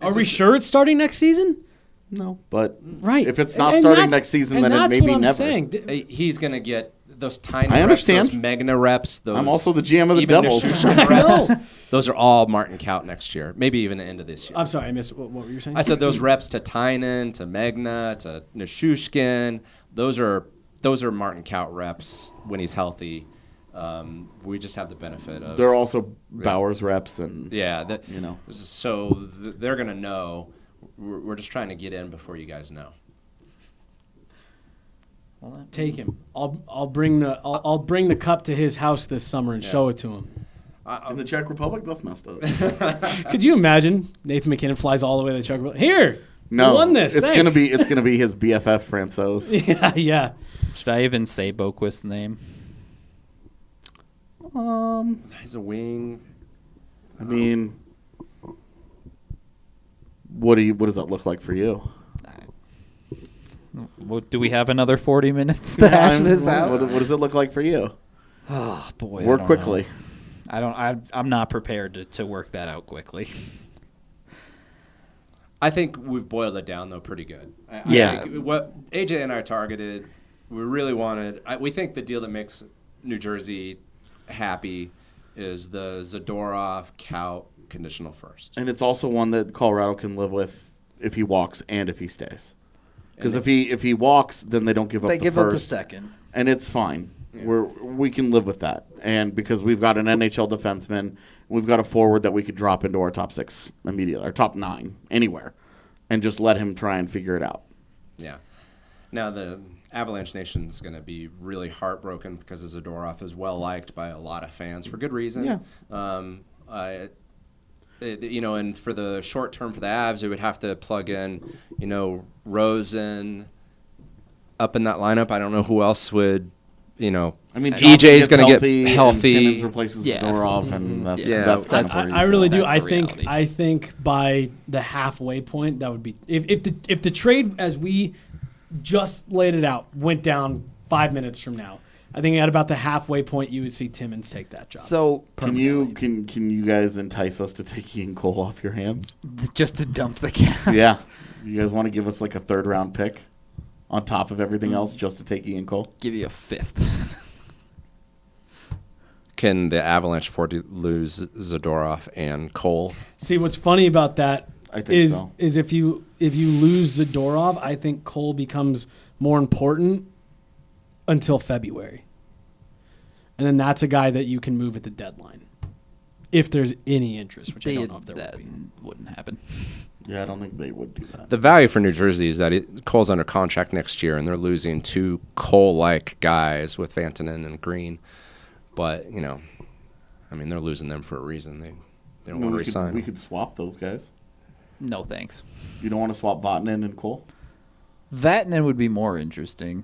Are we sure it's starting next season? No, but Right. if it's not And starting that's- next season, and then it that's may what be I'm never. saying. He's going to get those tiny I understand. reps, those Magna reps. Those, I'm also the GM of the even Devils. Nichushkin reps. Those are all Martin Kaut next year, maybe even the end of this year. I'm sorry, I missed what were you saying? I said those reps to Tynan, to Magna, to Nichushkin. Those are Martin Kaut reps when he's healthy. We just have the benefit of They're also Bowers reps, and So they're going to know. We're just trying to get in before you guys know. Take him. I'll bring the cup to his house this summer and show it to him. in the Czech Republic, that's messed up. Could you imagine Nathan McKinnon flies all the way to the Czech Republic? Here, No, you won this. It's Thanks. gonna be his BFF Francois. yeah. Should I even say Boquist's name? He's a wing. I mean, what does that look like for you? Do we have another 40 minutes to hash this out? What does it look like for you? Oh boy, I Work don't quickly. know. I'm not prepared to work that out quickly. I think we've boiled it down though pretty good. Yeah. I think what AJ and I targeted, we really wanted. We think the deal that makes New Jersey happy is the Zadorov Kaut conditional first. And it's also one that Colorado can live with if he walks and if he stays. Because if he walks, then they don't give up They the give first. up the second. And it's fine. Yeah. We can live with that. And because we've got an NHL defenseman, we've got a forward that we could drop into our top 6 immediately, or top 9, anywhere, and just let him try and figure it out. Yeah. Now the Avalanche Nation is going to be really heartbroken because Zadorov is well liked by a lot of fans for good reason. Yeah. And for the short term for the Avs, it would have to plug in, Rosen up in that lineup. I don't know who else would, I mean, EJ's going to get and healthy. Timmins replaces Zadorov, and that's kind of where I really do. That's the reality. I think by the halfway point, that would be if the trade as we just laid it out went down 5 minutes from now. I think at about the halfway point, you would see Timmins take that job. So Can you guys entice us to take Ian Cole off your hands? just to dump the cap. Yeah. You guys want to give us like a 3rd round pick on top of everything else just to take Ian Cole? Give you a 5th. Can the Avalanche afford to lose Zadorov and Cole? See, what's funny about that I think is so. if you lose Zadorov, I think Cole becomes more important until February. And then that's a guy that you can move at the deadline. If there's any interest, which I don't know if there that would be. wouldn't happen. Yeah, I don't think they would do that. The value for New Jersey is that Cole's under contract next year, and they're losing 2 Cole-like guys with Vantanen and Green. But, they're losing them for a reason. They don't want to resign. We could swap those guys. No thanks. You don't want to swap Vatanen and Cole? Vatanen would be more interesting.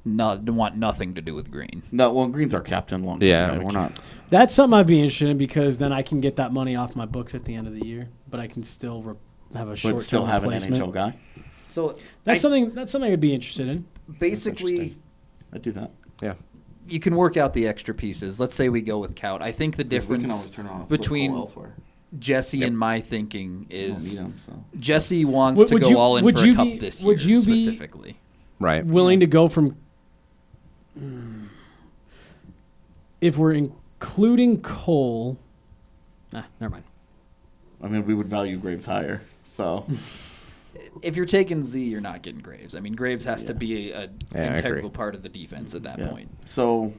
Want nothing to do with Green. No, well, Green's our captain long term. Yeah, Right? We're not. That's something I'd be interested in because then I can get that money off my books at the end of the year, but I can still have a short-term But still have an replacement. NHL guy? So That's something I'd be interested in. basically, I'd do that. Yeah. you can work out the extra pieces. Let's say we go with Kaut. I think the 'Cause we difference can always turn on a flip between Cole elsewhere. Jesse and my thinking We don't need is him, so. Jesse wants Would- to would go you- all in would for a you cup be- this year would you be- specifically. Right. Willing to go from if we're including Cole. Never mind. I mean, we would value Graves higher, so. If you're taking Z, you're not getting Graves. I mean, Graves has to be an I agree. integral part of the defense at that Yeah. point. So,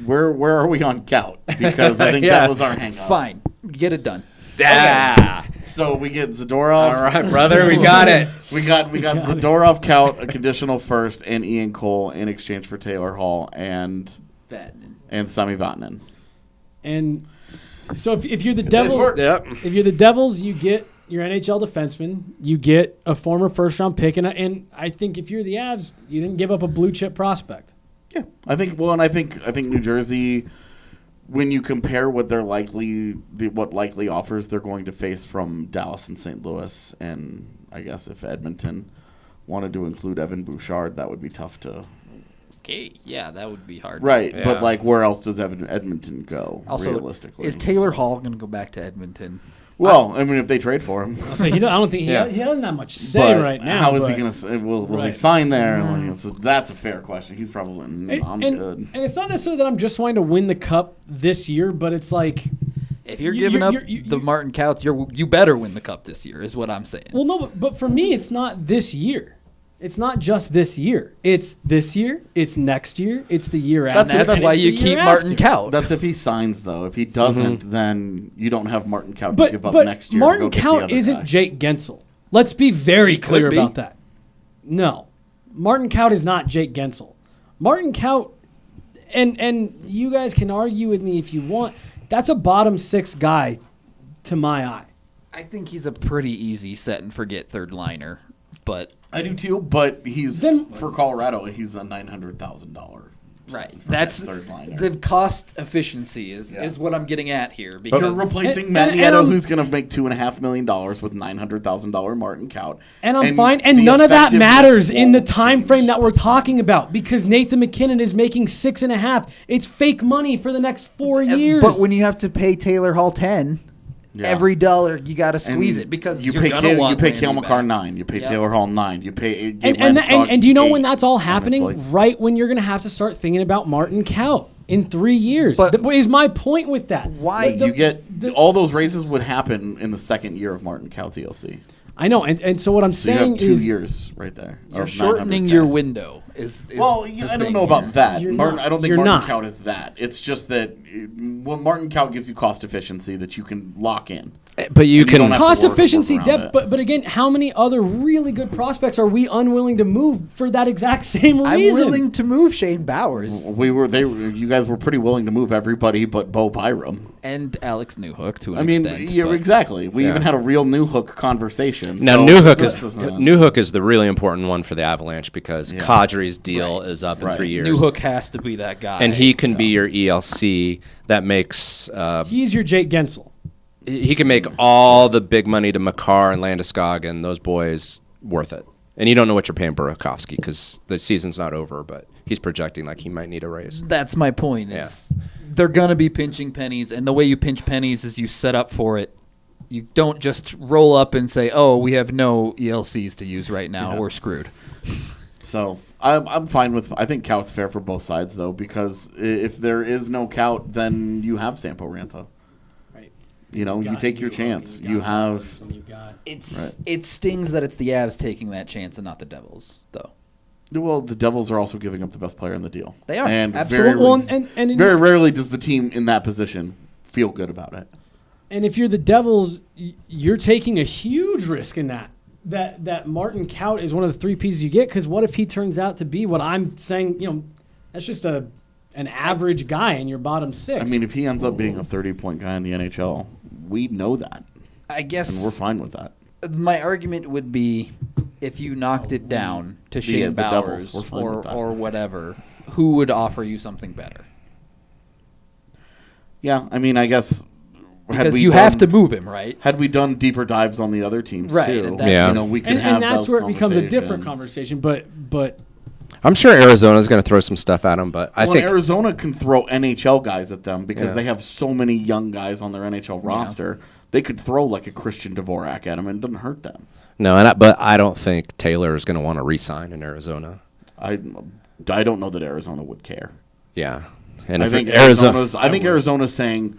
where are we on Kaut? Because I think Yeah. that was our hang up. Fine, get it done. Yeah. So we get Zadorov. All right, brother, we got it. We got Zadorov, Kaut, a conditional first, and Ian Cole in exchange for Taylor Hall and Sami Vatanen. And so if you're the does Devils, work. Yep. if you're the Devils, you get your NHL defenseman, you get a former first-round pick, and I think if you're the Avs, you didn't give up a blue-chip prospect. Yeah, I think New Jersey, when you compare what they're what likely offers they're going to face from Dallas and St. Louis, and I guess if Edmonton wanted to include Evan Bouchard, that would be tough to. Okay, yeah, that would be hard. Right, Yeah. but like, where else does Edmonton go? Also, realistically, is Taylor Hall going to go back to Edmonton? Well, I mean, if they trade for him. So I don't think he doesn't have much say But right now. how is he but- going to? Will he Right. sign there? Like, that's a fair question. He's probably I'm and, good. and it's not necessarily that I'm just wanting to win the cup this year, but it's like If you're giving up the Martin Kauts, you better win the cup this year, is what I'm saying. well, no, but for me, it's not this year. It's not just this year. It's this year. It's next year. It's the year after. That's why you it's the keep year Martin after. Kaut. That's if he signs, though. If he doesn't, then you don't have Martin Kaut to But give up but next year. Martin to go get the Kaut other isn't guy. Jake Gensel. Let's be very could clear be. about that. No, Martin Kaut is not Jake Gensel. Martin Kaut, and you guys can argue with me if you want. That's a bottom 6 guy, to my eye. I think he's a pretty easy set and forget third liner, but I do too, but he's for Colorado. He's a $900,000. right. That's third liner. the cost efficiency is what I'm getting at here because You're replacing And- Matt and Nieto, I'm- who's going to make $2.5 million with $900,000 Martin Kaut. And I'm fine. And the none of that effectiveness matters in the won't time change. frame that we're talking about because Nathan McKinnon is making 6.5. It's fake money for the next 4 years. But when you have to pay Taylor Hall 10, every dollar you got to squeeze And it because you you're pay gonna want Cale Landry McCarr back. 9, you pay Yep. Taylor Hall 9, you pay And do you know when that's all happening? And it's like- Right when you're going to have to start thinking about Martin Kaut in 3 years. But- Is my point with that. Why you get all those raises would happen in the second year of Martin Cout's ELC. I know, and so what I'm So you saying have 2 is years right there. You're of shortening 900K. your window. Is Well, the I don't thing know about here. that. You're Martin, not. I don't think You're Martin not. Kaut is that. It's just that Martin Kaut gives you cost efficiency that you can lock in. But you And you don't can have to cost work efficiency, around depth, it. but again, how many other really good prospects are we unwilling to move for that exact same I'm reason? willing to move Shane Bowers You guys were pretty willing to move everybody but Bo Byram. and Alex Newhook to an I mean, extent. yeah, but- exactly. We Yeah. even had a real New Hook conversation. Now so Newhook this is not- Newhook is the really important one for the Avalanche because Yeah. Kadri's deal is up in Right. 3 years, Newhook has to be that guy. and he can be your ELC. That makes He's your Jake Gensel. he can make all the big money to Makar and Landeskog and those boys worth it. And you don't know what you're paying Burakovsky because the season's not over, but he's projecting like he might need a raise. That's my point. Is they're gonna be pinching pennies, and the way you pinch pennies is you set up for it. You don't just roll up and say, "Oh, we have no ELCs to use right now. Yeah. We're screwed." So I'm fine with. I think Cout's fair for both sides though, because if there is no Cout, then you have Sampo Ranta. Right. You know, you take your chance. You have. It stings that it's the Avs taking that chance and not the Devils, though. Well, the Devils are also giving up the best player in the deal. They are, and absolutely. very, Well, and very rarely does the team in that position feel good about it. And if you're the Devils, you're taking a huge risk in that Martin Kaut is one of the 3 pieces you get. Because what if he turns out to be what I'm saying? You know, that's just an average guy in your bottom 6. I mean, if he ends up being a 30-point guy in the NHL, we know that, I guess and we're fine with that. my argument would be if you knocked it down to Shane the Bowers Devils, we're fine with that. or whatever, who would offer you something better? Yeah, I mean, I guess Because you have to move him, right? Had we done deeper dives on the other teams Right, too, and that's- Yeah. you know, we could have and that's those where it becomes a different conversations. conversation. But I'm sure Arizona's going to throw some stuff at him, but I Well, think Arizona can throw NHL guys at them because Yeah. they have so many young guys on their NHL roster. They could throw like a Christian Dvorak at them and it doesn't hurt them. but I don't think Taylor is going to want to re-sign in Arizona. I don't know that Arizona would care. Yeah, and I if think Arizona, Arizona's saying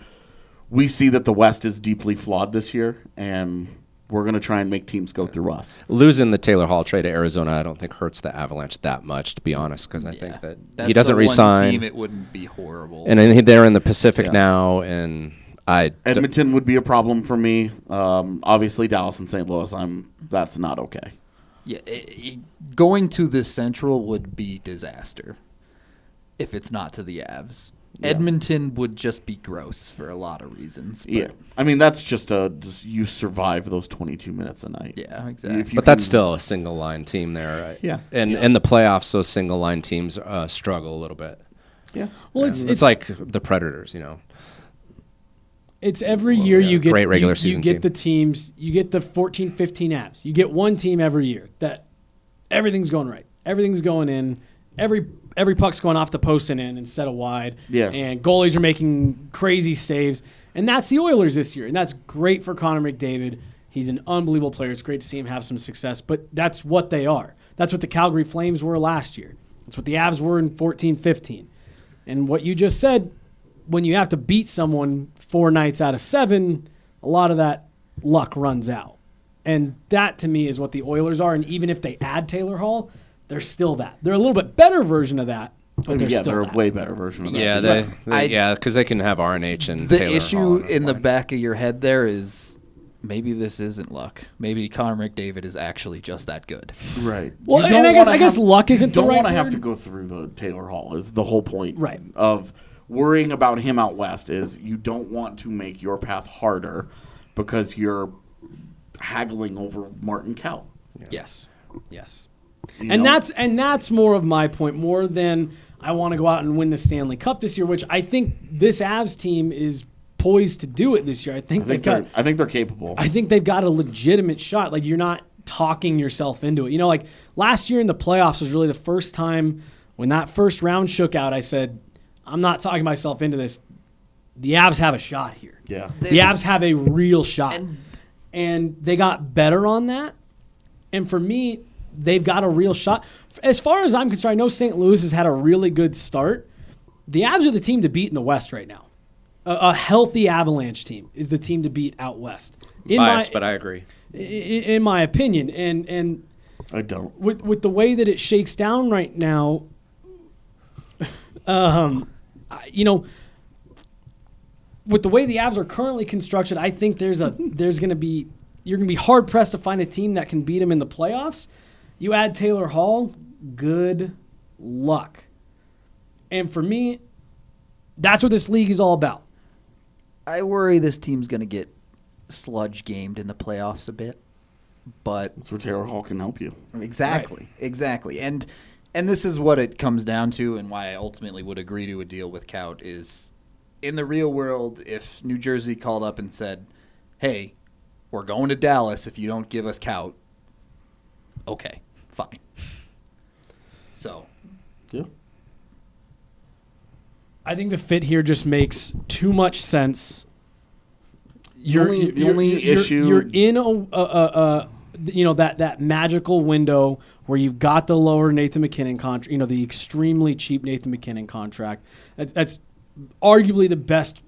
we see that the West is deeply flawed this year, and we're going to try and make teams go through us. losing the Taylor Hall trade to Arizona, I don't think hurts the Avalanche that much, to be honest, because I think that That's he doesn't the one re-sign, team, it wouldn't be horrible. and then they're in the Pacific Yeah. now, and Edmonton would be a problem for me. Obviously, Dallas and St. Louis, that's not okay. yeah, going to the Central would be disaster if it's not to the Avs. Yeah. Edmonton would just be gross for a lot of reasons. But Yeah, I mean that's just you survive those 22 minutes a night. Yeah, exactly. If you but that's can- still a single line team there, right? Yeah. And Yeah. in the playoffs, those single line teams struggle a little bit. yeah. well, It's like the Predators, you know. it's every year you get Great regular you season get team. the teams, you get the 14, 15 Avs. You get one team every year that everything's going right, everything's going in, every puck's going off the post and in instead of wide. Yeah. And goalies are making crazy saves. And that's the Oilers this year. And that's great for Connor McDavid. He's an unbelievable player. It's great to see him have some success. But that's what they are. That's what the Calgary Flames were last year. That's what the Avs were in 14-15. And what you just said, when you have to beat someone 4 nights out of 7, a lot of that luck runs out. And that, to me, is what the Oilers are. And even if they add Taylor Hall, they're still that. They're a little bit better version of that, but they're still they're that. a way better version of that. Yeah, because they can have RNH and the Taylor issue Hall in the line. back of your head there is maybe this isn't luck. Maybe Connor McDavid is actually just that good. Right. Well, You and don't I guess- wanna I guess luck isn't the You don't right want to have word. to go through the Taylor Hall is the whole point. Right. Of worrying about him out west is you don't want to make your path harder because you're haggling over Martin Kaut. Yes. Yes. You And know? that's more of my point, more than I want to go out and win the Stanley Cup this year, which I think this Avs team is poised to do it this year. I think they've they're capable. I think they've got a legitimate shot. Like, you're not talking yourself into it. You know, like last year in the playoffs was really the first time when that first round shook out, I said, I'm not talking myself into this. the Avs have a shot here. Yeah. The Avs have a real shot. And they got better on that. And for me, they've got a real shot. As far as I'm concerned, I know St. Louis has had a really good start. The Avs are the team to beat in the West right now. A healthy Avalanche team is the team to beat out West. Biased, but I agree. In my opinion. And I don't. with the way that it shakes down right now, with the way the Avs are currently constructed, I think you're going to be hard pressed to find a team that can beat them in the playoffs. You add Taylor Hall, good luck. And for me, that's what this league is all about. I worry this team's going to get sludge gamed in the playoffs a bit, but That's where Taylor Hall can help you. Exactly. And this is what it comes down to, and why I ultimately would agree to a deal with Kaut is, in the real world, if New Jersey called up and said, "Hey, we're going to Dallas if you don't give us Kaut," okay, fine. So, Yeah. I think the fit here just makes too much sense. The only issue you're in that magical window where you've got the lower Nathan McKinnon contract, the extremely cheap Nathan McKinnon contract. That's arguably the best,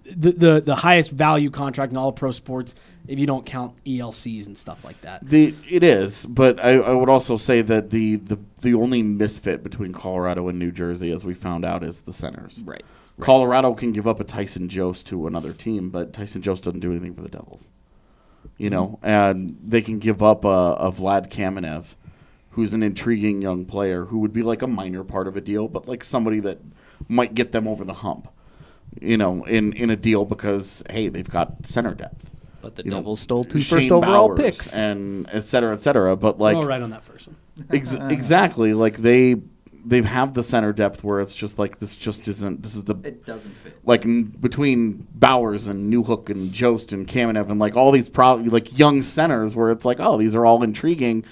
the highest value contract in all of pro sports if you don't count ELCs and stuff like that. It is, but I would also say that the only misfit between Colorado and New Jersey, as we found out, is the centers. right. Colorado can give up a Tyson Jost to another team, but Tyson Jost doesn't do anything for the Devils. And they can give up a Vlad Kamenev, who's an intriguing young player who would be like a minor part of a deal, but like somebody that might get them over the hump, in a deal because, hey, they've got center depth. But the Devils stole 2 Shane first overall Bowers picks. and et cetera, but like... All right on that first one. Exactly. Like they have the center depth where it's just like this just isn't. This is the It doesn't fit. like between Bowers and Newhook and Jost and Kamenev and like all these like young centers where it's like, oh, these are all intriguing,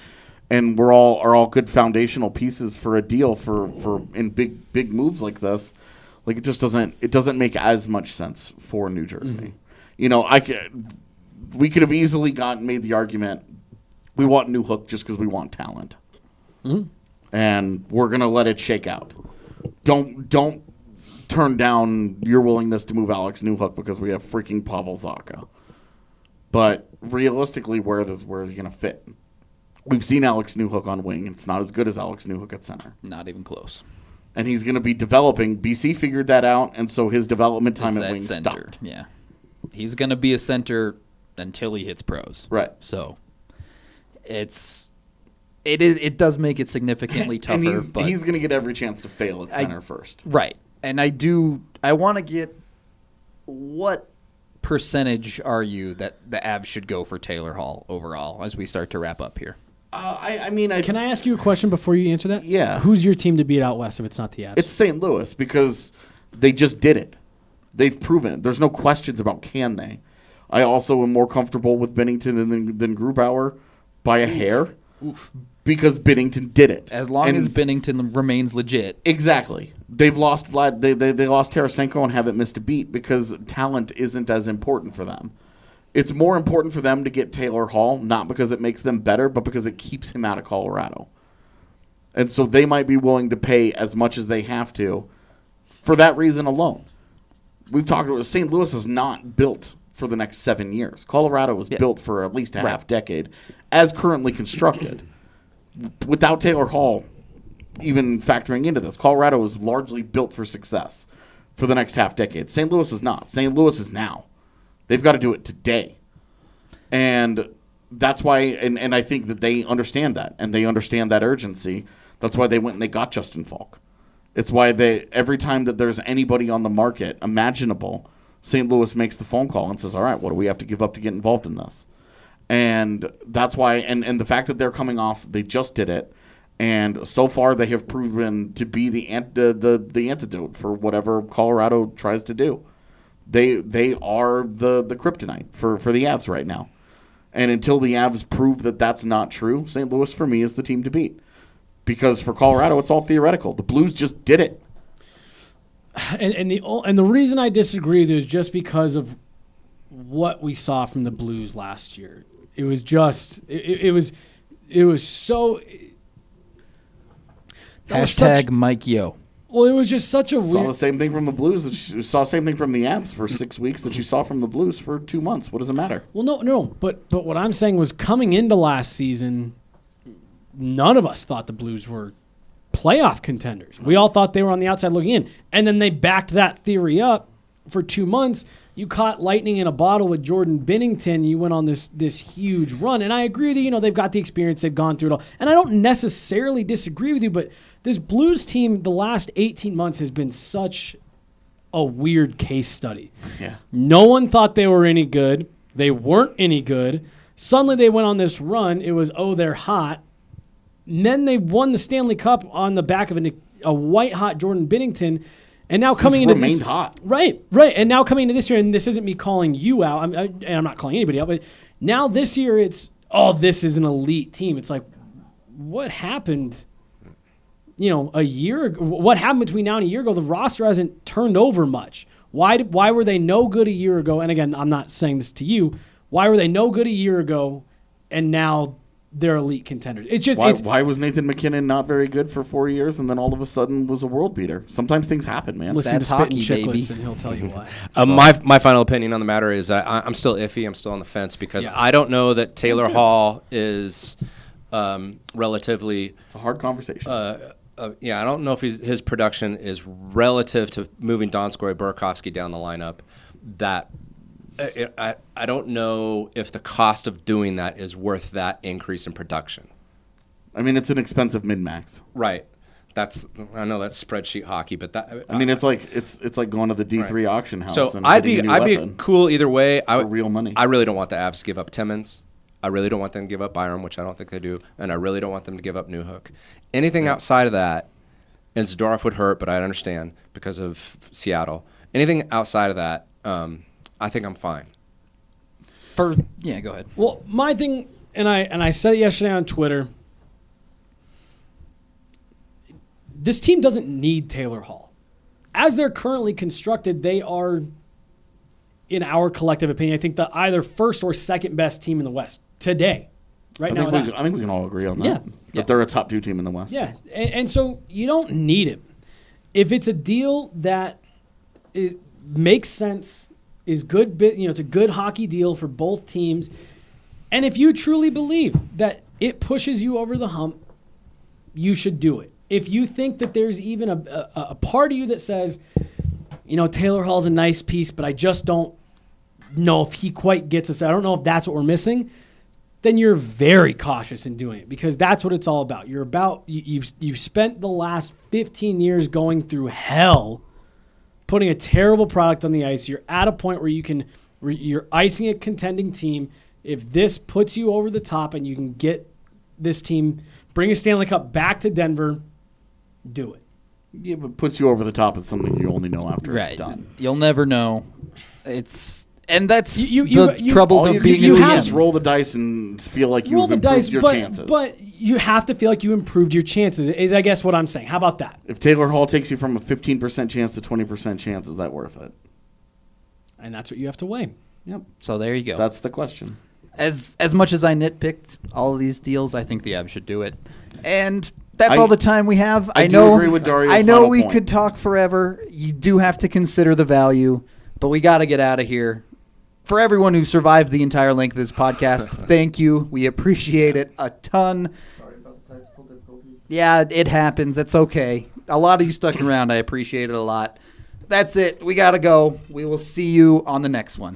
and are all good foundational pieces for a deal for in big moves like this. Like it just doesn't make as much sense for New Jersey. Mm-hmm. We could have easily made the argument we want Newhook just because we want talent. Mm-hmm. And we're going to let it shake out. Don't turn down your willingness to move Alex Newhook because we have freaking Pavel Zacha. But realistically, where are you going to fit? We've seen Alex Newhook on wing. It's not as good as Alex Newhook at center. Not even close. And he's going to be developing. BC figured that out, and so his development time at wing stopped. Yeah. He's going to be a center until he hits pros. Right. So it does make it significantly tougher. And he's going to get every chance to fail at center first. Right. And I want to get, what percentage are you that the Avs should go for Taylor Hall overall as we start to wrap up here? Can I ask you a question before you answer that? Yeah. Who's your team to beat out west if it's not the Avs? It's St. Louis because they just did it. They've proven it. There's no questions about can they. I also am more comfortable with Binnington than Grubauer by a hair. Oof. Because Binnington did it. As long as Binnington remains legit. Exactly. They've lost Vlad. They lost Tarasenko and haven't missed a beat because talent isn't as important for them. It's more important for them to get Taylor Hall, not because it makes them better, but because it keeps him out of Colorado. And so they might be willing to pay as much as they have to for that reason alone. We've talked about St. Louis is not built for the next 7 years. Colorado was built for at least a half decade as currently constructed. Without Taylor Hall even factoring into this, Colorado is largely built for success for the next half decade. St. Louis is not. St. Louis is now. They've got to do it today. And that's why, and I think that they understand that, and they understand that urgency. That's why they went and they got Justin Falk. It's why every time that there's anybody on the market imaginable, St. Louis makes the phone call and says, all right, what do we have to give up to get involved in this? And that's why, and the fact that they're coming off, they just did it, and so far they have proven to be the antidote for whatever Colorado tries to do. They are the kryptonite for the Avs right now. And until the Avs prove that that's not true, St. Louis for me is the team to beat. Because for Colorado, it's all theoretical. The Blues just did it. And the reason I disagree with you is just because of what we saw from the Blues last year. It was just it was so. Hashtag Mike Yo. Well, it was just such a Saw weird. the same thing from the Blues. That you saw the same thing from the Avs for 6 weeks that you saw from the Blues for 2 months. What does it matter? Well, no. But what I'm saying was coming into last season, none of us thought the Blues were playoff contenders. We all thought they were on the outside looking in. And then they backed that theory up for 2 months. You caught lightning in a bottle with Jordan Binnington. You went on this huge run. And I agree with you. They've got the experience. They've gone through it all. And I don't necessarily disagree with you, but this Blues team the last 18 months has been such a weird case study. Yeah. No one thought they were any good. They weren't any good. Suddenly they went on this run. It was, they're hot. And then they won the Stanley Cup on the back of a white-hot Jordan Binnington. And now coming into remained hot. Right. And now coming into this year, and this isn't me calling you out, and I'm not calling anybody out, but now this year it's, this is an elite team. It's like, what happened, a year ago? What happened between now and a year ago? The roster hasn't turned over much. Why were they no good a year ago? And again, I'm not saying this to you. Why were they no good a year ago, and now they're elite contenders? It's just why was Nathan McKinnon not very good for 4 years and then all of a sudden was a world beater? Sometimes things happen, man. Listen to That's Spittin' hockey, Chicklets, baby. and he'll tell you why. My final opinion on the matter is I'm still iffy. I'm still on the fence because I don't know that Taylor Hall is relatively. It's a hard conversation. I don't know if his production is relative to moving Donskoy Burakovsky down the lineup. That I don't know if the cost of doing that is worth that increase in production. I mean, it's an expensive min-max. Right. I know that's spreadsheet hockey, but that It's like going to the D3 auction house. So and I'd getting a new be weapon cool either way. for real money. I really don't want the Avs to give up Timmins. I really don't want them to give up Byram, which I don't think they do, and I really don't want them to give up Newhook. Anything outside of that, and Zadorov would hurt, but I understand because of Seattle. Anything outside of that, I think I'm fine. Go ahead. Well, my thing, and I said it yesterday on Twitter, this team doesn't need Taylor Hall. As they're currently constructed, they are, in our collective opinion, I think the either first or second best team in the West today. I think we can all agree on that. Yeah. That they're a top 2 team in the West. Yeah, and so you don't need him. If it's a deal that it makes sense, is good, it's a good hockey deal for both teams, and if you truly believe that it pushes you over the hump, you should do it. If you think that there's even a part of you that says, Taylor Hall's a nice piece, but I just don't know if he quite gets us, I don't know if that's what we're missing, then you're very cautious in doing it because that's what it's all about. You've spent the last 15 years going through hell, putting a terrible product on the ice. You're at a point where you're icing a contending team. If this puts you over the top and you can get this team, bring a Stanley Cup back to Denver, do it. Yeah, but puts you over the top is something you only know after it's done. You'll never know. And that's You- the trouble All of you being can do in is the just game. roll the dice and feel like Roll you've the improved dice, your chances. but you have to feel like you improved your chances, is I guess what I'm saying. How about that? If Taylor Hall takes you from a 15% chance to 20% chance, is that worth it? And that's what you have to weigh. Yep. So there you go. That's the question. As much as I nitpicked all of these deals, I think the Avs should do it. And that's I- all the time we have. I do know agree with Dario's I know final we point. could talk forever. You do have to consider the value, but we got to get out of here. For everyone who survived the entire length of this podcast, thank you. We appreciate it a ton. Sorry about the technical difficulties. Yeah, it happens. That's okay. A lot of you stuck around. I appreciate it a lot. That's it. We got to go. We will see you on the next one.